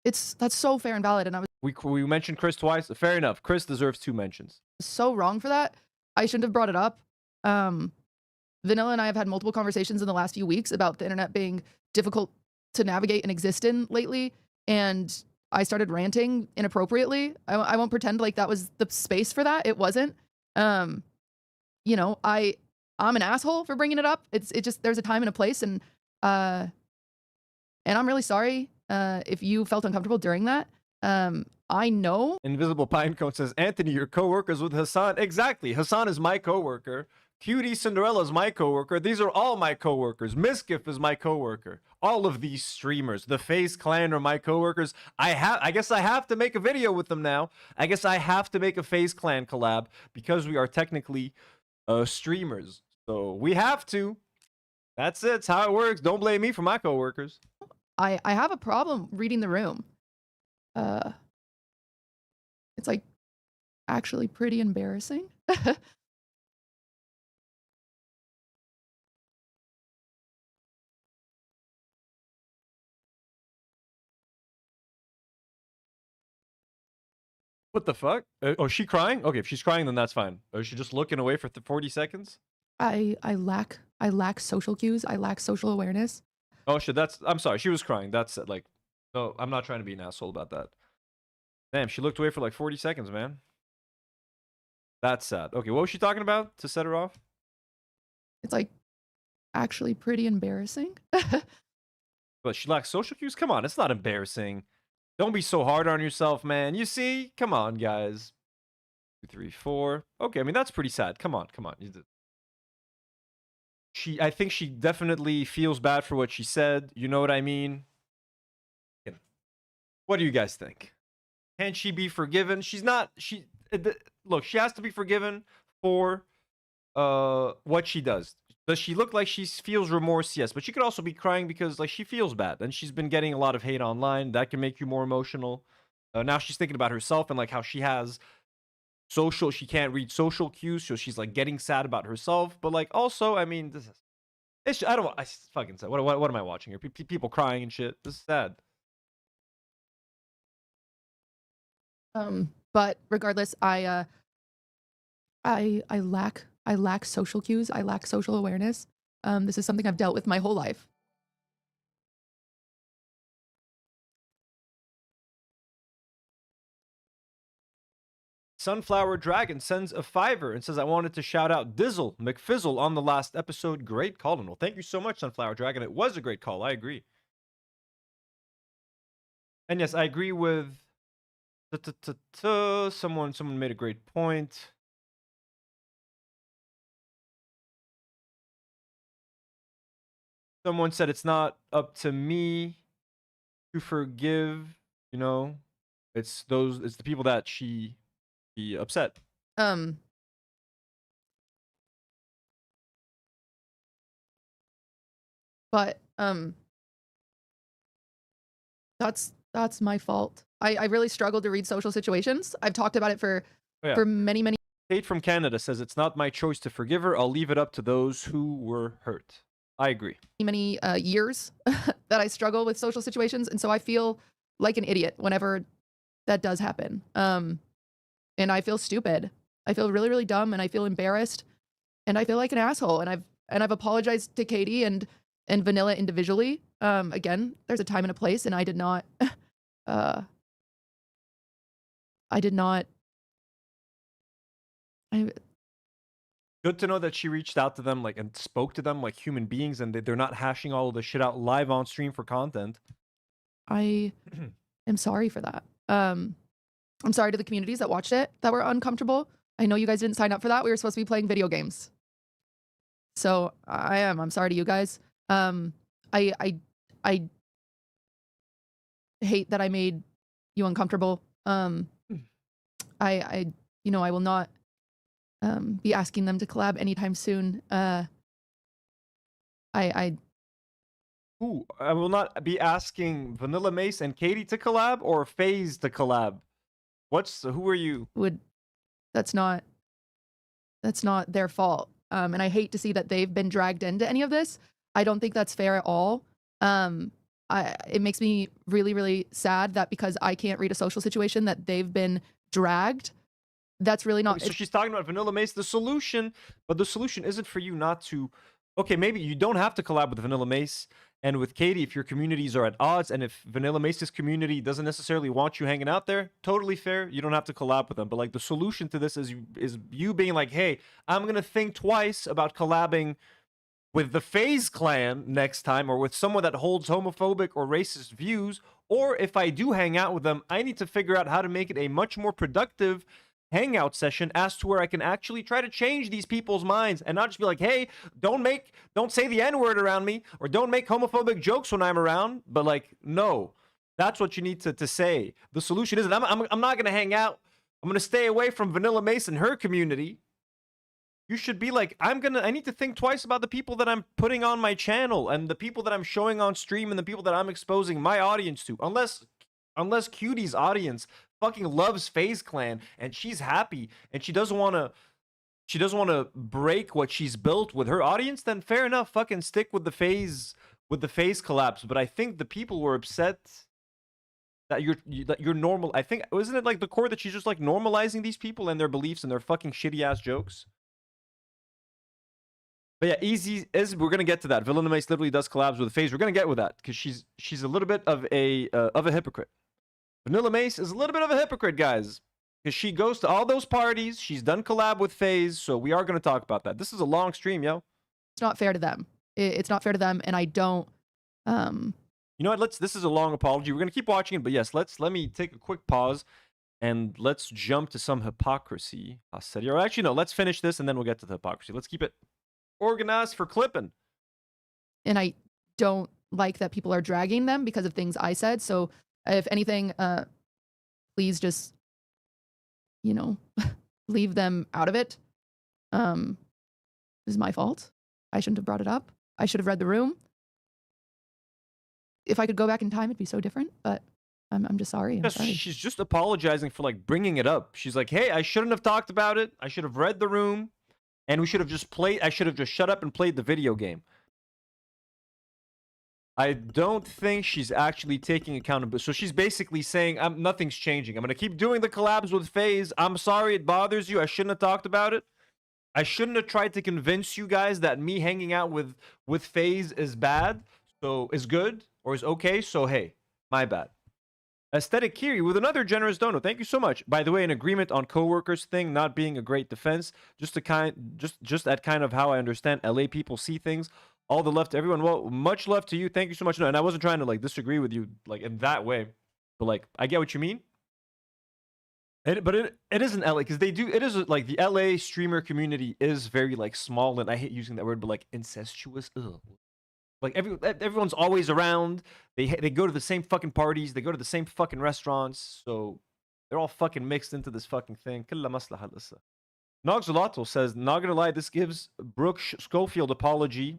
Speaker 8: That's so fair and valid, and I was
Speaker 2: we mentioned Chris twice. Fair enough. Chris deserves 2 mentions.
Speaker 8: So wrong for that. I shouldn't have brought it up. Vanilla and I have had multiple conversations in the last few weeks about the internet being difficult to navigate and exist in lately, and I started ranting inappropriately. I won't pretend like that was the space for that. It wasn't. I'm an asshole for bringing it up. It just there's a time and a place, and I'm really sorry if you felt uncomfortable during that. I know.
Speaker 2: Invisible Pinecone says, Anthony, you're co-workers with Hassan. Exactly. Hassan is my co-worker. Cutie Cinderella is my coworker. These are all my coworkers. Miskiff is my coworker. All of these streamers, the Faze Clan are my coworkers. I guess I have to make a video with them now. I guess I have to make a Faze Clan collab because we are technically streamers. So we have to. That's it. It's how it works. Don't blame me for my coworkers.
Speaker 8: I have a problem reading the room. It's like actually pretty embarrassing.
Speaker 2: What the fuck? Oh, is she crying? Okay, if she's crying, then that's fine. Or is she just looking away for 40 seconds?
Speaker 8: I lack social cues. I lack social awareness.
Speaker 2: Oh shit, I'm sorry. She was crying. That's like, no, I'm not trying to be an asshole about that. Damn, she looked away for like 40 seconds, man. That's sad. Okay, what was she talking about to set her off?
Speaker 8: It's like actually pretty embarrassing.
Speaker 2: But she lacks social cues? Come on, it's not embarrassing. Don't be so hard on yourself, man. You see? Come on, guys. 2, 3, 4. Okay, I mean, that's pretty sad. Come on, come on. I think she definitely feels bad for what she said. You know what I mean? What do you guys think? Can she be forgiven? She's not. Look, she has to be forgiven for what she does. Does she look like she feels remorse? Yes, but she could also be crying because like she feels bad and she's been getting a lot of hate online. That can make you more emotional. Now she's thinking about herself and like how she has she can't read social cues, so she's like getting sad about herself. But like also, I mean, I fucking sad. What am I watching here? People crying and shit. This is sad.
Speaker 8: But regardless, I lack social cues. I lack social awareness. This is something I've dealt with my whole life.
Speaker 2: Sunflower Dragon sends a $5 and says, I wanted to shout out Dizzle McFizzle on the last episode. Great call. Well, thank you so much, Sunflower Dragon. It was a great call. I agree. And yes, I agree with someone made a great point. Someone said it's not up to me to forgive, you know. It's the people that she upset.
Speaker 8: But that's my fault. I really struggle to read social situations. I've talked about it for many.
Speaker 2: Kate from Canada says it's not my choice to forgive her. I'll leave it up to those who were hurt. I agree.
Speaker 8: Many years that I struggle with social situations, and so I feel like an idiot whenever that does happen. And I feel stupid. I feel really, really dumb, and I feel embarrassed, and I feel like an asshole. And I've apologized to Katie and Vanilla individually. Again, there's a time and a place, and I did not.
Speaker 2: Good to know that she reached out to them like and spoke to them like human beings, and they're not hashing all of the shit out live on stream for content.
Speaker 8: I am sorry for that. I'm sorry to the communities that watched it that were uncomfortable. I know you guys didn't sign up for that. We were supposed to be playing video games. So I'm sorry to you guys. I hate that I made you uncomfortable. I will not be asking them to collab anytime soon.
Speaker 2: I will not be asking VanillaMace and Katie to collab or Faze to collab. Who are you?
Speaker 8: That's not their fault. And I hate to see that they've been dragged into any of this. I don't think that's fair at all. It makes me really, really sad that because I can't read a social situation that they've been dragged. That's really not.
Speaker 2: So she's talking about VanillaMace, the solution, but the solution isn't for you not to. Okay, maybe you don't have to collab with VanillaMace and with Katie if your communities are at odds, and if VanillaMace's community doesn't necessarily want you hanging out there. Totally fair. You don't have to collab with them, but like the solution to this is you being like, hey, I'm gonna think twice about collabing with the Faze clan next time, or with someone that holds homophobic or racist views, or if I do hang out with them, I need to figure out how to make it a much more productive hangout session as to where I can actually try to change these people's minds and not just be like, hey, don't say the N-word around me, or don't make homophobic jokes when I'm around. But like, no, that's what you need to say. The solution isn't, I'm not going to hang out. I'm going to stay away from VanillaMace and her community. You should be like, I need to think twice about the people that I'm putting on my channel and the people that I'm showing on stream and the people that I'm exposing my audience to. Unless Cutie's audience fucking loves FaZe Clan and she's happy and she doesn't want to break what she's built with her audience, then fair enough, fucking stick with the FaZe collapse. But I think the people were upset that you're normal. I think, isn't it like the core that she's just like normalizing these people and their beliefs and their fucking shitty ass jokes? But yeah, we're gonna get to that. VanillaMace literally does collabs with FaZe. We're gonna get with that because she's a little bit of a hypocrite. VanillaMace is a little bit of a hypocrite, guys, because she goes to all those parties. She's done collab with FaZe, so we are gonna talk about that. This is a long stream, yo.
Speaker 8: It's not fair to them. It's not fair to them, and I don't.
Speaker 2: You know what? This is a long apology. We're gonna keep watching it, but yes, let me take a quick pause and let's jump to some hypocrisy. Or actually, no, let's finish this and then we'll get to the hypocrisy. Let's keep it organized for clipping.
Speaker 8: And I don't like that people are dragging them because of things I said. So if anything, please just, leave them out of it. This is my fault. I shouldn't have brought it up. I should have read the room. If I could go back in time, it'd be so different, but I'm just sorry. I'm sorry.
Speaker 2: She's just apologizing for like bringing it up. She's like, hey, I shouldn't have talked about it. I should have read the room. And we should have just I should have just shut up and played the video game. I don't think she's actually taking accountability. So she's basically saying, nothing's changing. I'm going to keep doing the collabs with FaZe. I'm sorry it bothers you. I shouldn't have talked about it. I shouldn't have tried to convince you guys that me hanging out with FaZe is bad, so is good, or is okay. So hey, my bad. Aesthetic Kiri with another generous dono. Thank you so much. By the way, an agreement on coworkers thing not being a great defense. Just at kind of how I understand LA people see things. All the love to everyone. Well, much love to you. Thank you so much. No, and I wasn't trying to like disagree with you like in that way, but like I get what you mean. But it isn't LA because it is like the LA streamer community is very like small, and I hate using that word, but like incestuous. Ugh. Like everyone's always around. They go to the same fucking parties. They go to the same fucking restaurants. So they're all fucking mixed into this fucking thing. Nogzolato says, not gonna lie, this gives Brooke Schofield apology.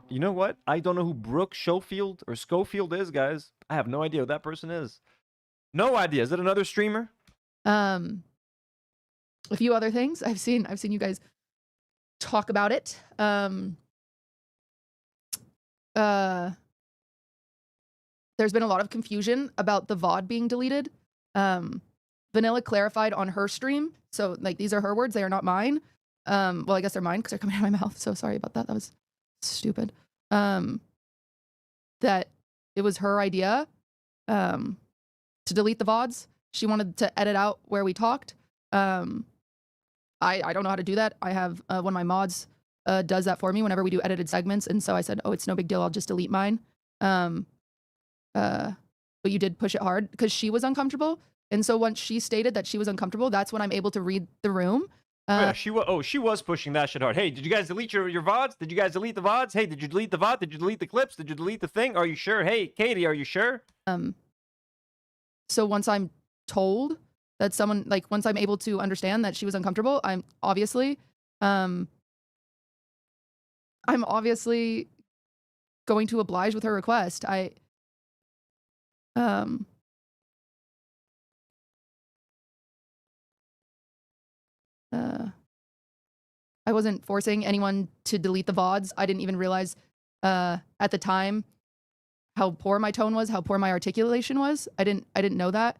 Speaker 2: You know what? I don't know who Brooke Schofield or Schofield is, guys. I have no idea who that person is. No idea. Is it another streamer?
Speaker 8: A few other things. I've seen you guys talk about it. There's been a lot of confusion about the VOD being deleted. Vanilla clarified on her stream. So like these are her words, they are not mine. Well, I guess they're mine because they're coming out of my mouth. So sorry about that. That was stupid. That it was her idea to delete the VODs. She wanted to edit out where we talked. I don't know how to do that. I have one of my mods does that for me whenever we do edited segments. And so I said, oh, it's no big deal. I'll just delete mine. But you did push it hard because she was uncomfortable. And so once she stated that she was uncomfortable, that's when I'm able to read the room.
Speaker 2: Yeah, she was pushing that shit hard. Hey, did you guys delete your VODs? Did you guys delete the VODs? Hey, did you delete the VOD? Did you delete the clips? Did you delete the thing? Are you sure? Hey, Katie, are you sure?
Speaker 8: So once I'm told that someone, like once I'm able to understand that she was uncomfortable, I'm obviously going to oblige with her request. I wasn't forcing anyone to delete the VODs. I didn't even realize at the time how poor my tone was, how poor my articulation was. I didn't know that.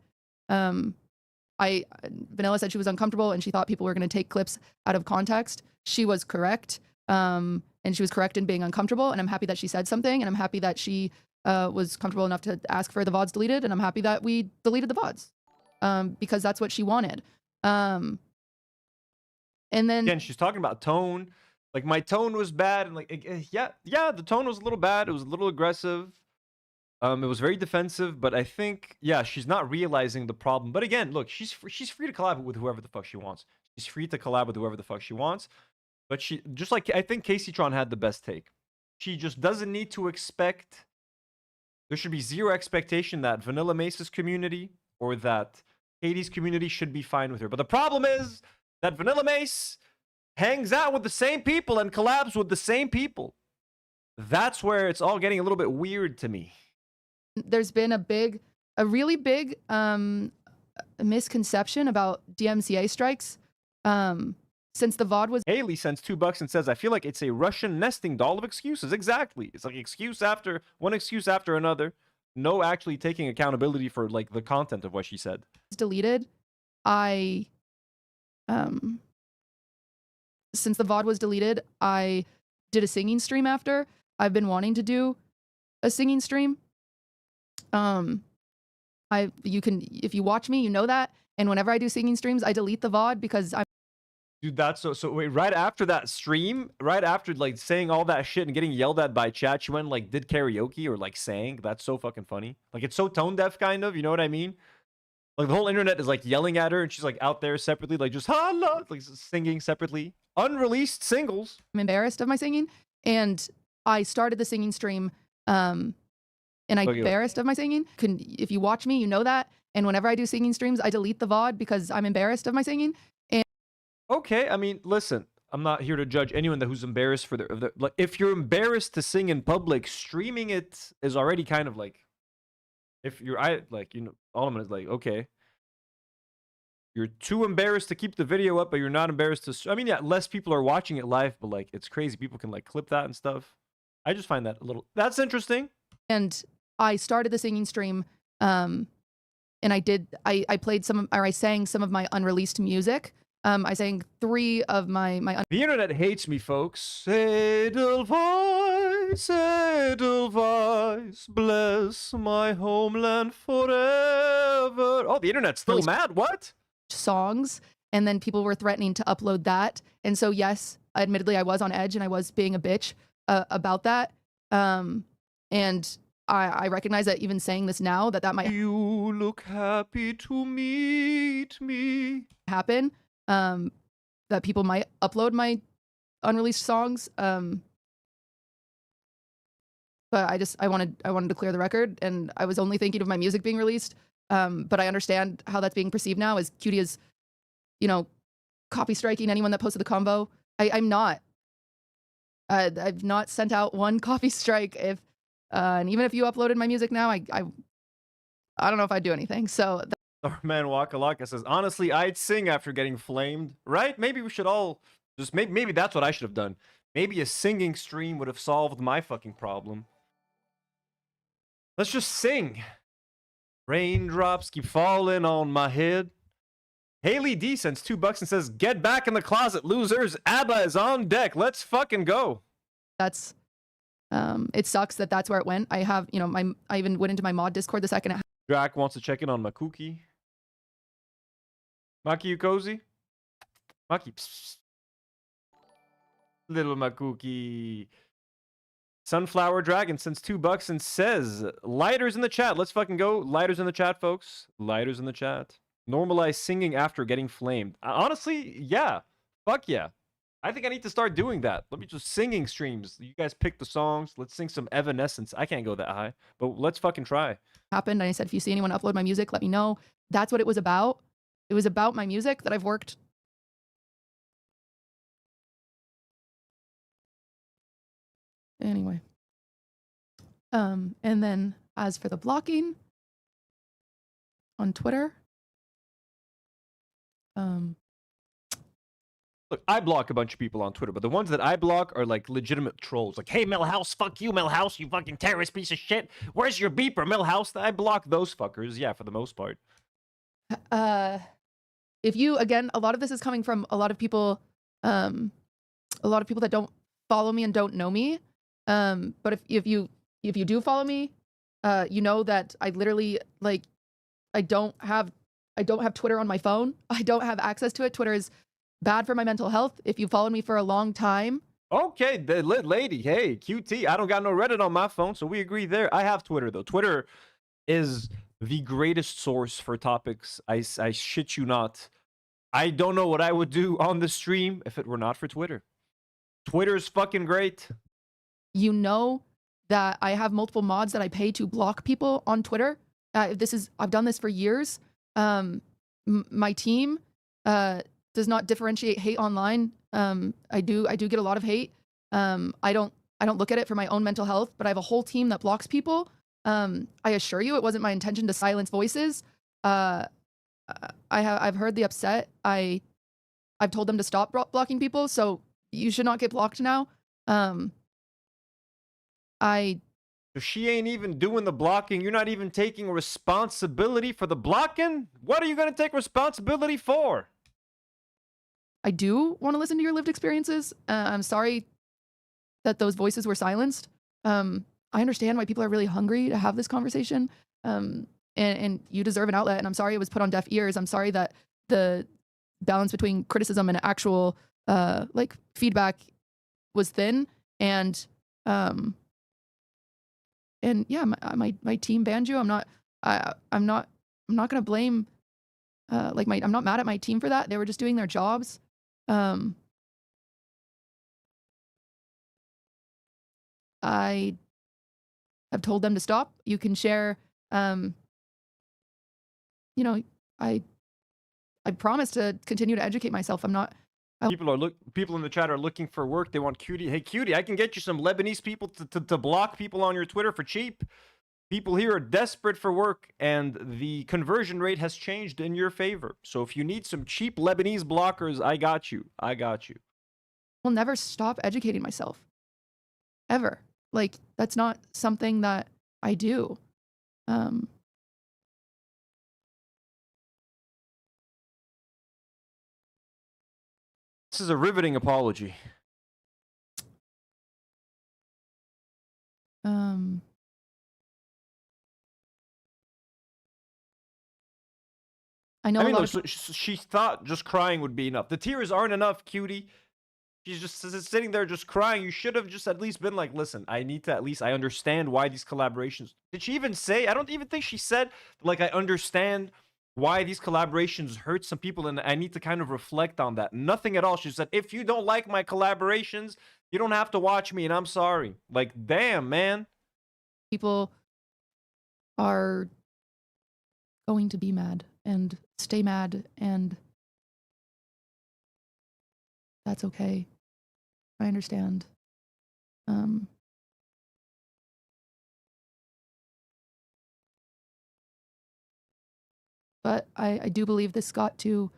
Speaker 8: Vanilla said she was uncomfortable and she thought people were going to take clips out of context. She was correct. And she was correct in being uncomfortable. And I'm happy that she said something. And I'm happy that she was comfortable enough to ask for the VODs deleted. And I'm happy that we deleted the VODs because that's what she wanted. And then
Speaker 2: again, she's talking about tone. Like my tone was bad, and like yeah, the tone was a little bad. It was a little aggressive. It was very defensive, but I think, yeah, she's not realizing the problem. But again, look, she's free to collab with whoever the fuck she wants. She's free to collab with whoever the fuck she wants. But she, just like, I think Casey Tron had the best take. She just doesn't need to expect, there should be zero expectation that VanillaMace's community or that Katie's community should be fine with her. But the problem is that VanillaMace hangs out with the same people and collabs with the same people. That's where it's all getting a little bit weird to me.
Speaker 8: There's been a really big misconception about DMCA strikes since the VOD was.
Speaker 2: Haley sends $2 and says, I feel like it's a Russian nesting doll of excuses. Exactly. It's like one excuse after another. No actually taking accountability for like the content of what she said.
Speaker 8: Deleted. Since the VOD was deleted, I did a singing stream after. I've been wanting to do a singing stream. You can, if you watch me, you know that. And whenever I do singing streams, I delete the VOD because I'm.
Speaker 2: Dude, that's so wait, right after that stream, right after like saying all that shit and getting yelled at by chat, she went and like did karaoke or like sang. That's so fucking funny. Like it's so tone deaf kind of, you know what I mean? Like the whole internet is like yelling at her and she's like out there separately, like just holla, like singing separately. Unreleased singles.
Speaker 8: I'm embarrassed of my singing. And I started the singing stream and I'm embarrassed of my singing. If you watch me, you know that. And whenever I do singing streams, I delete the VOD because I'm embarrassed of my singing. And
Speaker 2: okay, I mean, listen, I'm not here to judge anyone who's embarrassed for their like. If you're embarrassed to sing in public, streaming it is already kind of like. If you're, all of them is like, okay. You're too embarrassed to keep the video up, but you're not embarrassed to. I mean, yeah, less people are watching it live, but like, it's crazy. People can like clip that and stuff. I just find that a little. That's interesting.
Speaker 8: And I started the singing stream, and I played I sang some of my unreleased music. I sang 3 of my.
Speaker 2: The internet hates me, folks. Edelweiss, Edelweiss, bless my homeland forever. Oh, the internet's still mad. What?
Speaker 8: Songs, and then people were threatening to upload that. And so, yes, admittedly, I was on edge and I was being a bitch about that. And I recognize that even saying this now, that might.
Speaker 2: You look happy to meet me.
Speaker 8: Happen. That people might upload my unreleased songs. But I wanted to clear the record, and I was only thinking of my music being released. But I understand how that's being perceived now as Cutie is, copy striking anyone that posted the combo. I'm not. I've not sent out one copy strike. And even if you uploaded my music now, I don't know if I'd do anything. So.
Speaker 2: Our man Waka Laka says, honestly, I'd sing after getting flamed, right? Maybe we should all just maybe that's what I should have done. Maybe a singing stream would have solved my fucking problem. Let's just sing. Raindrops keep falling on my head. Haley D sends $2 and says, get back in the closet, losers. ABBA is on deck. Let's fucking go.
Speaker 8: That's, it sucks that that's where it went. I have, I even went into my mod Discord the second it.
Speaker 2: Drac wants to check in on Makuki. Maki, you cozy? Maki, psst. Little Makuki. Sunflower Dragon sends $2 and says, lighters in the chat. Let's fucking go. Lighters in the chat, folks. Lighters in the chat. Normalize singing after getting flamed. Honestly, yeah. Fuck yeah. I think I need to start doing that. Let me just singing streams. You guys pick the songs. Let's sing some Evanescence. I can't go that high, but let's fucking try.
Speaker 8: Happened, and I said, if you see anyone upload my music, let me know. That's what it was about. It was about my music that I've worked. Anyway. And then as for the blocking on Twitter,
Speaker 2: look, I block a bunch of people on Twitter, but the ones that I block are like legitimate trolls. Like, hey, Millhouse, fuck you, Millhouse, you fucking terrorist piece of shit. Where's your beeper, Millhouse? I block those fuckers, yeah, for the most part.
Speaker 8: If you, again, a lot of this is coming from a lot of people that don't follow me and don't know me. But if you do follow me, you know that I literally, like, I don't have Twitter on my phone. I don't have access to it. Twitter is bad for my mental health. If you followed me for a long time,
Speaker 2: Okay, the lit lady. Hey, QT. I don't got no Reddit on my phone, so we agree there. I have Twitter, though. Twitter is the greatest source for topics. I shit you not. I don't know what I would do on the stream if it were not for Twitter. Twitter is fucking great.
Speaker 8: You know that I have multiple mods that I pay to block people on Twitter. I've done this for years. My team does not differentiate hate online. I do get a lot of hate. I don't look at it for my own mental health, but I have a whole team that blocks people. I assure you, it wasn't my intention to silence voices. I've heard the upset. I've told them to stop blocking people, so you should not get blocked now.
Speaker 2: She ain't even doing the blocking. You're not even taking responsibility for the blocking? What are you going to take responsibility for?
Speaker 8: I do want to listen to your lived experiences. I'm sorry that those voices were silenced. I understand why people are really hungry to have this conversation. And you deserve an outlet. And I'm sorry it was put on deaf ears. I'm sorry that the balance between criticism and actual like feedback was thin. And yeah, my team banned you. I'm not gonna blame I'm not mad at my team for that. They were just doing their jobs. I have told them to stop. You can share you know, I promise to continue to educate myself. I'm not
Speaker 2: People in the chat are looking for work. They want Cutie. Hey, Cutie, I can get you some Lebanese people to block people on your Twitter for cheap. People here are desperate for work, and the conversion rate has changed in your favor. So if you need some cheap Lebanese blockers, I got you. I got you.
Speaker 8: I'll never stop educating myself. Ever. Like, that's not something that I do.
Speaker 2: This is a riveting apology.
Speaker 8: I know.
Speaker 2: I mean, look, she thought just crying would be enough. The tears aren't enough, Cutie. She's just sitting there just crying. You should have just at least been like, listen, I need to at least, I understand why these collaborations. Did she even say? I don't even think she said, like, I understand why these collaborations hurt some people, and I need to kind of reflect on that. Nothing at all. She said, if you don't like my collaborations, you don't have to watch me, and I'm sorry. Like, damn, man.
Speaker 8: People are going to be mad and stay mad, and that's okay. I understand. But I do believe this got to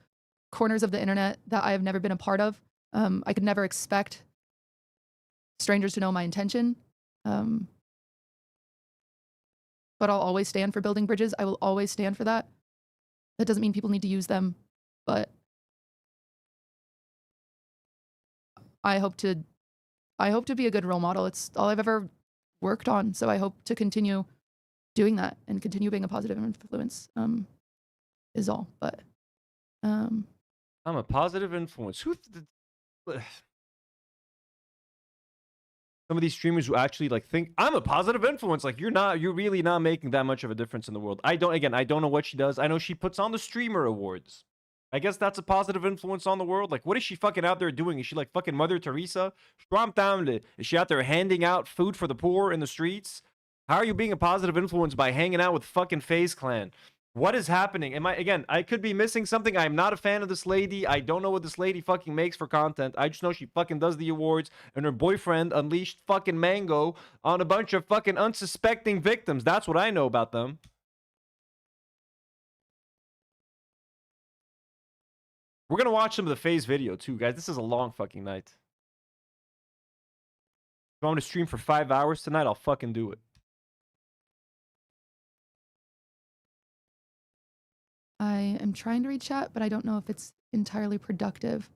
Speaker 8: corners of the internet that I have never been a part of. I could never expect strangers to know my intention. But I'll always stand for building bridges. I will always stand for that. That doesn't mean people need to use them, but I hope to be a good role model. It's all I've ever worked on, so I hope to continue doing that and continue being a positive influence. Is all. But
Speaker 2: I'm a positive influence. Some of these streamers who actually like think I'm a positive influence, like you're really not making that much of a difference in the world. I don't know what she does. I know she puts on the streamer awards. I guess that's a positive influence on the world. Like, what is she fucking out there doing? Is she like fucking Mother Teresa? Is she out there handing out food for the poor in the streets? How are you being a positive influence by hanging out with fucking FaZe Clan? What is happening? I could be missing something. I'm not a fan of this lady. I don't know what this lady fucking makes for content. I just know she fucking does the awards, and her boyfriend unleashed fucking mango on a bunch of fucking unsuspecting victims. That's what I know about them. We're gonna watch some of the FaZe video too, guys. This is a long fucking night. If I want to stream for 5 hours tonight, I'll fucking do it.
Speaker 8: I am trying to read chat, but I don't know if it's entirely productive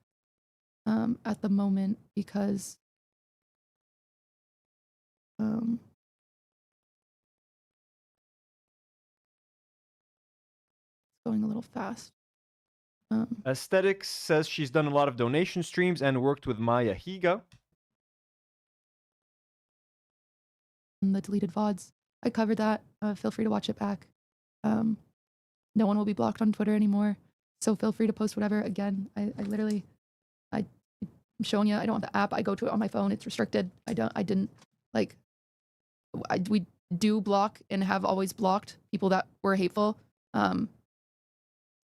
Speaker 8: at the moment because it's going a little fast.
Speaker 2: Aesthetics says she's done a lot of donation streams and worked with Maya Higa.
Speaker 8: in the deleted VODs. I covered that. Feel free to watch it back. No one will be blocked on Twitter anymore. So feel free to post whatever. Again, I'm showing you, I don't have the app. I go to it on my phone. It's restricted. We do block and have always blocked people that were hateful. And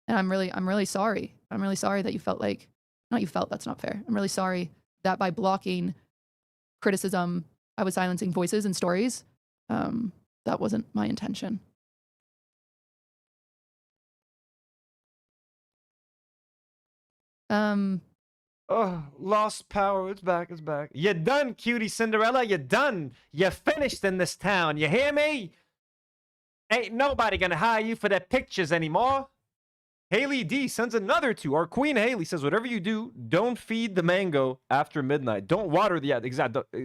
Speaker 8: I'm really sorry. I'm really sorry that you felt like, not you felt, that's not fair. I'm really sorry that by blocking criticism, I was silencing voices and stories. That wasn't my intention.
Speaker 2: Oh, lost power. It's back. It's back. You're done, cutie Cinderella. You're done. You're finished in this town. You hear me? Ain't nobody gonna hire you for their pictures anymore. Haley D sends another two. Our Queen Haley says, whatever you do, don't feed the mango after midnight. Don't water the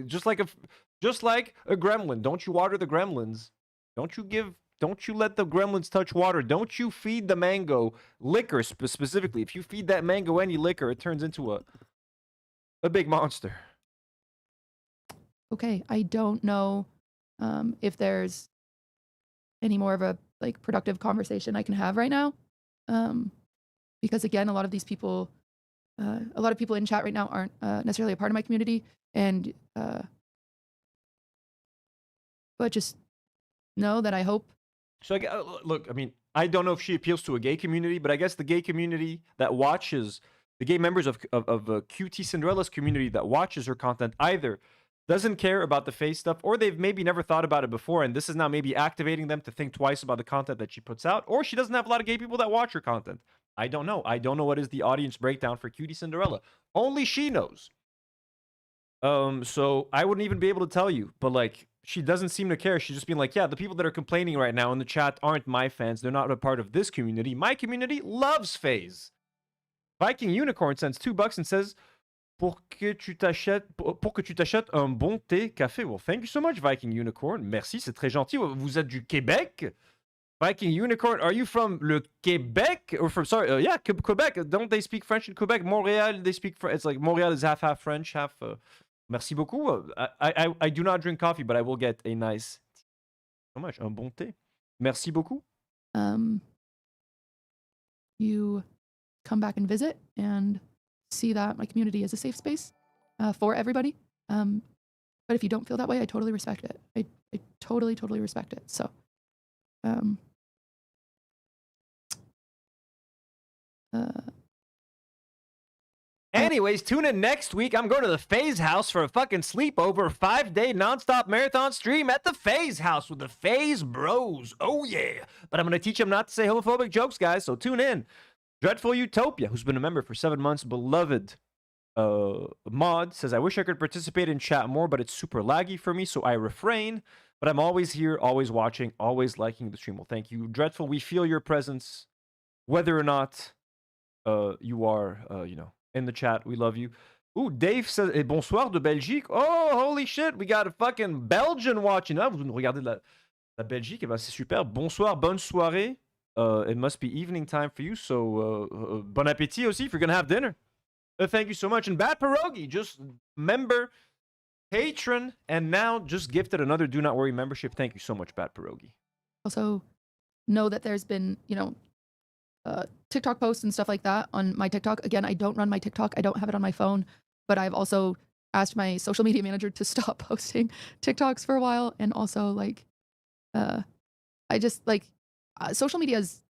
Speaker 2: just like a gremlin. Don't you water the gremlins. Don't you let the gremlins touch water. Don't you feed the mango liquor specifically. If you feed that mango any liquor, it turns into a big monster.
Speaker 8: Okay, I don't know if there's any more of a productive conversation I can have right now. Because again, a lot of people in chat right now aren't necessarily a part of my community, and but just know that I hope.
Speaker 2: So look, I mean, I don't know if she appeals to a gay community, but I guess the gay community that watches, the gay members of QT Cinderella's community that watches her content either doesn't care about the Faze stuff, or they've maybe never thought about it before, and this is now maybe activating them to think twice about the content that she puts out, or she doesn't have a lot of gay people that watch her content. I don't know. I don't know what is the audience breakdown for Cutie Cinderella. Only she knows. So I wouldn't even be able to tell you, but she doesn't seem to care. She's just being like, yeah, the people that are complaining right now in the chat aren't my fans. They're not a part of this community. My community loves Faze. Viking Unicorn sends $2 and says, pour que tu t'achètes un bon thé café. Well, thank you so much, Viking Unicorn. Merci, c'est très gentil. Vous êtes du Québec? Viking Unicorn, are you from le Québec? Or from, sorry, yeah, Quebec. Don't they speak French in Quebec? Montreal, they speak French. It's like Montreal is half French, half... Merci beaucoup. I do not drink coffee, but I will get a nice... So much. Un bon thé. Merci beaucoup.
Speaker 8: You come back and visit and see that my community is a safe space for everybody. But if you don't feel that way, I totally respect it. I totally respect it. So,
Speaker 2: anyways, tune in next week. I'm going to the Faze house for a fucking sleepover, 5-day nonstop marathon stream at the Faze house with the Faze bros. Oh yeah. But I'm going to teach them not to say homophobic jokes, guys, so tune in. Dreadful Utopia, who's been a member for 7 months, beloved mod, says, I wish I could participate in chat more, but it's super laggy for me, so I refrain. But I'm always here, always watching, always liking the stream. Well, thank you, Dreadful. We feel your presence, whether or not you are, in the chat. We love you. Ooh, Dave says, et bonsoir de Belgique. Oh, holy shit, we got a fucking Belgian watching. Ah, vous nous regardez la Belgique. Eh ben, c'est super. Bonsoir, bonne soirée. It must be evening time for you, so bon appétit aussi if you're gonna have dinner. Thank you so much. And Bad Pierogi, just member, patron, and now just gifted another Do Not Worry membership. Thank you so much, Bad Pierogi.
Speaker 8: Also, know that there's been, TikTok posts and stuff like that on my TikTok. Again, I don't run my TikTok. I don't have it on my phone, but I've also asked my social media manager to stop posting TikToks for a while. And also, social media is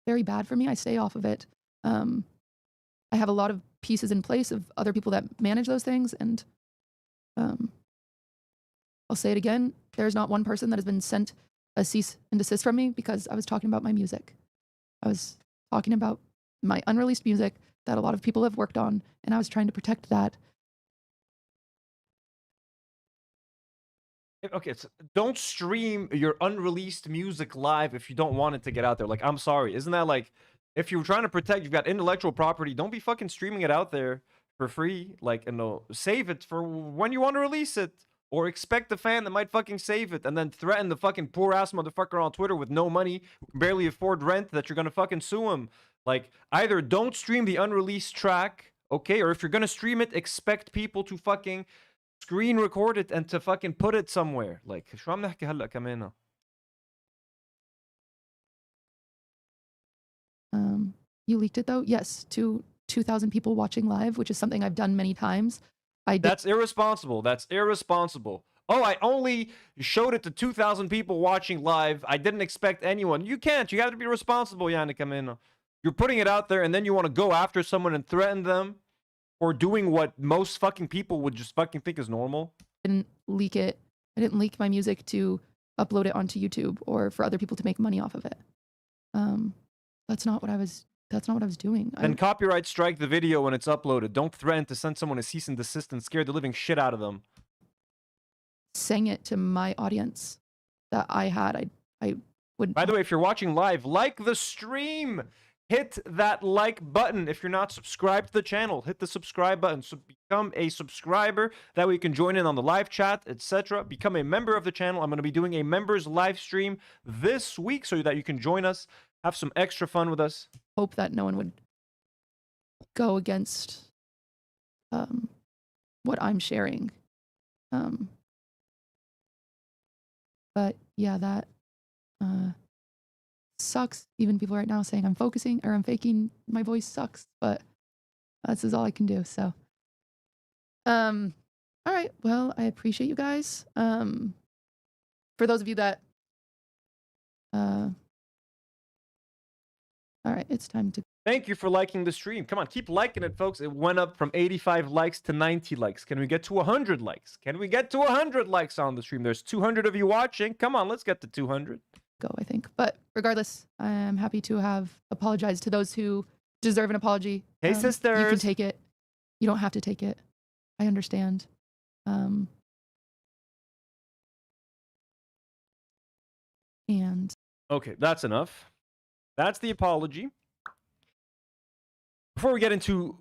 Speaker 8: very bad for me. I stay off of it. I have a lot of pieces in place of other people that manage those things. And I'll say it again. There's not one person that has been sent a cease and desist from me because I was talking about my music. I was talking about my unreleased music that a lot of people have worked on, and I was trying to protect that.
Speaker 2: Okay, so don't stream your unreleased music live if you don't want it to get out there. I'm sorry. Isn't that if you're trying to protect, you've got intellectual property, don't be fucking streaming it out there for free. Save it for when you want to release it. Or expect the fan that might fucking save it and then threaten the fucking poor ass motherfucker on Twitter with no money, who can barely afford rent, that you're gonna fucking sue him. Either don't stream the unreleased track, okay? Or if you're gonna stream it, expect people to fucking screen record it and to fucking put it somewhere. Like, شو عم نحكي هلا كمان؟
Speaker 8: You leaked it though? Yes, to 2,000 people watching live, which is something I've done many times.
Speaker 2: That's irresponsible. That's irresponsible. Oh, I only showed it to 2,000 people watching live. I didn't expect anyone. You can't. You got to be responsible, Yannick Amino. You're putting it out there, and then you want to go after someone and threaten them for doing what most fucking people would just fucking think is normal.
Speaker 8: I didn't leak it. I didn't leak my music to upload it onto YouTube or for other people to make money off of it. That's not what I was doing.
Speaker 2: Then copyright strike the video when it's uploaded. Don't threaten to send someone a cease and desist and scare the living shit out of them.
Speaker 8: Sang it to my audience that I had. I would.
Speaker 2: By the way, if you're watching live, like the stream. Hit that like button. If you're not subscribed to the channel, hit the subscribe button. So become a subscriber. That way you can join in on the live chat, etc. Become a member of the channel. I'm going to be doing a members live stream this week so that you can join us. Have some extra fun with us.
Speaker 8: Hope that no one would go against what I'm sharing. But yeah, that sucks. Even people right now saying I'm focusing or I'm faking my voice sucks, but this is all I can do. So all right, well, I appreciate you guys. For those of you that all right, it's time to
Speaker 2: thank you for liking the stream. Come on, keep liking it, folks. It went up from 85 likes to 90 likes. Can we get to 100 likes? Can we get to 100 likes on the stream? There's 200 of you watching. Come on, let's get to 200.
Speaker 8: Go, I think. But regardless, I am happy to have apologized to those who deserve an apology.
Speaker 2: Hey, sisters.
Speaker 8: You can take it. You don't have to take it. I understand. And
Speaker 2: okay, that's enough. That's the apology. Before we get into,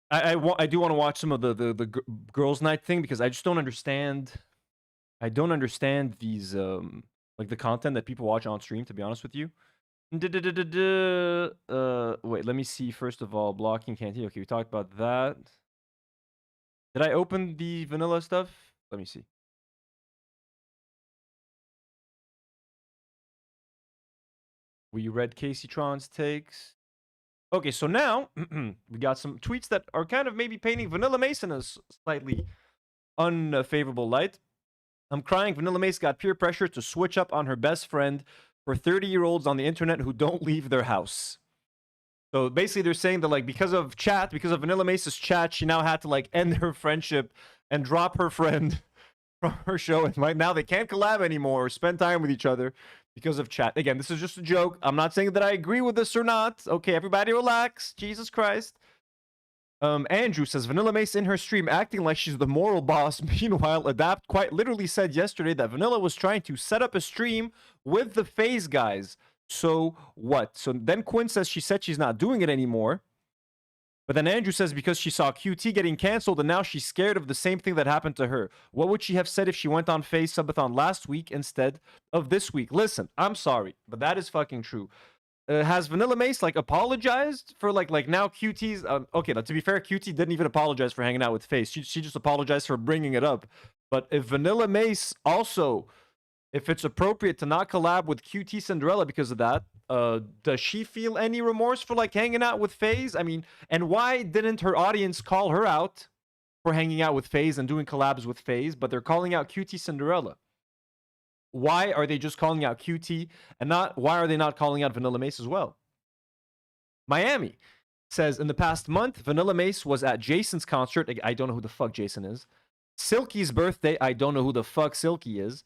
Speaker 2: I do want to watch some of the girls' night thing because I just don't understand. I don't understand these like the content that people watch on stream. To be honest with you. Wait, let me see. First of all, blocking canteen. Okay, we talked about that. Did I open the vanilla stuff? Let me see. We read Casey Tron's takes. Okay, so now we got some tweets that are kind of maybe painting VanillaMace in a slightly unfavorable light. I'm crying. VanillaMace got peer pressure to switch up on her best friend for 30-year-olds on the internet who don't leave their house. So basically they're saying that like because of VanillaMace's chat, she now had to like end her friendship and drop her friend from her show. And right now they can't collab anymore or spend time with each other because of chat. Again, this is just a joke. I'm not saying that I agree with this or not. Okay, everybody relax. Jesus Christ. Andrew says, VanillaMace in her stream acting like she's the moral boss. Meanwhile, Adapt quite literally said yesterday that Vanilla was trying to set up a stream with the Faze guys. So what? So then Quinn says she said she's not doing it anymore. But then Andrew says because she saw QT getting canceled and now she's scared of the same thing that happened to her. What would she have said if she went on Faze Subathon last week instead of this week? Listen, I'm sorry, but that is fucking true. Has VanillaMace like apologized for like now QT's okay, now, to be fair, QT didn't even apologize for hanging out with Faze. She just apologized for bringing it up. But if VanillaMace also, if it's appropriate to not collab with QT Cinderella because of that, does she feel any remorse for like hanging out with Faze? I mean, and why didn't her audience call her out for hanging out with Faze and doing collabs with Faze, but they're calling out QT Cinderella? Why are they just calling out QT and why are they not calling out VanillaMace as well? Miami says, in the past month, VanillaMace was at Jason's concert. I don't know who the fuck Jason is. Silky's birthday. I don't know who the fuck Silky is.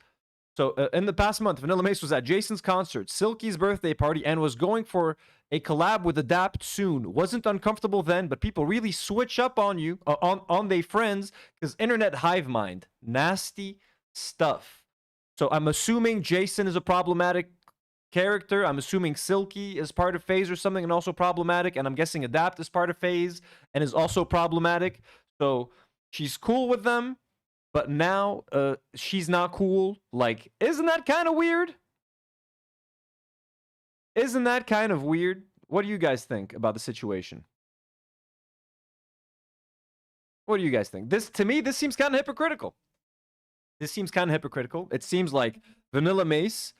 Speaker 2: So in the past month, VanillaMace was at Jason's concert, Silky's birthday party, and was going for a collab with Adapt soon. Wasn't uncomfortable then, but people really switch up on you, on their friends, because internet hive mind. Nasty stuff. So I'm assuming Jason is a problematic character. I'm assuming Silky is part of Faze or something and also problematic. And I'm guessing Adapt is part of Faze and is also problematic. So she's cool with them, but now she's not cool. Like, isn't that kind of weird? Isn't that kind of weird? What do you guys think about the situation? What do you guys think? This, to me, this seems kind of hypocritical. This seems kind of hypocritical. It seems like VanillaMace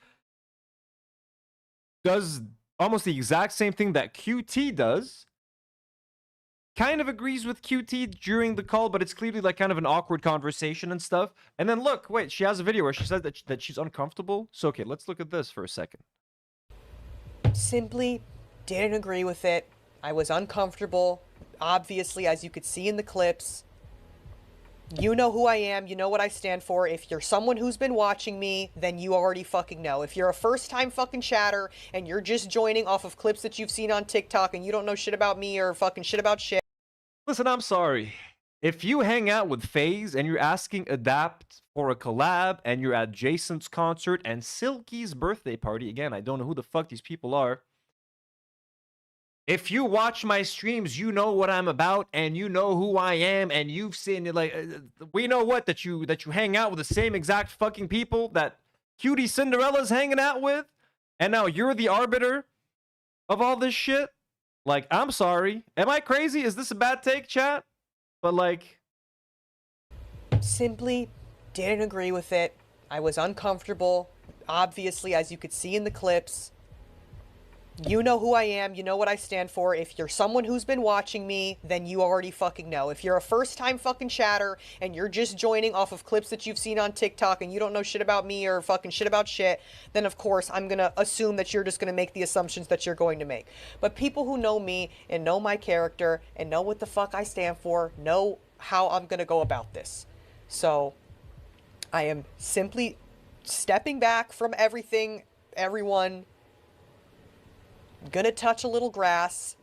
Speaker 2: does almost the exact same thing that QT does. Kind of agrees with QT during the call, but it's clearly like kind of an awkward conversation and stuff. And then look, wait, she has a video where she says that she's uncomfortable. So, okay, let's look at this for a second.
Speaker 5: Simply didn't agree with it. I was uncomfortable. Obviously, as you could see in the clips, you know who I am. You know what I stand for. If you're someone who's been watching me, then you already fucking know. If you're a first-time fucking chatter and you're just joining off of clips that you've seen on TikTok and you don't know shit about me or fucking shit about shit.
Speaker 2: Listen, I'm sorry. If you hang out with Faze and you're asking Adapt for a collab and you're at Jason's concert and Silky's birthday party, again, I don't know who the fuck these people are. If you watch my streams, you know what I'm about and you know who I am and you've seen it. Like, we know what, that you hang out with the same exact fucking people that cutie Cinderella's hanging out with, and now you're the arbiter of all this shit. Like, I'm sorry. Am I crazy? Is this a bad take, chat? But like,
Speaker 5: simply didn't agree with it. I was uncomfortable. Obviously, as you could see in the clips, you know who I am. You know what I stand for. If you're someone who's been watching me, then you already fucking know. If you're a first-time fucking chatter and you're just joining off of clips that you've seen on TikTok and you don't know shit about me or fucking shit about shit, then of course I'm gonna assume that you're just gonna make the assumptions that you're going to make. But people who know me and know my character and know what the fuck I stand for know how I'm gonna go about this. So I am simply stepping back from everything, everyone. Gonna touch a little grass.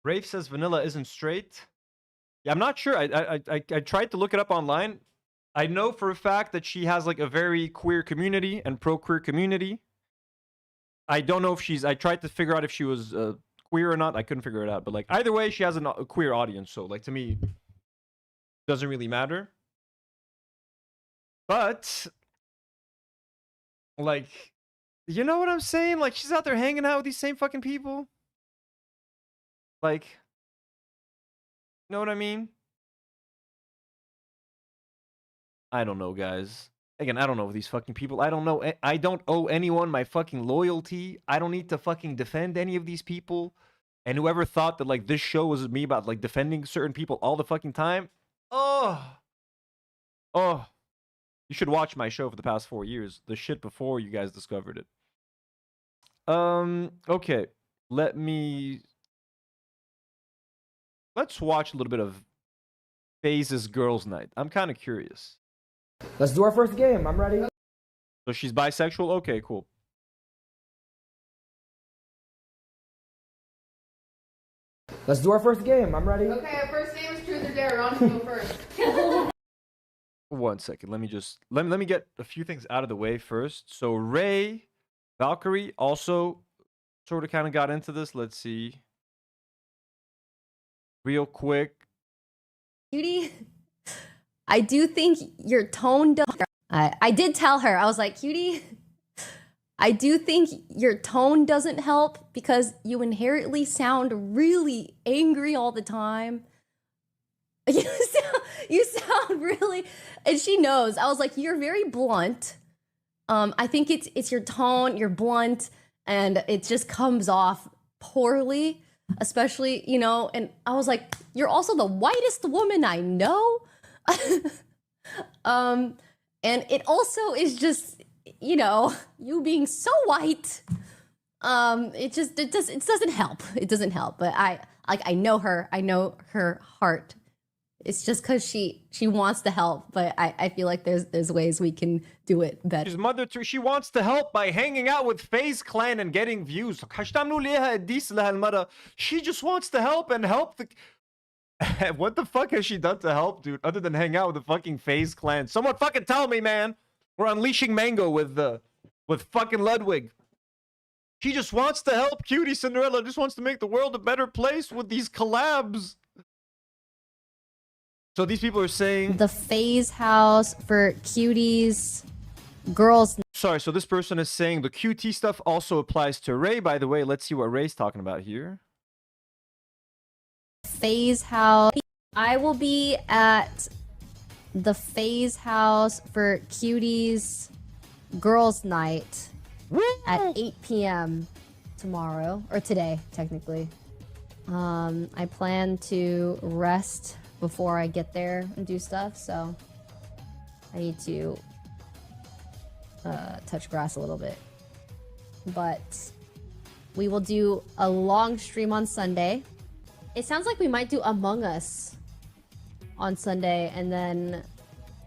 Speaker 5: Rafe
Speaker 2: says Vanilla isn't straight. Yeah, I'm not sure. I tried to look it up online. I know for a fact that she has like a very queer community and pro-queer community. I don't know if she's... I tried to figure out if she was queer or not. I couldn't figure it out. But like, either way, she has a queer audience. So like, to me, doesn't really matter. But... like, you know what I'm saying? Like, she's out there hanging out with these same fucking people. Like, you know what I mean? I don't know, guys. Again, I don't know these fucking people. I don't know. I don't owe anyone my fucking loyalty. I don't need to fucking defend any of these people. And whoever thought that, like, this show was me about, like, defending certain people all the fucking time. Oh. You should watch my show for the past 4 years. The shit before you guys discovered it. Okay. Let's watch a little bit of Faze's Girls Night. I'm kind of curious.
Speaker 7: Let's do our first game. I'm ready.
Speaker 2: So she's bisexual? Okay, cool.
Speaker 7: Let's do our first game. I'm ready.
Speaker 4: Okay, our first name is Truth or Dare. On to go first.
Speaker 2: 1 second. Let me just let me get a few things out of the way first. So Ray, Valkyrie also sort of kind of got into this. Let's see. Real quick.
Speaker 9: Cutie, I do think your tone does. I did tell her, I was like, Cutie, I do think your tone doesn't help because you inherently sound really angry all the time. You sound really, and she knows. I was like, you're very blunt. I think it's your tone, you're blunt, and it just comes off poorly, especially, you know, and I was like, you're also the whitest woman I know. And it also is just, you know, you being so white. It doesn't help. It doesn't help. But I know her. I know her heart. It's just because she wants to help, but I feel like there's ways we can do it better.
Speaker 2: She wants to help by hanging out with FaZe Clan and getting views. She just wants to help and help the... What the fuck has she done to help, dude? Other than hang out with the fucking FaZe Clan. Someone fucking tell me, man. We're unleashing Mango with fucking Ludwig. She just wants to help cutie Cinderella. Just wants to make the world a better place with these collabs. So these people are saying...
Speaker 9: The Faze house for cuties, girls...
Speaker 2: Sorry, so this person is saying the QT stuff also applies to Ray. By the way, let's see what Ray's talking about here.
Speaker 9: Faze House. I will be at the Faze House for Cuties Girls Night at 8 p.m. tomorrow, or today, technically. I plan to rest before I get there and do stuff, so I need to touch grass a little bit. But we will do a long stream on Sunday. It sounds like we might do Among Us on Sunday, and then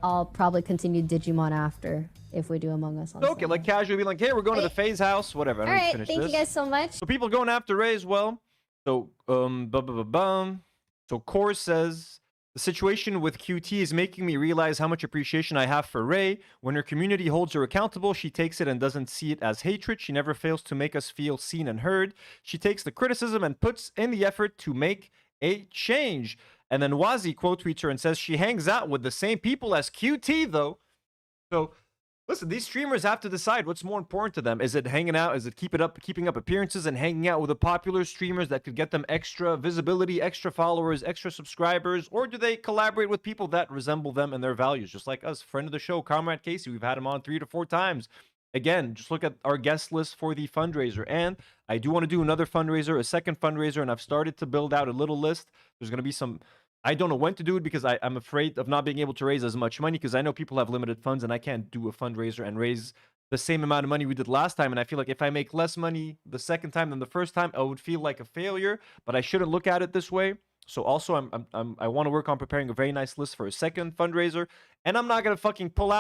Speaker 9: I'll probably continue Digimon after if we do Among Us on
Speaker 2: Okay,
Speaker 9: Sunday.
Speaker 2: like casually be like, hey, we're going to the Faze house, whatever. I
Speaker 9: All
Speaker 2: need to
Speaker 9: right,
Speaker 2: finish
Speaker 9: thank
Speaker 2: this.
Speaker 9: you guys so much.
Speaker 2: So people going after Ray as well. So So Core says the situation with QT is making me realize how much appreciation I have for Ray. When her community holds her accountable, she takes it and doesn't see it as hatred. She never fails to make us feel seen and heard. She takes the criticism and puts in the effort to make a change. And then Wazi quote tweets her and says she hangs out with the same people as QT though. So listen, these streamers have to decide what's more important to them. Is it hanging out? Is it keeping up appearances and hanging out with the popular streamers that could get them extra visibility, extra followers, extra subscribers? Or do they collaborate with people that resemble them and their values? Just like us, friend of the show, Comrade Casey. We've had him on 3 to 4 times. Again, just look at our guest list for the fundraiser. And I do want to do another fundraiser, a second fundraiser, and I've started to build out a little list. There's going to be some... I don't know when to do it because I'm afraid of not being able to raise as much money because I know people have limited funds and I can't do a fundraiser and raise the same amount of money we did last time. And I feel like if I make less money the second time than the first time, I would feel like a failure, but I shouldn't look at it this way. So also I want to work on preparing a very nice list for a second fundraiser, and I'm not going to fucking pull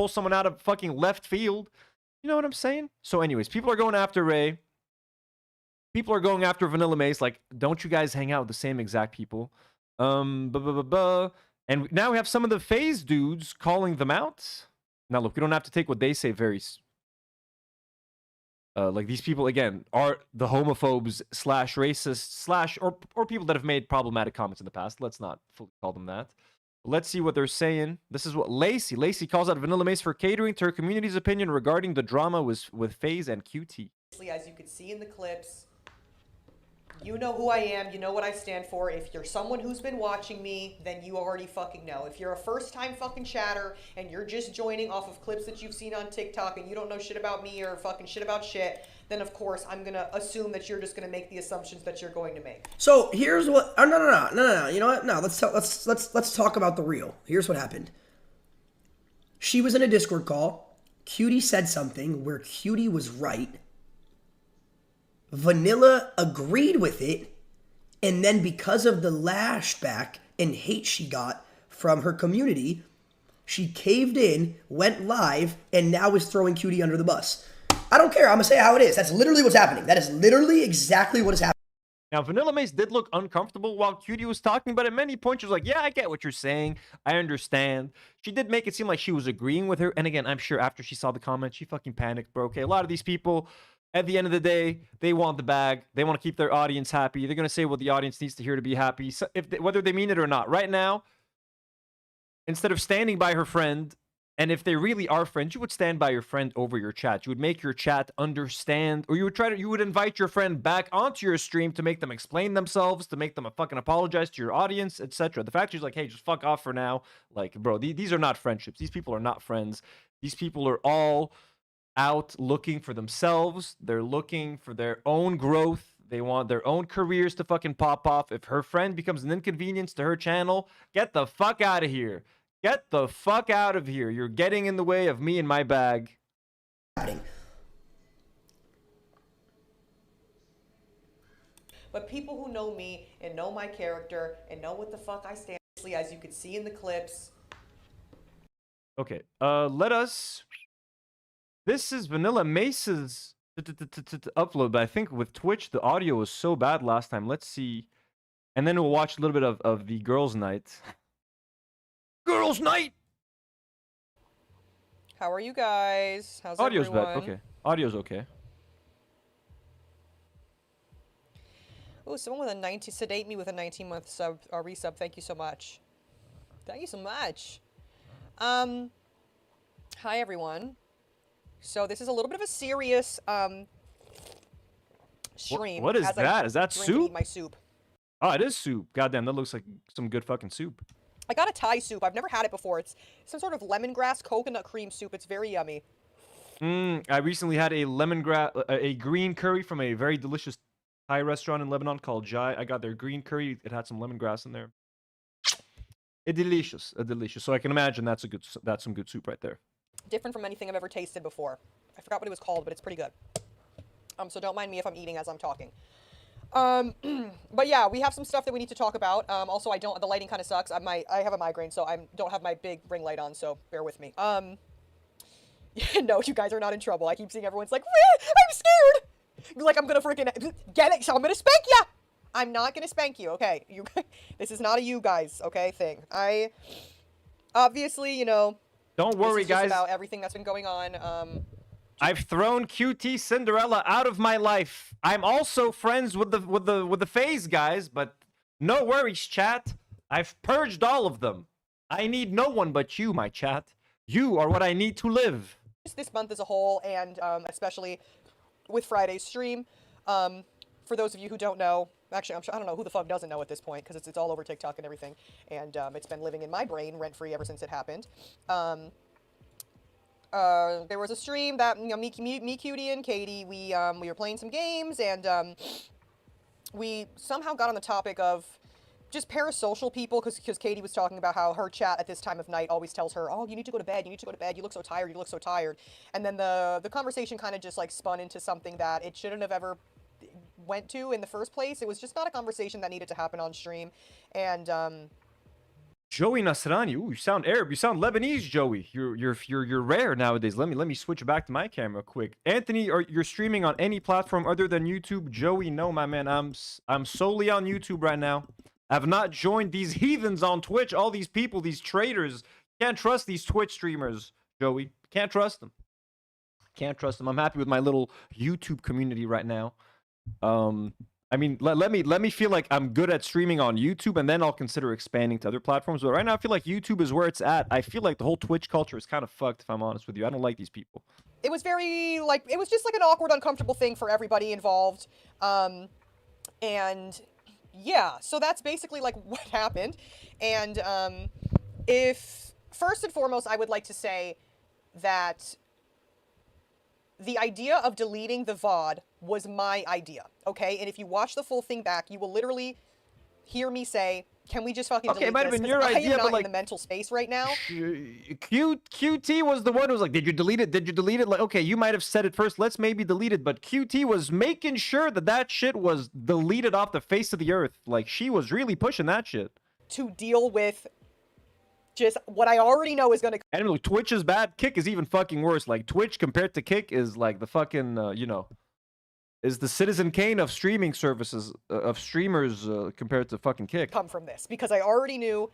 Speaker 2: someone out of fucking left field. You know what I'm saying? So anyways, people are going after Ray. People are going after VanillaMace. Like, don't you guys hang out with the same exact people? And now we have some of the Faze dudes calling them out. Now look, we don't have to take what they say very like these people again are the homophobes slash racists slash or people that have made problematic comments in the past. Let's not fully call them that. Let's see what they're saying. This is what Lacey calls out VanillaMace for catering to her community's opinion regarding the drama with Faze and QT.
Speaker 5: As you could see in the clips, you know who I am, you know what I stand for. If you're someone who's been watching me, then you already fucking know. If you're a first-time fucking chatter and you're just joining off of clips that you've seen on TikTok and you don't know shit about me or fucking shit about shit, then of course I'm gonna assume that you're just gonna make the assumptions that you're going to make.
Speaker 10: So here's what. Oh, no. You know what? No, let's talk about the real. Here's what happened. She was in a Discord call. Cutie said something where Cutie was right. Vanilla agreed with it, and then because of the lashback and hate she got from her community, she caved in, went live, and now is throwing Cutie under the bus. I don't care. I'm gonna say how it is. That's literally what's happening. That is literally exactly what is happening.
Speaker 2: Now, VanillaMace did look uncomfortable while Cutie was talking, but at many points she was like, yeah, I get what you're saying. I understand. She did make it seem like she was agreeing with her. And again, I'm sure after she saw the comment, she fucking panicked, bro. Okay, a lot of these people... At the end of the day, they want the bag. They want to keep their audience happy. They're going to say what the audience needs to hear to be happy, so whether they mean it or not. Right now, instead of standing by her friend, and if they really are friends, you would stand by your friend over your chat. You would make your chat understand, or you would invite your friend back onto your stream to make them explain themselves, to make them fucking apologize to your audience, etc. The fact she's like, hey, just fuck off for now. Like, bro, these are not friendships. These people are not friends. These people are all... out looking for themselves. They're looking for their own growth. They want their own careers to fucking pop off. If her friend becomes an inconvenience to her channel, get the fuck out of here. Get the fuck out of here. You're getting in the way of me and my bag.
Speaker 5: But people who know me and know my character and know what the fuck I stand for, as you could see in the clips.
Speaker 2: Okay, let us... This is VanillaMace's upload, but I think with Twitch, the audio was so bad last time. Let's see. And then we'll watch a little bit of the girls' night. Girls' night!
Speaker 5: How are you guys? How's
Speaker 2: Audio's
Speaker 5: everyone?
Speaker 2: bad. Okay. Audio's okay.
Speaker 5: Oh, someone with a 19... Sedate me with a 19-month sub or resub. Thank you so much. Thank you so much. Hi, everyone. So this is a little bit of a serious stream.
Speaker 2: What is that? Is that soup?
Speaker 5: My soup.
Speaker 2: Oh, it is soup. Goddamn, that looks like some good fucking soup.
Speaker 5: I got a Thai soup. I've never had it before. It's some sort of lemongrass coconut cream soup. It's very yummy.
Speaker 2: I recently had a green curry from a very delicious Thai restaurant in Lebanon called Jai. I got their green curry. It had some lemongrass in there. Delicious. So I can imagine that's some good soup right there.
Speaker 5: Different from anything I've ever tasted before. I forgot what it was called, but it's pretty good. So don't mind me if I'm eating as I'm talking. But yeah, we have some stuff that we need to talk about. Also, the lighting kind of sucks. I have a migraine, so I don't have my big ring light on, so bear with me. No, you guys are not in trouble. I keep seeing everyone's like, I'm scared! Like I'm gonna freaking get it, so I'm gonna spank ya! I'm not gonna spank you, okay? This is not a you guys, okay, thing. Obviously,
Speaker 2: don't worry,
Speaker 5: this is
Speaker 2: guys.
Speaker 5: just about everything that's been going on.
Speaker 2: I've thrown QT Cinderella out of my life. I'm also friends with the Faze guys, but no worries, chat. I've purged all of them. I need no one but you, my chat. You are what I need to live.
Speaker 5: Just this month as a whole, and especially with Friday's stream. For those of you who don't know, actually, I don't know who the fuck doesn't know at this point, because it's all over TikTok and everything, and it's been living in my brain rent-free ever since it happened. There was a stream that me, Cutie, and Katie, we were playing some games, and we somehow got on the topic of just parasocial people, because Katie was talking about how her chat at this time of night always tells her, oh, you need to go to bed, you look so tired, and then the conversation kind of just like spun into something that it shouldn't have ever went to in the first place. It was just not a conversation that needed to happen on stream, and
Speaker 2: Joey Nasrani, ooh, you sound Arab. You sound Lebanese, Joey. You're rare nowadays. Let me switch back to my camera quick. Anthony, you're streaming on any platform other than YouTube? Joey, no, my man. I'm solely on YouTube right now. I've not joined these heathens on Twitch. All these people, these traitors. Can't trust these Twitch streamers, Joey. Can't trust them. Can't trust them. I'm happy with my little YouTube community right now. I mean, let me feel like I'm good at streaming on YouTube, and then I'll consider expanding to other platforms. But right now, I feel like YouTube is where it's at. I feel like the whole Twitch culture is kind of fucked, if I'm honest with you. I don't like these people.
Speaker 5: It was very, like, it was just like an awkward, uncomfortable thing for everybody involved. And yeah, so that's basically like what happened. And if, first and foremost, I would like to say that the idea of deleting the VOD was my idea, okay? And if you watch the full thing back, you will literally hear me say, can we just fucking delete this?
Speaker 2: It might have been your idea,
Speaker 5: I am not
Speaker 2: but like,
Speaker 5: in the mental space right now.
Speaker 2: QT was the one who was like, did you delete it? Did you delete it? Like, okay, you might have said it first. Let's maybe delete it. But QT was making sure that shit was deleted off the face of the earth. Like, she was really pushing that shit.
Speaker 5: To deal with just what I already know is going to...
Speaker 2: And look, Twitch is bad. Kick is even fucking worse. Like, Twitch compared to Kick is like the fucking, is the Citizen Kane of streaming services, of streamers compared to fucking Kick.
Speaker 5: Come from this, because I already knew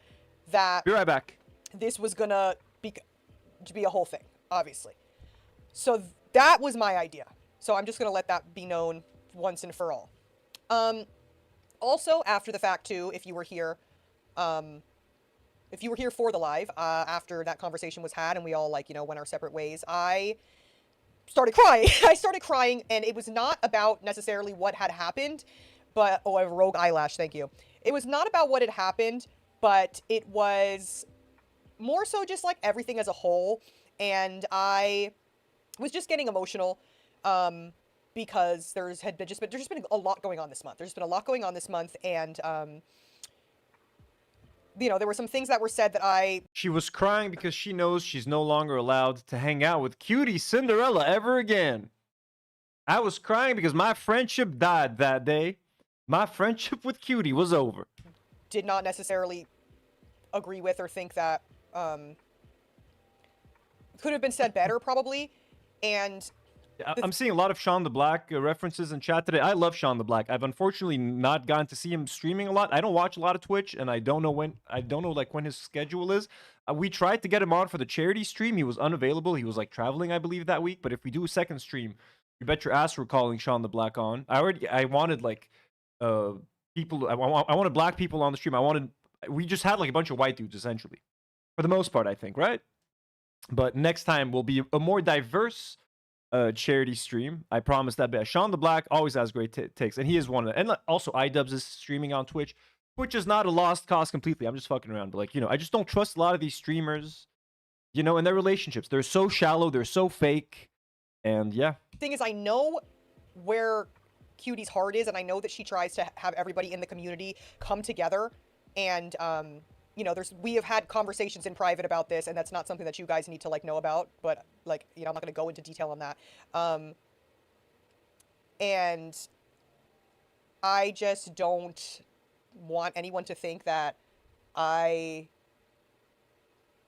Speaker 5: that...
Speaker 2: Be right back.
Speaker 5: This was going to be a whole thing, obviously. So that was my idea. So I'm just going to let that be known once and for all. Also, after the fact, too, if you were here... if you were here for the live, after that conversation was had and we all, like, went our separate ways, I started crying. I started crying, and it was not about necessarily what had happened, but... Oh, I have a rogue eyelash, thank you. It was not about what had happened, but it was more so just, like, everything as a whole, and I was just getting emotional, because there's just been a lot going on this month. There's been a lot going on this month, and, there were some things that were said that
Speaker 2: She was crying because she knows she's no longer allowed to hang out with cutie Cinderella ever again. I was crying because my friendship died that day. My friendship with cutie was over.
Speaker 5: Did not necessarily agree with or think that could have been said better, probably. And
Speaker 2: I'm seeing a lot of Sean the Black references in chat today. I love Sean the Black. I've unfortunately not gotten to see him streaming a lot. I don't watch a lot of Twitch, and I don't know when his schedule is. We tried to get him on for the charity stream. He was unavailable. He was like traveling, I believe, that week. But if we do a second stream, you bet your ass we're calling Sean the Black on. I wanted like people. I wanted black people on the stream. We just had like a bunch of white dudes essentially, for the most part, I think, right? But next time will be a more diverse charity stream. I promise that. But Sean the Black always has great takes, and he is one of them. And also, iDubbbz is streaming on Twitch, which is not a lost cause completely. I'm just fucking around, but like, you know, I just don't trust a lot of these streamers, you know, in their relationships. They're so shallow, they're so fake, and yeah.
Speaker 5: Thing is, I know where Cutie's heart is, and I know that she tries to have everybody in the community come together, and you know, we have had conversations in private about this, and that's not something that you guys need to like know about, but like, you know, I'm not going to go into detail on that. And I just don't want anyone to think that all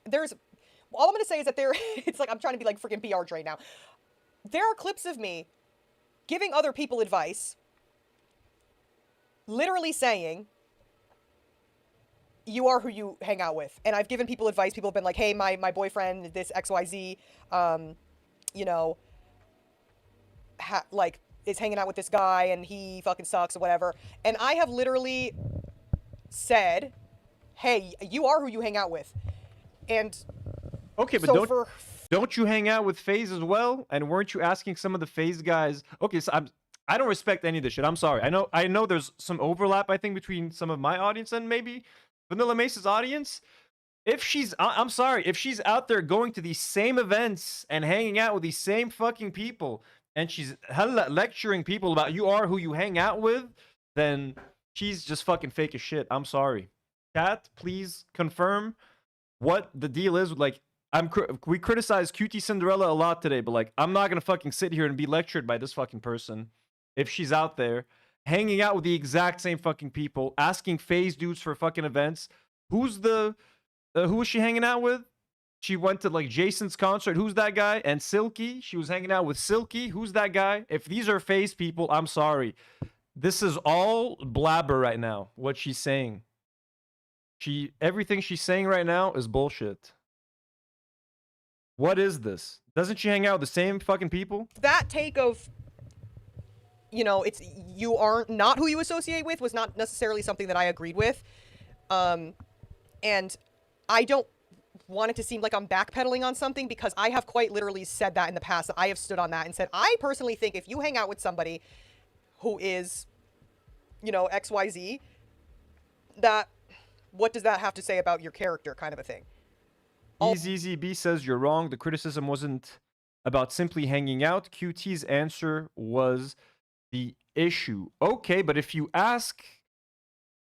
Speaker 5: I'm going to say is that it's like I'm trying to be like freaking PR Dre now. There are clips of me giving other people advice, literally saying, you are who you hang out with. And I've given people advice. People have been like, hey, my boyfriend, this XYZ, you know, like, is hanging out with this guy and he fucking sucks or whatever. And I have literally said, hey, you are who you hang out with. And
Speaker 2: okay, but
Speaker 5: so
Speaker 2: don't you hang out with Faze as well? And weren't you asking some of the Faze guys? Okay, so I don't respect any of this shit. I'm sorry. I know there's some overlap, I think, between some of my audience and maybe VanillaMace's audience. If she's, I'm sorry, if she's out there going to these same events and hanging out with these same fucking people, and she's hella lecturing people about you are who you hang out with, then she's just fucking fake as shit. I'm sorry. Chat, please confirm what the deal is. Like, we criticize Cutie Cinderella a lot today, but like, I'm not gonna fucking sit here and be lectured by this fucking person if she's out there hanging out with the exact same fucking people, asking Faze dudes for fucking events. Who was she hanging out with? She went to like Jason's concert. Who's that guy? And Silky. She was hanging out with Silky. Who's that guy? If these are Faze people, I'm sorry. This is all blabber right now, what she's saying. Everything she's saying right now is bullshit. What is this? Doesn't she hang out with the same fucking people?
Speaker 5: That take of, you know, you are not who you associate with was not necessarily something that I agreed with. And I don't want it to seem like I'm backpedaling on something, because I have quite literally said that in the past. That I have stood on that and said, I personally think if you hang out with somebody who is, you know, XYZ, that what does that have to say about your character, kind of a thing.
Speaker 2: EZZB says you're wrong. The criticism wasn't about simply hanging out. QT's answer was the issue. Okay, but if you ask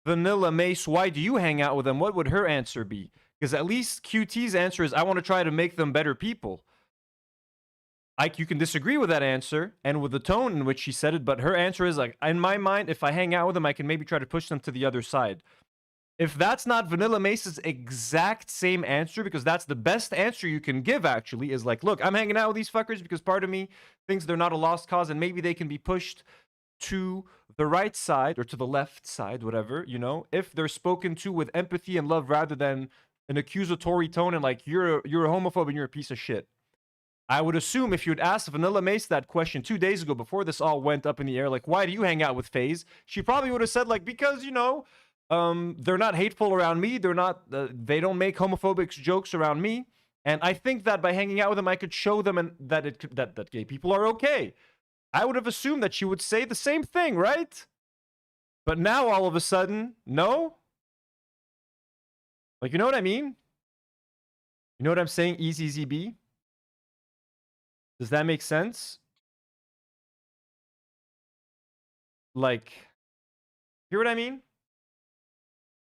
Speaker 2: VanillaMace, why do you hang out with them? What would her answer be? Because at least QT's answer is, I want to try to make them better people. You can disagree with that answer and with the tone in which she said it, but her answer is like, in my mind, if I hang out with them, I can maybe try to push them to the other side. If that's not VanillaMace's exact same answer, because that's the best answer you can give, actually, is like, look, I'm hanging out with these fuckers because part of me thinks they're not a lost cause and maybe they can be pushed to the right side or to the left side, whatever, you know, if they're spoken to with empathy and love rather than an accusatory tone and like, you're a homophobe and you're a piece of shit. I would assume if you'd asked VanillaMace that question 2 days ago before this all went up in the air, like, why do you hang out with Faze? She probably would have said, like, because, you know, they're not hateful around me. They're not, they don't make homophobic jokes around me. And I think that by hanging out with them, I could show them that gay people are okay. I would have assumed that she would say the same thing, right? But now all of a sudden, no? Like, you know what I mean? You know what I'm saying, EZZB? Does that make sense? Like, hear what I mean?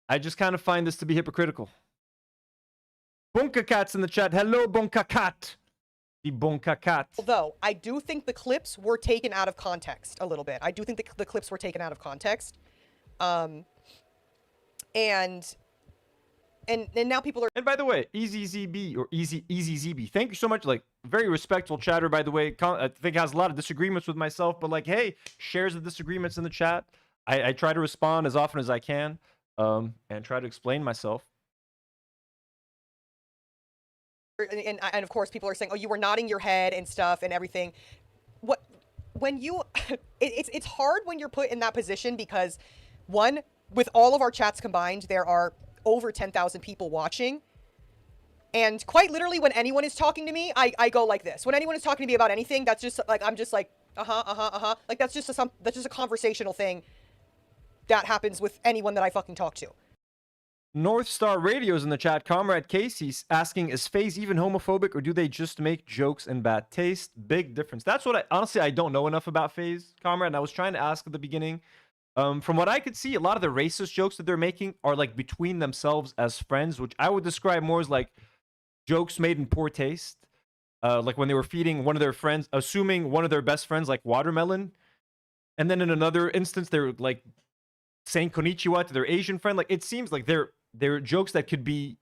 Speaker 2: I just kind of find this to be hypocritical. Bonka Cat's in the chat. Hello, Bonka Cat. The Bonka Cat.
Speaker 5: Although, I do think the clips were taken out of context a little bit. I do think the clips were taken out of context. And now people are...
Speaker 2: And by the way, EZZB or EZZB, thank you so much. Like, very respectful chatter, by the way. I think has a lot of disagreements with myself, but like, hey, shares the disagreements in the chat. I try to respond as often as I can. And try to explain myself.
Speaker 5: And of course, people are saying, "Oh, you were nodding your head and stuff and everything." When you, it's hard when you're put in that position because, one, with all of our chats combined, there are over 10,000 people watching, And quite literally, when anyone is talking to me, I go like this. When anyone is talking to me about anything, that's just like, I'm just like, like that's just a conversational thing that happens with anyone that I fucking talk to.
Speaker 2: North Star Radio's in the chat. Comrade Casey's asking, is Faze even homophobic, or do they just make jokes in bad taste? Big difference. That's what honestly, I don't know enough about Faze, Comrade, and I was trying to ask at the beginning. From what I could see, a lot of the racist jokes that they're making are like between themselves as friends, which I would describe more as like jokes made in poor taste. Like when they were feeding one of their friends, assuming one of their best friends like watermelon. And then in another instance, they're like saying konnichiwa to their Asian friend. Like, it seems like they're jokes that could be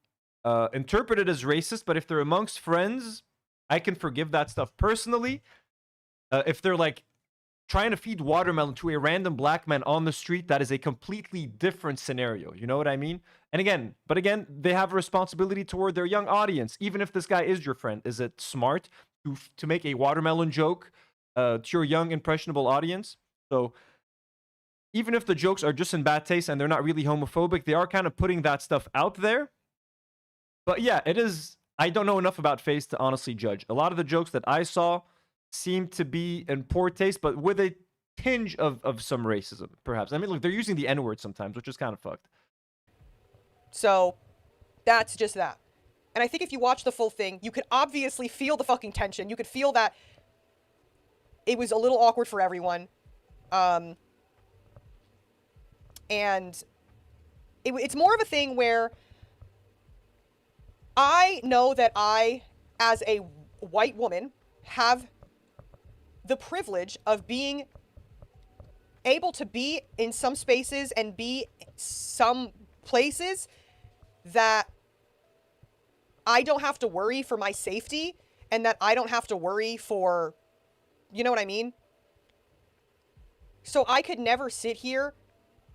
Speaker 2: interpreted as racist, but if they're amongst friends, I can forgive that stuff. Personally, if they're like trying to feed watermelon to a random black man on the street, that is a completely different scenario. You know what I mean? And again, they have a responsibility toward their young audience. Even if this guy is your friend, is it smart to make a watermelon joke to your young, impressionable audience? So even if the jokes are just in bad taste and they're not really homophobic, they are kind of putting that stuff out there. But yeah, it is. I don't know enough about Faze to honestly judge. A lot of the jokes that I saw seem to be in poor taste, but with a tinge of some racism, perhaps. I mean, look, they're using the N-word sometimes, which is kind of fucked.
Speaker 5: So that's just that. And I think if you watch the full thing, you could obviously feel the fucking tension. You could feel that it was a little awkward for everyone. And it's more of a thing where I know that I, as a white woman, have the privilege of being able to be in some spaces and be some places that I don't have to worry for my safety, and that I don't have to worry for, you know what I mean? So I could never sit here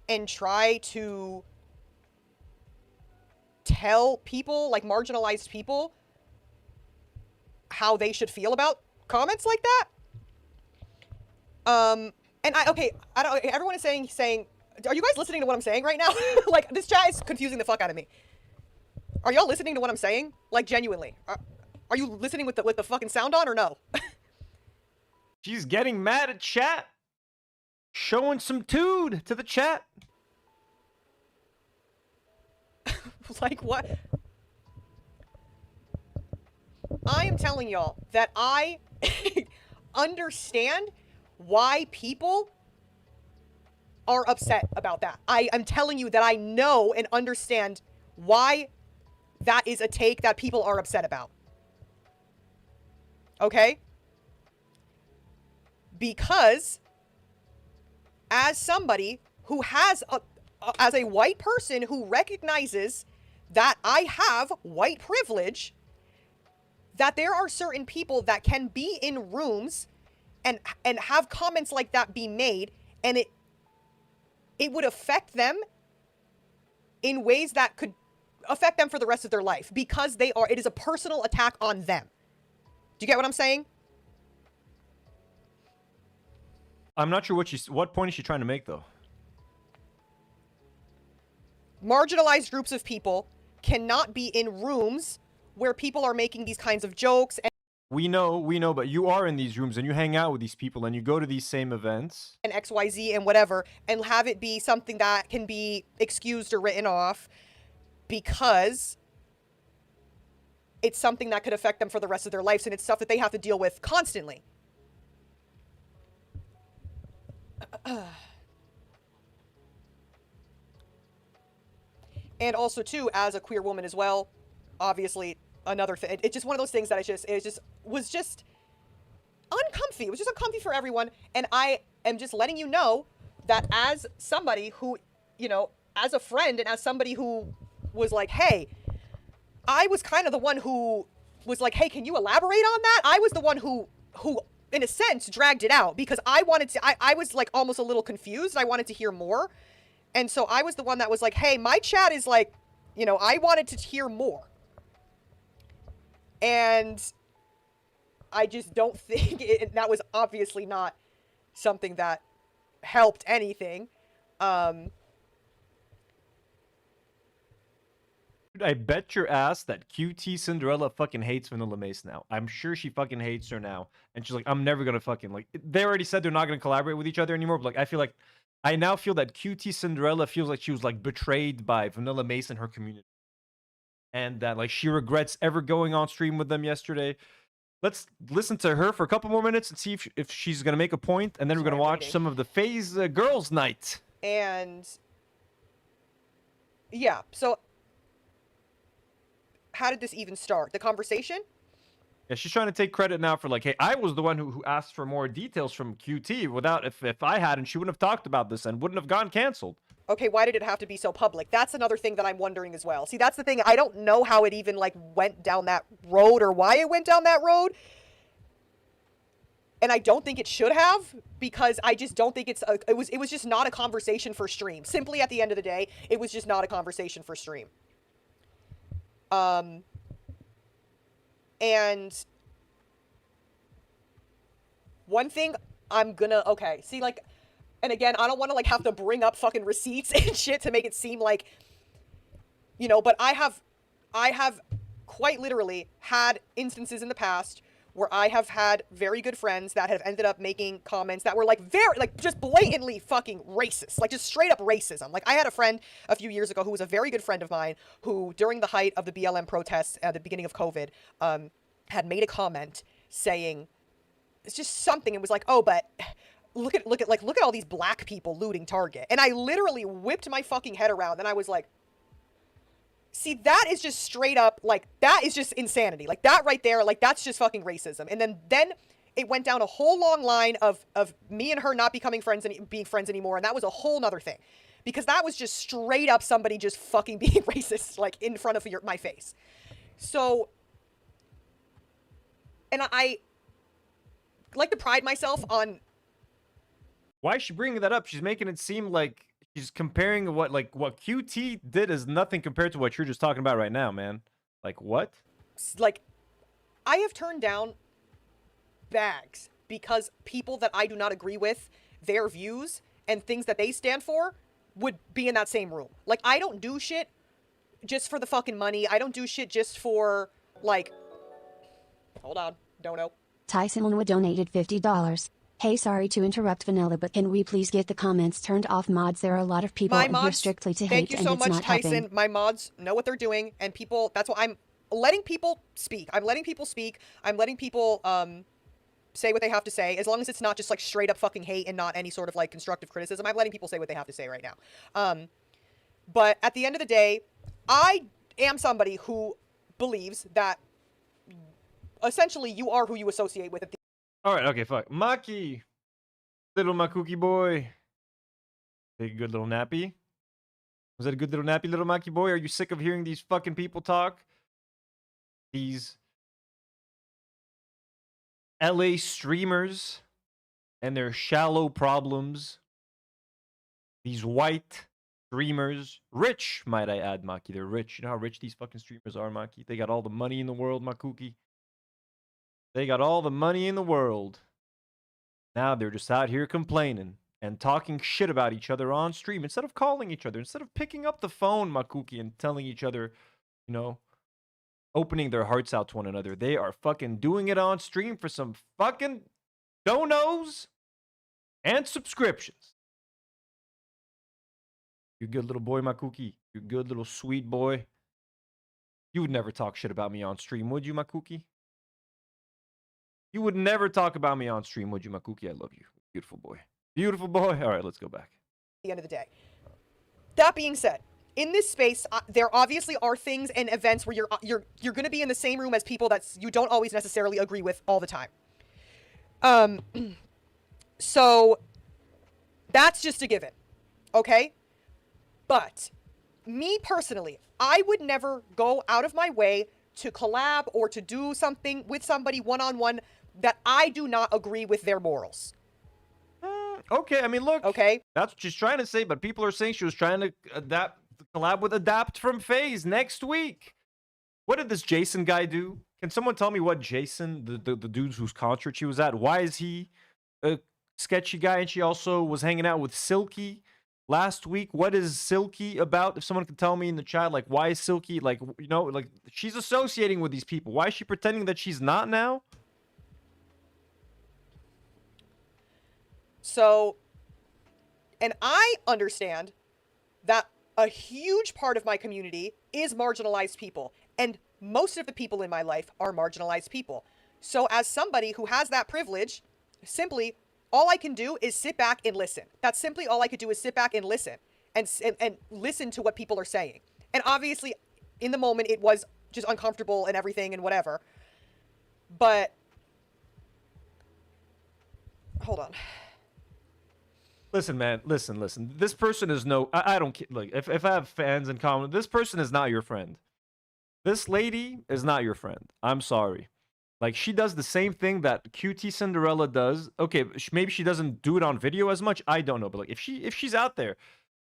Speaker 5: and try to tell people, like marginalized people, how they should feel about comments like that. And everyone is saying, are you guys listening to what I'm saying right now? Like, this chat is confusing the fuck out of me. Are y'all listening to what I'm saying? Like, genuinely. Are you listening with the fucking sound on or no?
Speaker 2: She's getting mad at chat. Showing some tude to the chat.
Speaker 5: Like, what? I am telling y'all that I understand why people are upset about that. I am telling you that I know and understand why that is a take that people are upset about. Okay? Because as somebody who has as a white person who recognizes that I have white privilege, that there are certain people that can be in rooms and have comments like that be made, and it would affect them in ways that could affect them for the rest of their life, because it is a personal attack on them. Do you get what I'm saying?
Speaker 2: I'm not sure what point is she trying to make, though.
Speaker 5: Marginalized groups of people cannot be in rooms where people are making these kinds of jokes.
Speaker 2: We know, but you are in these rooms and you hang out with these people and you go to these same events.
Speaker 5: And XYZ and whatever, and have it be something that can be excused or written off because it's something that could affect them for the rest of their lives, and it's stuff that they have to deal with constantly. And also, too, as a queer woman as well, obviously, another thing. It's just one of those things that was just uncomfy. It was just uncomfy for everyone. And I am just letting you know that as somebody who, you know, as a friend and as somebody who was like, hey, I was kind of the one who was like, hey, can you elaborate on that? I was the one who in a sense dragged it out because I wanted to, I was like almost a little confused. I wanted to hear more. And so I was the one that was like, hey, my chat is like, you know, I wanted to hear more. And I just don't think that was obviously not something that helped anything.
Speaker 2: Dude, I bet your ass that QT Cinderella fucking hates VanillaMace now. I'm sure she fucking hates her now. And she's like, I'm never gonna fucking like they already said they're not gonna collaborate with each other anymore, but like I now feel that QT Cinderella feels like she was like betrayed by VanillaMace and her community. And that like she regrets ever going on stream with them yesterday. Let's listen to her for a couple more minutes and see if she's gonna make a point, and then we're gonna watch some of the Faze Girls Night.
Speaker 5: And yeah, so how did this even start? The conversation?
Speaker 2: Yeah, she's trying to take credit now for like, hey, I was the one who asked for more details from QT. Without if I hadn't, she wouldn't have talked about this and wouldn't have gone canceled.
Speaker 5: Okay, why did it have to be so public? That's another thing that I'm wondering as well. See, that's the thing. I don't know how it even like went down that road or why it went down that road. And I don't think it should have, because I just don't think it was just not a conversation for stream. Simply at the end of the day, it was just not a conversation for stream. And one thing I'm gonna, okay, see, like, and again, I don't want to, like, have to bring up fucking receipts and shit to make it seem like, you know, but I have quite literally had instances in the past where I have had very good friends that have ended up making comments that were, like, very, like, just blatantly fucking racist. Like, just straight up racism. Like, I had a friend a few years ago who was a very good friend of mine who, during the height of the BLM protests at the beginning of COVID, had made a comment saying, it's just something, it was like, oh, but look at all these black people looting Target. And I literally whipped my fucking head around and I was like, see, that is just straight up, like, that is just insanity. Like, that right there, like, that's just fucking racism. And then it went down a whole long line of me and her not becoming friends and being friends anymore. And that was a whole nother thing. Because that was just straight up somebody just fucking being racist, like, in front of my face. So, and I like to pride myself on...
Speaker 2: Why is she bringing that up? She's making it seem like she's comparing what QT did is nothing compared to what you're just talking about right now, man. Like, what?
Speaker 5: Like, I have turned down bags because people that I do not agree with, their views and things that they stand for, would be in that same room. Like, I don't do shit just for the fucking money. I don't do shit just for, like... Hold on. Don't know.
Speaker 11: Tyson Linwood donated $50. Hey, sorry to interrupt Vanilla, but can we please get the comments turned off? Mods, there are a lot of people in here strictly to hate, and it's not helping. Thank you so much, Tyson. My mods know what they're doing, and people, that's why I'm letting people speak. I'm letting people speak. I'm letting people say what they have to say, as long as it's not just like straight up fucking hate and not any sort of like constructive criticism. I'm letting people say what they have to say right now. But at the end of the day, I am somebody who believes that essentially you are who you associate with.
Speaker 2: All right, okay, fuck. Maki, little Makuki boy. Take a good little nappy. Was that a good little nappy, little Maki boy? Are you sick of hearing these fucking people talk? These LA streamers and their shallow problems. These white streamers. Rich, might I add, Maki. They're rich. You know how rich these fucking streamers are, Maki? They got all the money in the world, Makuki. They got all the money in the world. Now they're just out here complaining and talking shit about each other on stream instead of calling each other, instead of picking up the phone, Makuki, and telling each other, you know, opening their hearts out to one another. They are fucking doing it on stream for some fucking donos and subscriptions. You good little boy, Makuki. You good little sweet boy. You would never talk shit about me on stream, would you, Makuki? You would never talk about me on stream, would you, Makuki? I love you. Beautiful boy. Beautiful boy. All right, let's go back.
Speaker 5: At the end of the day. That being said, in this space, there obviously are things and events where you're going to be in the same room as people that you don't always necessarily agree with all the time. So that's just a given. Okay? But me personally, I would never go out of my way to collab or to do something with somebody one-on-one that I do not agree with their morals.
Speaker 2: Okay, I mean, look.
Speaker 5: Okay.
Speaker 2: That's what she's trying to say, but people are saying she was trying to collab with Adapt from Faze next week. What did this Jason guy do? Can someone tell me what Jason, the dude whose concert she was at, why is he a sketchy guy? And she also was hanging out with Silky. last week. What is Silky about? If someone could tell me in the chat, like, why is Silky, like, you know, like, she's associating with these people. Why is she pretending that she's not now?
Speaker 5: So, and I understand that a huge part of my community is marginalized people. And most of the people in my life are marginalized people. So as somebody who has that privilege, simply all I can do is sit back and listen. That's simply all I could do is sit back and listen and listen to what people are saying. And obviously in the moment it was just uncomfortable and everything and whatever. But hold on.
Speaker 2: Listen, man, listen. This person is no, I don't, like, if I have fans in common, this person is not your friend. This lady is not your friend. I'm sorry. Like, she does the same thing that QT Cinderella does. Okay, maybe she doesn't do it on video as much. I don't know. But, like, if she's out there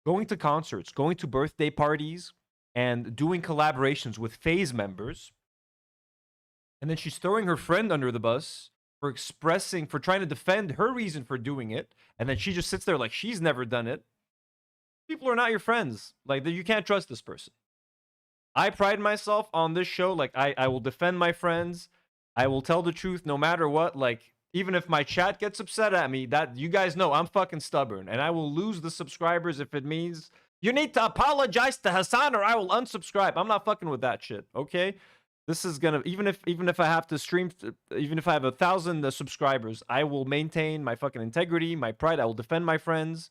Speaker 2: going to concerts, going to birthday parties, and doing collaborations with Faze members, and then she's throwing her friend under the bus for trying to defend her reason for doing it, and then she just sits there like she's never done it. People are not your friends. Like, you can't trust this person. I pride myself on this show. Like, I will defend my friends. I will tell the truth no matter what. Like, even if my chat gets upset at me, that you guys know I'm fucking stubborn, and I will lose the subscribers if it means you need to apologize to Hassan or I will unsubscribe. I'm not fucking with that shit. Okay. This is gonna, even if I have to stream, even if I have 1,000 subscribers, I will maintain my fucking integrity, my pride. I will defend my friends.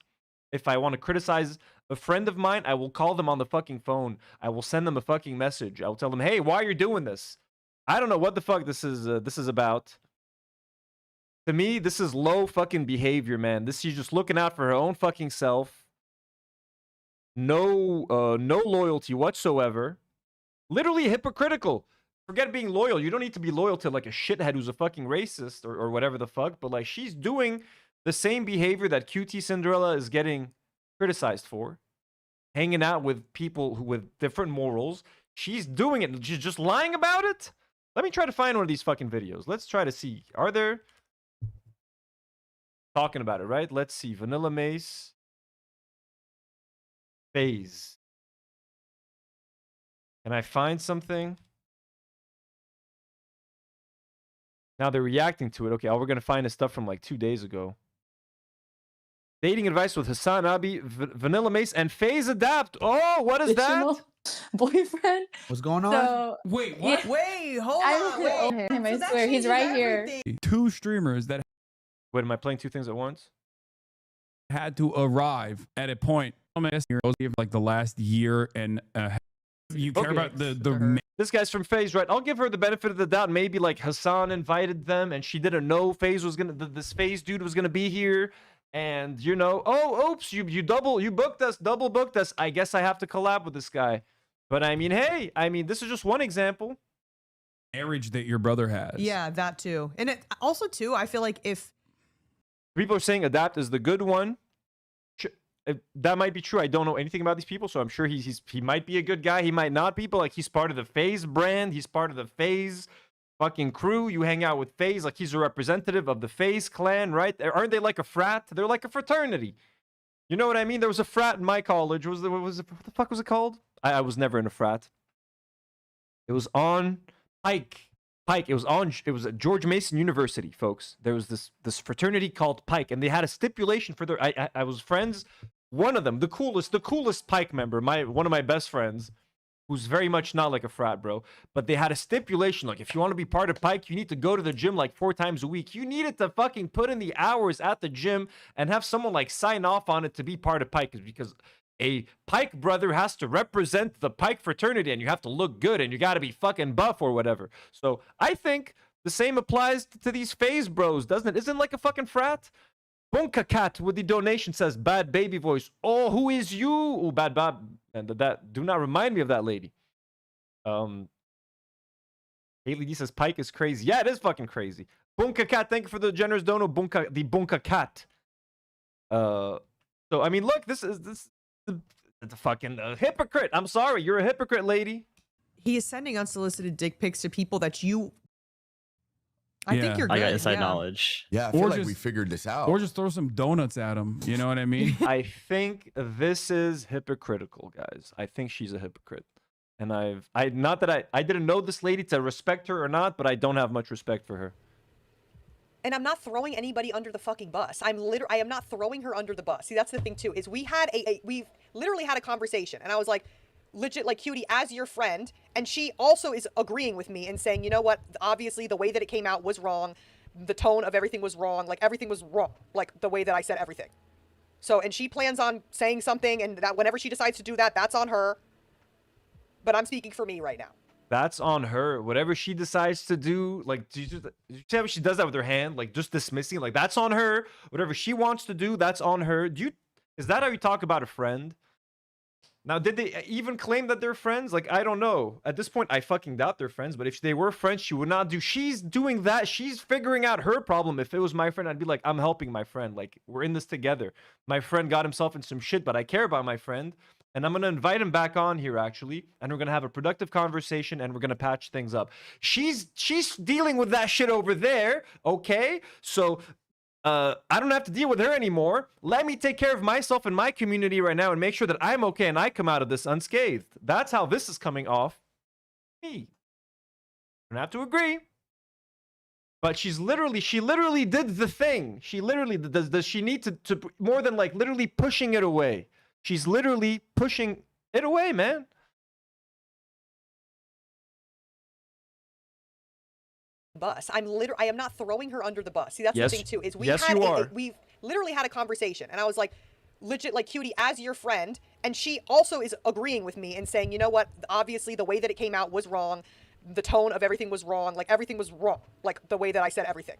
Speaker 2: If I want to criticize a friend of mine, I will call them on the fucking phone. I will send them a fucking message. I will tell them, hey, why are you doing this? I don't know what the fuck this is about. To me, this is low fucking behavior, man. She's just looking out for her own fucking self. No loyalty whatsoever. Literally hypocritical. Forget being loyal. You don't need to be loyal to like a shithead who's a fucking racist or whatever the fuck. But like, she's doing the same behavior that QT Cinderella is getting criticized for. Hanging out with people with different morals. She's doing it. She's just lying about it. Let me try to find one of these fucking videos. Let's try to see. Are there... Talking about it, right? Let's see. VanillaMace. Faze. Can I find something? Now they're reacting to it. Okay, all we're going to find is stuff from like 2 days ago. Dating advice with Hassan Abi, VanillaMace, and Faze Adapt. Oh, what is that?
Speaker 12: Boyfriend.
Speaker 13: What's going on?
Speaker 12: So,
Speaker 13: wait, what?
Speaker 12: Yeah.
Speaker 13: Wait, hold on. Wait.
Speaker 12: I swear, he's right here.
Speaker 14: 2 streamers that...
Speaker 2: Wait, am I playing 2 things at once?
Speaker 14: Had to arrive at a point. Like the last year and you care about the
Speaker 2: this guy's from Faze, right? I'll give her the benefit of the doubt. Maybe like Hassan invited them and she didn't know Faze was gonna, this Faze dude was gonna be here, and you know, oh, oops, you booked us, double booked us. I guess I have to collab with this guy. But I mean, hey, this is just one example.
Speaker 14: Marriage that your brother has.
Speaker 15: Yeah, that too. And it also too, I feel like if
Speaker 2: people are saying Adapt is the good one, that might be true. I don't know anything about these people, so I'm sure he might be a good guy. He might not be, but like, he's part of the Faze brand. He's part of the Faze fucking crew. You hang out with Faze, like he's a representative of the Faze clan, right? Aren't they like a frat? They're like a fraternity. You know what I mean? There was a frat in my college. What the fuck was it called? I was never in a frat. It was on Pike. It was at George Mason University, folks. There was this fraternity called Pike, and they had a stipulation for their. I was friends. One of them, the coolest Pike member, one of my best friends, who's very much not like a frat, bro. But they had a stipulation, like, if you want to be part of Pike, you need to go to the gym like 4 times a week. You needed to fucking put in the hours at the gym and have someone like sign off on it to be part of Pike, because a Pike brother has to represent the Pike fraternity, and you have to look good, and you got to be fucking buff or whatever. So I think the same applies to these Faze bros, doesn't it? Isn't it like a fucking frat? Bunka Cat with the donation says, bad baby voice. Oh, who is you? Oh, bad. And that, do not remind me of that lady. Haley D says, Pike is crazy. Yeah, it is fucking crazy. Bunka Cat, thank you for the generous dono. The Bunka Cat. So, I mean, look, this is the fucking hypocrite. I'm sorry, you're a hypocrite, lady.
Speaker 15: He is sending unsolicited dick pics to people that you I think you're good.
Speaker 16: I got inside
Speaker 15: yeah.
Speaker 16: knowledge.
Speaker 17: Yeah, I feel like we figured this out.
Speaker 14: Or just throw some donuts at him. You know what I mean?
Speaker 2: I think this is hypocritical, guys. I think she's a hypocrite. And I didn't know this lady to respect her or not, but I don't have much respect for her.
Speaker 5: And I'm not throwing anybody under the fucking bus. I am not throwing her under the bus. See, that's the thing too, is we've literally had a conversation, and I was like, legit, like, cutie, as your friend, and she also is agreeing with me and saying, you know what, obviously the way that it came out was wrong, the tone of everything was wrong, like everything was wrong, like the way that I said everything. So, and she plans on saying something, and that whenever she decides to do that, that's on her. But I'm speaking for me right now.
Speaker 2: That's on her. Whatever she decides to do, like, you see how she does that with her hand, like just dismissing, like that's on her. Whatever she wants to do, that's on her. Is that how you talk about a friend? Now, did they even claim that they're friends? Like, I don't know. At this point, I fucking doubt they're friends. But if they were friends, she would not do. She's doing that. She's figuring out her problem. If it was my friend, I'd be like, I'm helping my friend. Like, we're in this together. My friend got himself in some shit, but I care about my friend. And I'm going to invite him back on here, actually. And we're going to have a productive conversation, and we're going to patch things up. She's dealing with that shit over there, okay? So I don't have to deal with her anymore. Let me take care of myself and my community right now and make sure that I'm okay and I come out of this unscathed. That's how this is coming off me. I don't have to agree. But she literally did the thing. She literally, does she need to more than like literally pushing it away? She's literally pushing it away, man.
Speaker 5: Bus. I am not throwing her under the bus. See, that's the thing too, is we've literally had a conversation, and I was like, legit, like, cutie, as your friend, and she also is agreeing with me and saying, you know what, obviously the way that it came out was wrong, the tone of everything was wrong, like everything was wrong, like the way that I said everything.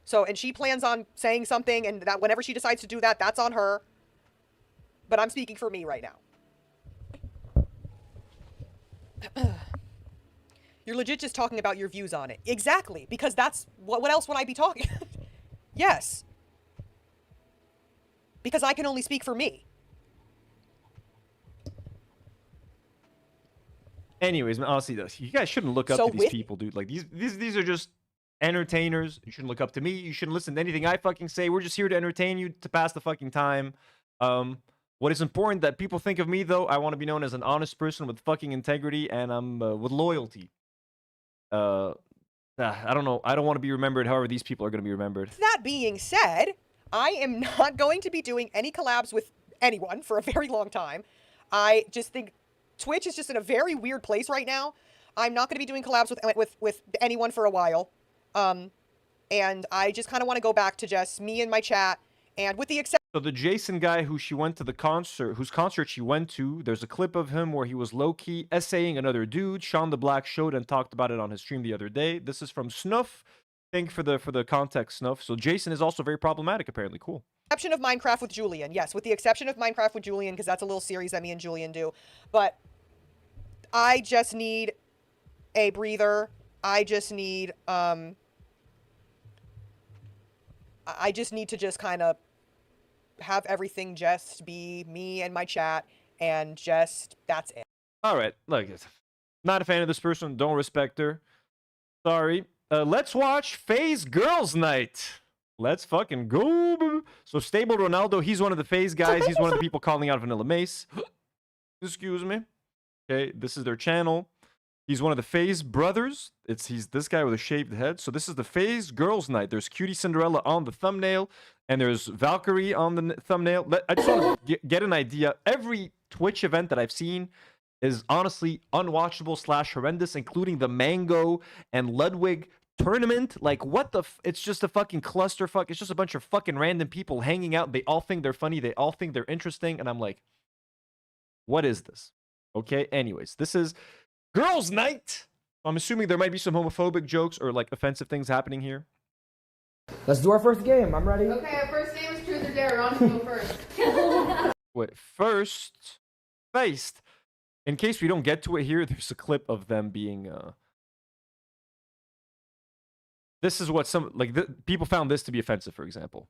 Speaker 5: So, and she plans on saying something, and that whenever she decides to do that, that's on her. But I'm speaking for me right now. You're legit just talking about your views on it. Exactly, because that's what else would I be talking? Yes. Because I can only speak for me.
Speaker 2: Anyways, honestly, you guys shouldn't look up to these people, dude. Like these are just entertainers. You shouldn't look up to me. You shouldn't listen to anything I fucking say. We're just here to entertain you, to pass the fucking time. What is important that people think of me, though, I want to be known as an honest person with fucking integrity, and I'm with loyalty. I don't know. I don't want to be remembered however these people are going to be remembered.
Speaker 5: That being said, I am not going to be doing any collabs with anyone for a very long time. I just think Twitch is just in a very weird place right now. I'm not going to be doing collabs with anyone for a while. And I just kind of want to go back to just me and my chat, and with the exception.
Speaker 2: So the Jason guy whose concert she went to, there's a clip of him where he was low-key essaying another dude. Sean the Black showed and talked about it on his stream the other day. This is from Snuff. Thank you for the context, Snuff. So Jason is also very problematic, apparently. Cool.
Speaker 5: Exception of Minecraft with Julian. Yes, with the exception of Minecraft with Julian, because that's a little series that me and Julian do. But I just need a breather. I just need to just kind of have everything just be me and my chat, and just that's it.
Speaker 2: All right, look, not a fan of this person. Don't respect her. Sorry. Let's watch Faze Girls Night. Let's fucking go, baby. So Stable Ronaldo, he's one of the Faze guys. He's one of the people calling out VanillaMace. Excuse me. Okay, this is their channel. He's one of the Faze brothers. He's this guy with a shaved head. So this is the Faze Girls Night. There's Cutie Cinderella on the thumbnail, and there's Valkyrie on the thumbnail. I just want to get an idea. Every Twitch event that I've seen is honestly unwatchable / horrendous, including the Mango and Ludwig tournament. Like, what the it's just a fucking clusterfuck. It's just a bunch of fucking random people hanging out. They all think they're funny. They all think they're interesting. And I'm like, what is this? Okay, anyways, this is Girls Night. I'm assuming there might be some homophobic jokes or like offensive things happening here.
Speaker 7: Let's do our first game. I'm ready.
Speaker 4: Okay, our first game is Truth or Dare. On to go first.
Speaker 2: Wait, first, faced. In case we don't get to it here, there's a clip of them being this is what some people found this to be offensive, for example.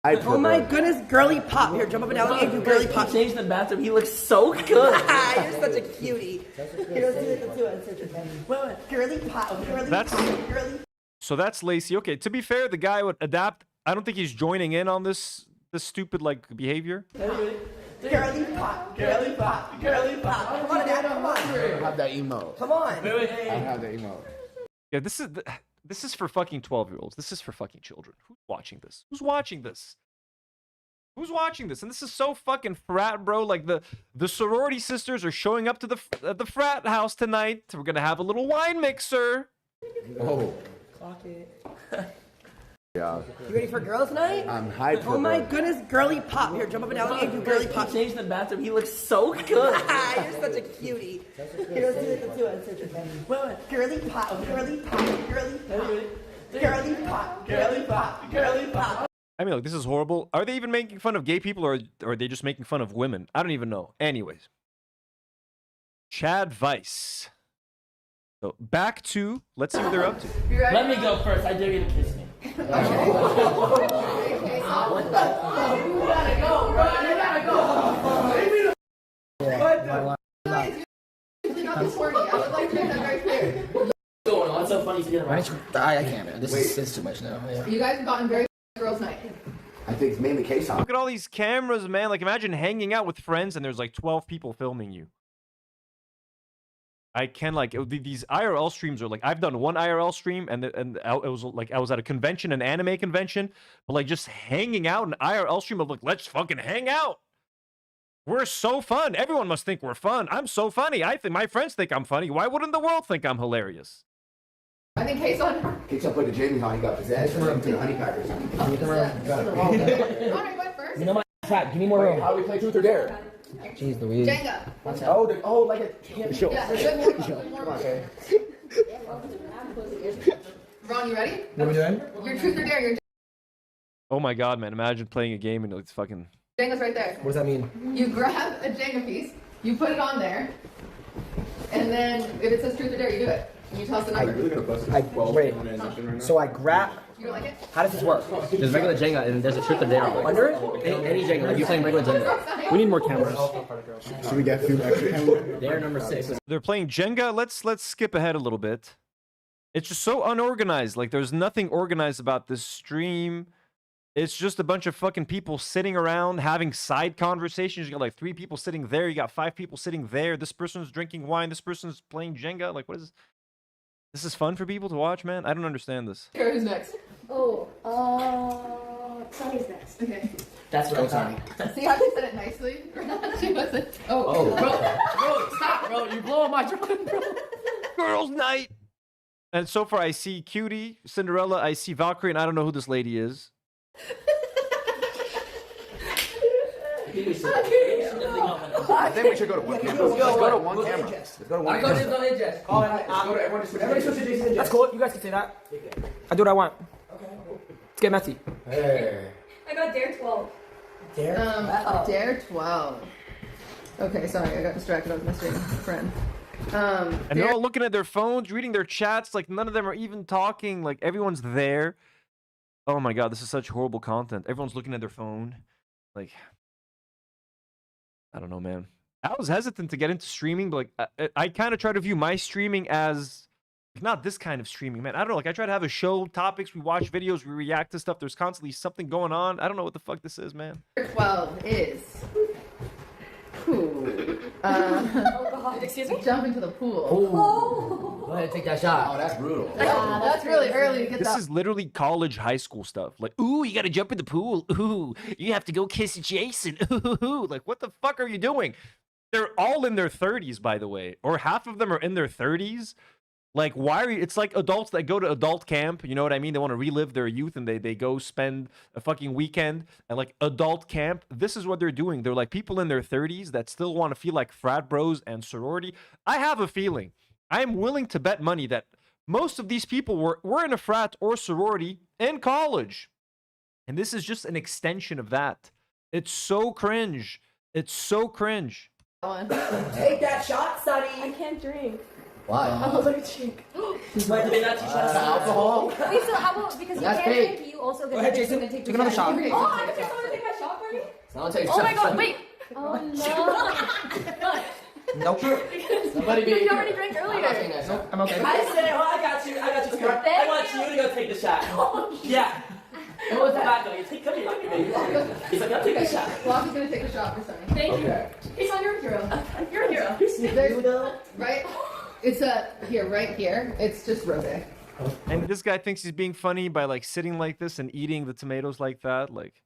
Speaker 18: Oh my goodness, girly pop. Here, jump up and down and do girly pop. He changed the bathroom. He looks so good. You're such a cutie. Here, let's do it. Let's do it. Wait, girly pop. Girly pop. Girly.
Speaker 2: So that's Lacey. Okay, to be fair, the guy would adapt. I don't think he's joining in on this stupid like behavior.
Speaker 18: Girly pop, girly pop, girly pop. Come on, Dad, come on.
Speaker 6: I don't have that emote.
Speaker 18: Come on.
Speaker 6: I don't have that emote.
Speaker 2: Yeah, this is for fucking 12-year-olds. This is for fucking children. Who's watching this? Who's watching this? Who's watching this? And this is so fucking frat, bro. Like the sorority sisters are showing up to the frat house tonight. We're gonna have a little wine mixer.
Speaker 6: Oh.
Speaker 18: Clock it.
Speaker 6: Yeah.
Speaker 18: You ready for girls' night?
Speaker 6: I'm hyped.
Speaker 18: Oh my goodness, girly pop. Here, jump up and down and do girly pop. He changed the bathroom. He looks so good. You're such a cutie. Here, let's do it. Girly pop, girly pop, girly pop. Girly pop, girly pop, girly pop.
Speaker 2: I mean, look, this is horrible. Are they even making fun of gay people, or are they just making fun of women? I don't even know. Anyways. Chad Weiss. So, back to, let's see what they're up to.
Speaker 18: Let me go first. I dare you to kiss me. What the? You gotta go, bro. You gotta go. What the?
Speaker 4: Not this horny. I would like to make that very clear.
Speaker 18: What's going on? It's so funny to get around. I can't, man. This is too much now. Yeah.
Speaker 4: You guys have gotten very girls' night.
Speaker 6: I think it's mainly case on.
Speaker 2: Look at all these cameras, man. Like, imagine hanging out with friends and there's like 12 people filming you. I can like these IRL streams are like, I've done one IRL stream and it was like I was at a convention, an anime convention, but like just hanging out an IRL stream of like, let's fucking hang out. We're so fun. Everyone must think we're fun. I'm so funny. I think my friends think I'm funny. Why wouldn't the world think I'm hilarious?
Speaker 4: I think Kason
Speaker 6: put the Jamie on. He got possessed. From the honey packers.
Speaker 18: You know my trap. Give me more room.
Speaker 6: How do we play truth or dare?
Speaker 18: Jeez Louise.
Speaker 4: Jenga.
Speaker 6: Oh, like a show.
Speaker 4: Yeah,
Speaker 6: Come on, okay.
Speaker 4: Ron, you ready?
Speaker 18: What are we doing?
Speaker 4: Your truth or dare. Your
Speaker 2: Oh my god, man. Imagine playing a game and it's fucking...
Speaker 4: Jenga's right there.
Speaker 18: What does that mean?
Speaker 4: You grab a Jenga piece, you put it on there, and then if it says truth or dare, you do it. And you tell us the number.
Speaker 18: Wait. So I grab...
Speaker 4: You don't like it?
Speaker 18: How does this work?
Speaker 16: There's regular Jenga and there's a truth or dare on it.
Speaker 18: Under it?
Speaker 16: Any Jenga, like you're playing regular Jenga. We need more cameras.
Speaker 6: Should we get a few extra?
Speaker 16: Dare number 6.
Speaker 2: They're playing Jenga. Let's skip ahead a little bit. It's just so unorganized. Like, there's nothing organized about this stream. It's just a bunch of fucking people sitting around having side conversations. You got like 3 people sitting there. You got 5 people sitting there. This person's drinking wine. This person's playing Jenga. Like, what is this? This is fun for people to watch, man. I don't understand this.
Speaker 4: Who's next?
Speaker 9: Oh, Sonny's next.
Speaker 4: Okay.
Speaker 18: That's what I'm talking.
Speaker 4: See how she said it nicely? She wasn't.
Speaker 18: Oh. Bro, stop, bro. You're blowing my drum, bro.
Speaker 2: Girls' night. And so far, I see Cutie, Cinderella. I see Valkyrie, and I don't know who this lady is.
Speaker 6: I think we should go to one camera. Let's go to one camera. Let's go to one camera.
Speaker 18: Everybody switch to Jason. That's cool. You guys can say that. I do what I want. Okay. Let's get messy.
Speaker 6: Hey.
Speaker 3: I got Dare 12.
Speaker 4: Dare 12. Okay, sorry, I got distracted. I was messaging a friend.
Speaker 2: And they're all looking at their phones, reading their chats. Like, none of them are even talking. Like, everyone's there. Oh my god, this is such horrible content. Everyone's looking at their phone. Like, I don't know, man. I was hesitant to get into streaming, but like, I kind of try to view my streaming as not this kind of streaming, man. I don't know. Like, I try to have a show, topics, we watch videos, we react to stuff. There's constantly something going on. I don't know what the fuck this is, man.
Speaker 4: 12 is.
Speaker 3: Oh god.
Speaker 4: Excuse me? Jump into the pool.
Speaker 18: Oh. Go ahead, take that shot.
Speaker 6: Oh, that's brutal.
Speaker 4: Yeah, that's really early to get
Speaker 2: This
Speaker 4: that.
Speaker 2: is literally college, high school stuff. Like, ooh, you gotta jump in the pool. Ooh, you have to go kiss Jason. Ooh, like, what the fuck are you doing? They're all in their 30s, by the way. Or half of them are in their 30s. Like, why are you... It's like adults that go to adult camp. You know what I mean? They want to relive their youth and they go spend a fucking weekend at, like, adult camp. This is what they're doing. They're, like, people in their 30s that still want to feel like frat bros and sorority. I have a feeling. I'm willing to bet money that most of these people were in a frat or sorority in college. And this is just an extension of that. It's so cringe. It's so cringe.
Speaker 18: Take that shot, Sonny.
Speaker 3: I can't drink.
Speaker 18: Why?
Speaker 3: Oh, let me drink.
Speaker 18: Why did they not teach us alcohol?
Speaker 9: Wait, so how about, because you
Speaker 18: That's
Speaker 9: can't
Speaker 18: fake.
Speaker 9: drink, you also
Speaker 18: Go ahead, Jason. Take another shot.
Speaker 3: Oh, I'm just gonna take my shot for me?
Speaker 18: Someone take a
Speaker 3: Oh
Speaker 18: shot.
Speaker 3: my god, wait.
Speaker 9: Oh no.
Speaker 18: Nope.
Speaker 12: Somebody you already drank earlier.
Speaker 18: Nope, I'm okay.
Speaker 1: I said, oh, I got you. I want you to go take the shot. Yeah. And what was that? Come here, baby. He's like, I'll take the shot.
Speaker 4: Well, he's gonna take a shot for Sunny.
Speaker 12: Thank you. He's on your hero. You're a hero.
Speaker 4: There's, right? It's here, right here. It's just rosé.
Speaker 2: And this guy thinks he's being funny by like sitting like this and eating the tomatoes like that. Like,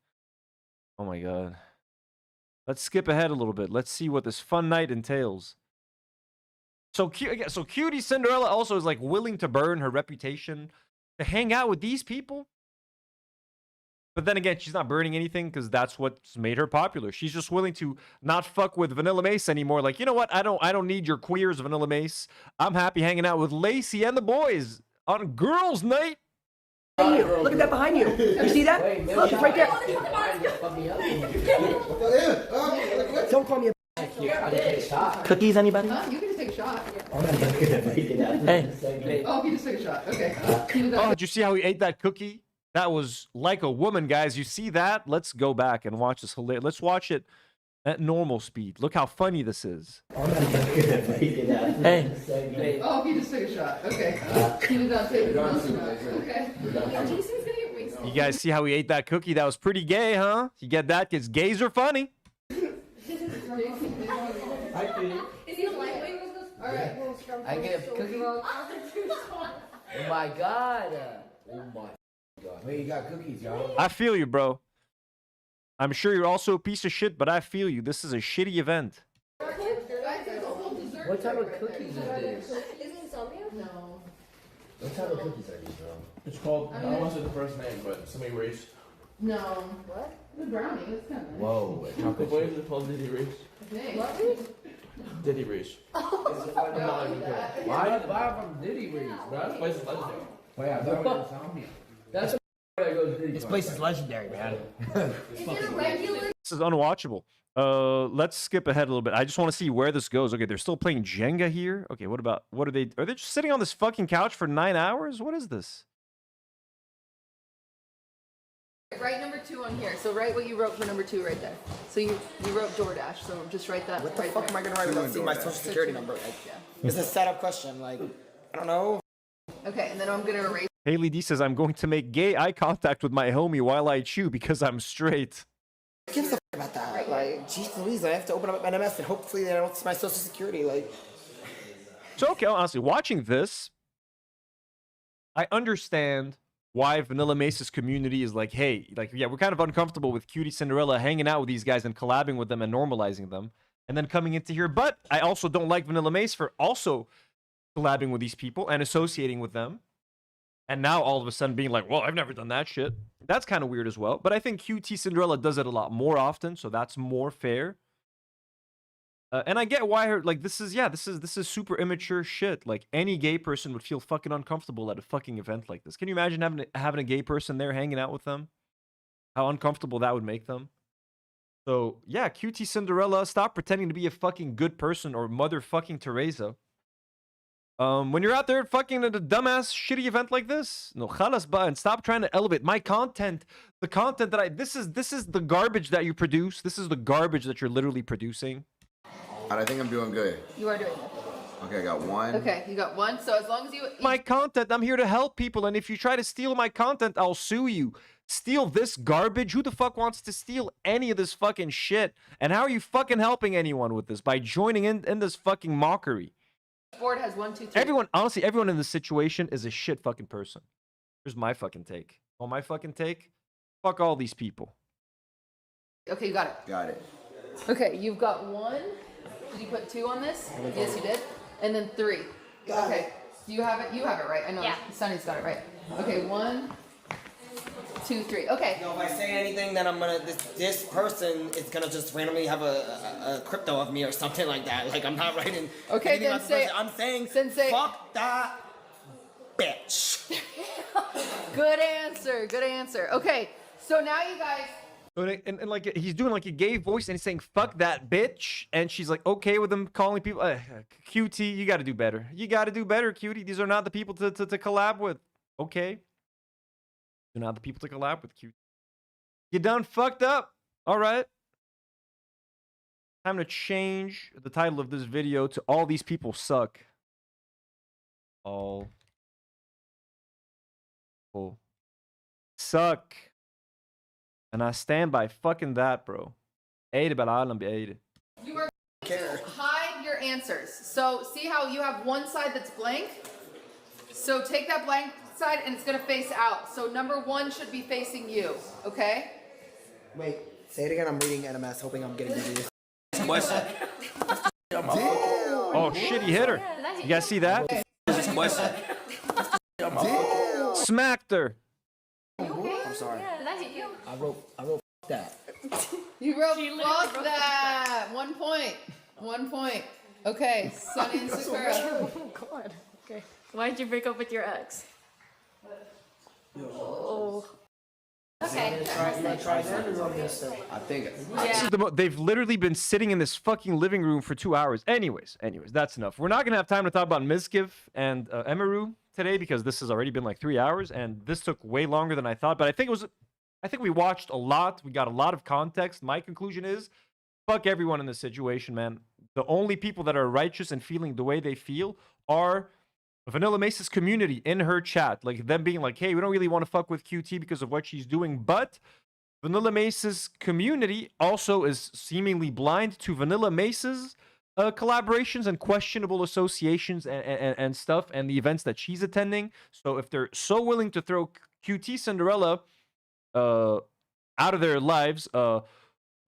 Speaker 2: oh my god. Let's skip ahead a little bit. Let's see what this fun night entails. So cutie Cinderella also is like willing to burn her reputation to hang out with these people. But then again, she's not burning anything because that's what's made her popular. She's just willing to not fuck with VanillaMace anymore. Like, you know what? I don't need your queers, VanillaMace. I'm happy hanging out with Lacey and the boys on girls' night.
Speaker 18: Look at that behind you. You see that? Look, it's right there. Don't call me a cookies, anybody?
Speaker 4: Huh? You can just take a shot.
Speaker 18: Hey.
Speaker 4: Oh, he just took a shot. Okay.
Speaker 2: Oh, did you see how he ate that cookie? That was like a woman, guys. You see that? Let's go back and watch this hilarious. Let's watch it at normal speed. Look how funny this is.
Speaker 18: Hey.
Speaker 4: Oh, he just took a shot. Okay. He did not take a shot. Okay. Jason's gonna get wasted.
Speaker 2: You guys see how he ate that cookie? That was pretty gay, huh? You get that? Because gays are funny.
Speaker 4: Is he lightweight with this? Alright.
Speaker 1: I get a cookie. Oh my god. Oh my god. Wait, you got cookies, y'all.
Speaker 2: I feel you, bro. I'm sure you're also a piece of shit, but I feel you. This is a shitty event.
Speaker 1: What type of cookies is this?
Speaker 12: Is it insomnia?
Speaker 4: No.
Speaker 1: What type of cookies are these, bro?
Speaker 17: It's called, I don't want to say the first name, but somebody Reese.
Speaker 4: No. What? The brownie. It's kind of nice.
Speaker 1: Whoa.
Speaker 17: What is it called? Diddy Reese?
Speaker 4: What?
Speaker 17: Diddy Reese.
Speaker 1: Why from Diddy Reese, bro?
Speaker 17: This place is legendary.
Speaker 1: Wait, I thought it was insomnia. That's that goes Diddy.
Speaker 18: This place is legendary, man.
Speaker 2: This is unwatchable. Let's skip ahead a little bit. I just want to see where this goes. Okay, they're still playing Jenga here. Okay, what are they just sitting on this fucking couch for 9 hours? What is this?
Speaker 4: Write number 2 on here. So write what you wrote for number 2 right there. So you wrote DoorDash. So just write that.
Speaker 18: What the
Speaker 4: right
Speaker 18: fuck
Speaker 4: there.
Speaker 18: am I gonna write without seeing my social security number? Like, it's a setup question. Like, I don't know.
Speaker 4: Okay, and then I'm gonna erase.
Speaker 2: Haley D says, I'm going to make gay eye contact with my homie while I chew because I'm straight.
Speaker 18: Who gives a fuck about that? Like, geez Louise, I have to open up NMS and hopefully they don't see my social security. Like,
Speaker 2: So, okay, honestly, watching this, I understand why VanillaMace's community is like, hey, like, yeah, we're kind of uncomfortable with Cutie Cinderella hanging out with these guys and collabing with them and normalizing them, and then coming into here. But I also don't like VanillaMace for also collabing with these people and associating with them. And now all of a sudden being like, well, I've never done that shit. That's kind of weird as well. But I think QT Cinderella does it a lot more often, so that's more fair. And I get why her, like, this is super immature shit. Like, any gay person would feel fucking uncomfortable at a fucking event like this. Can you imagine having a gay person there hanging out with them? How uncomfortable that would make them. So, yeah, QT Cinderella, stop pretending to be a fucking good person or motherfucking Teresa. When you're out there fucking at a dumbass shitty event like this, no, khalas ba, and stop trying to elevate my content. The content that this is the garbage that you produce. This is the garbage that you're literally producing.
Speaker 19: I think I'm doing good.
Speaker 4: You are doing it.
Speaker 19: Okay, I got 1.
Speaker 4: Okay, you got 1. So as long as you
Speaker 2: my content, I'm here to help people, and if you try to steal my content, I'll sue you. Steal this garbage? Who the fuck wants to steal any of this fucking shit? And how are you fucking helping anyone with this? By joining in this fucking mockery.
Speaker 4: Ford has 1, 2, 3.
Speaker 2: Everyone, honestly, everyone in this situation is a shit fucking person. Here's my fucking take. Oh, my fucking take? Fuck all these people.
Speaker 4: Okay, you got it.
Speaker 19: Got it.
Speaker 4: Okay, you've got 1. Did you put 2 on this? Yes, you did. And then 3. Okay. Do you have it? You have it, right? I know.
Speaker 12: Yeah.
Speaker 4: Sunny's got it, right? Okay, 1, 2, 3. Okay.
Speaker 18: you know, if I say anything, then I'm gonna this person is gonna just randomly have a crypto of me or something like that. Like, I'm not writing.
Speaker 4: Okay, then say.
Speaker 18: I'm saying.
Speaker 4: Sensei.
Speaker 18: Fuck that bitch.
Speaker 4: Good answer. Good answer. Okay, so now you guys.
Speaker 2: And like he's doing like a gay voice and he's saying "fuck that bitch," and she's like okay with him calling people QT. You got to do better. You got to do better, Cutie. These are not the people to collab with. Okay, they're not the people to collab with, QT. You done fucked up. All right. Time to change the title of this video to All These People Suck. All people suck. And I stand by fucking that, bro. You
Speaker 4: are to hide your answers. So see how you have one side that's blank? So take that blank side and it's gonna face out. So number 1 should be facing you, okay?
Speaker 18: Wait, say it again. I'm reading NMS, hoping I'm getting this.
Speaker 2: Oh shit, he hit her. You guys see that? Smacked her.
Speaker 18: I'm sorry.
Speaker 9: Did I hit you?
Speaker 18: I wrote that.
Speaker 4: You wrote fuck that. 1 point. 1 point. Okay, Sunny and Sakura.
Speaker 9: Oh god. Okay. Why'd you break up with your ex? Oh. Okay.
Speaker 18: I think.
Speaker 2: Yeah. They've literally been sitting in this fucking living room for 2 hours. Anyways, that's enough. We're not gonna have time to talk about Mizkiv and Emiru today because this has already been like 3 hours, and this took way longer than I thought. But I think we watched a lot. We got a lot of context. My conclusion is, fuck everyone in this situation, man. The only people that are righteous and feeling the way they feel are VanillaMace's community in her chat. Like them being like, hey, we don't really want to fuck with QT because of what she's doing. But VanillaMace's community also is seemingly blind to VanillaMace's collaborations and questionable associations and stuff and the events that she's attending. So if they're so willing to throw QT Cinderella out of their lives,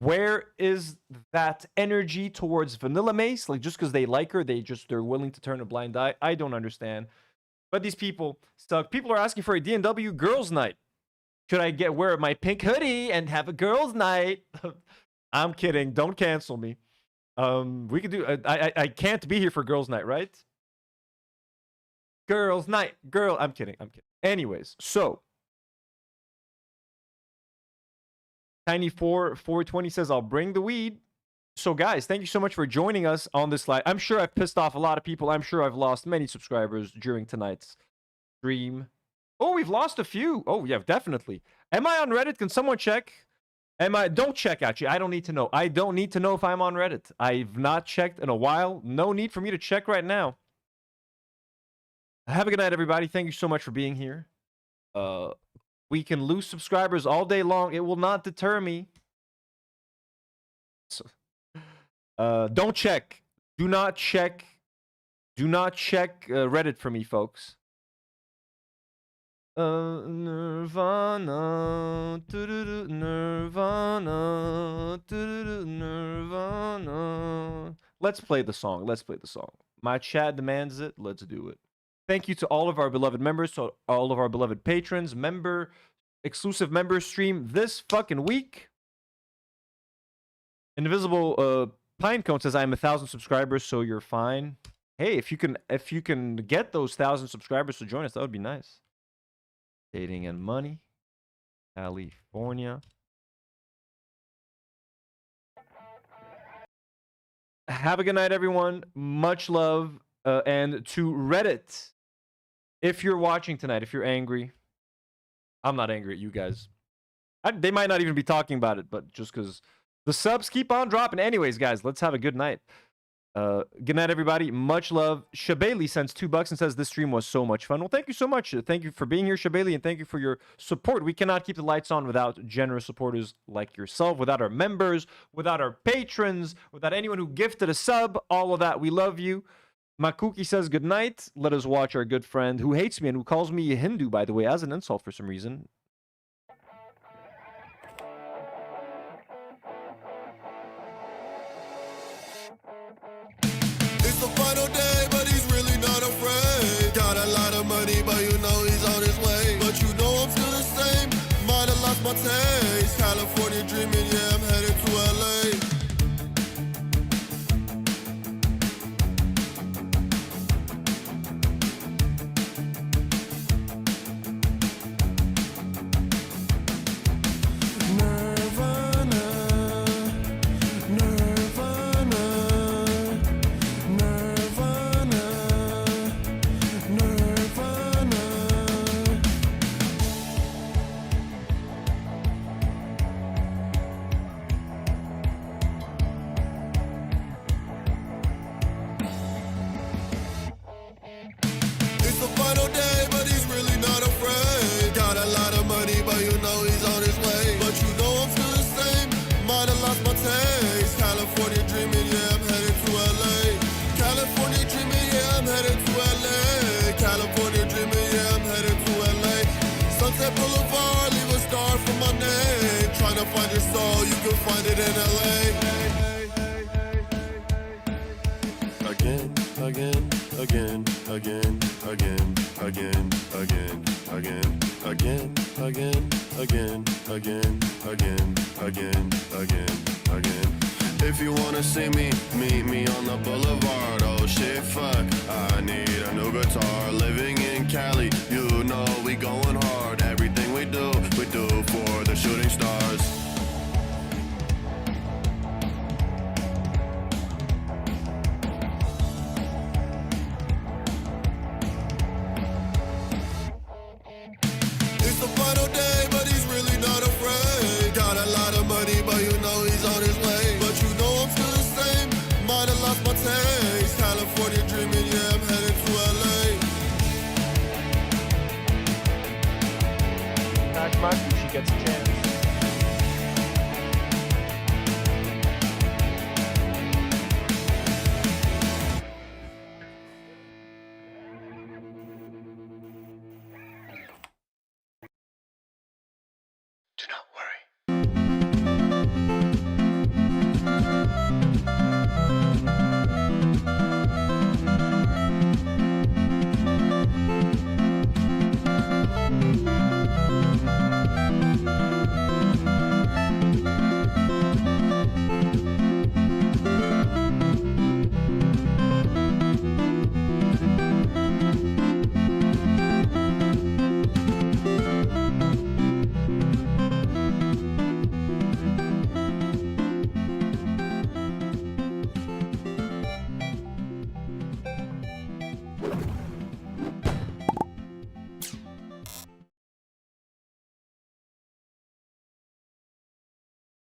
Speaker 2: where is that energy towards VanillaMace? Like, just because they like her, they're willing to turn a blind eye? I don't understand. But these people suck. People are asking for a D&W girls' night. Should I wear my pink hoodie and have a girls' night? I'm kidding. Don't cancel me. We could do. I can't be here for girls' night, right? Girls' night, I'm kidding. Anyways, so Tiny420 says, I'll bring the weed. So guys, thank you so much for joining us on this live. I'm sure I've pissed off a lot of people. I'm sure I've lost many subscribers during tonight's stream. Oh, we've lost a few. Oh, yeah, definitely. Am I on Reddit? Can someone check? Don't check, actually. I don't need to know. I don't need to know if I'm on Reddit. I've not checked in a while. No need for me to check right now. Have a good night, everybody. Thank you so much for being here. We can lose subscribers all day long. It will not deter me. So, don't check. Do not check. Do not check Reddit for me, folks. Nirvana. Nirvana. Nirvana. Let's play the song. Let's play the song. My chat demands it. Let's do it. Thank you to all of our beloved members, to all of our beloved patrons, exclusive member stream this fucking week. Invisible Pinecone says, I'm 1,000 subscribers, so you're fine. Hey, if you can get those 1,000 subscribers to join us, that would be nice. Dating and money, California. Have a good night, everyone. Much love, and to Reddit. If you're watching tonight, if you're angry, I'm not angry at you guys. They might not even be talking about it, but just because the subs keep on dropping. Anyways, guys, let's have a good night. Good night, everybody. Much love. Shabeli sends $2 and says this stream was so much fun. Well, thank you so much. Thank you for being here, Shabeli, and thank you for your support. We cannot keep the lights on without generous supporters like yourself, without our members, without our patrons, without anyone who gifted a sub. All of that. We love you. Makuki says good night. Let us watch our good friend who hates me and who calls me a Hindu, by the way, as an insult for some reason.
Speaker 20: It's the final day, but he's really not afraid. Got a lot of money, but you know he's on his way. But you know I'm still the same. Might have lost my taste. California dreaming, yeah, I'm headed to LA. dreaming, yeah, I'm headed to LA. California dreaming, yeah, I'm headed to LA. California dreaming, yeah, I'm headed to LA. Sunset Boulevard, leave a star for my name. Trying to find your soul, you can find it in LA. Again, again, again, again, again, again, again, again, again, again, again, again, again, again, again, again. If you wanna see me, meet me on the boulevard. Oh shit, fuck, I need a new guitar. Living in Cali, you know we going hard. Everything we do for the shooting stars.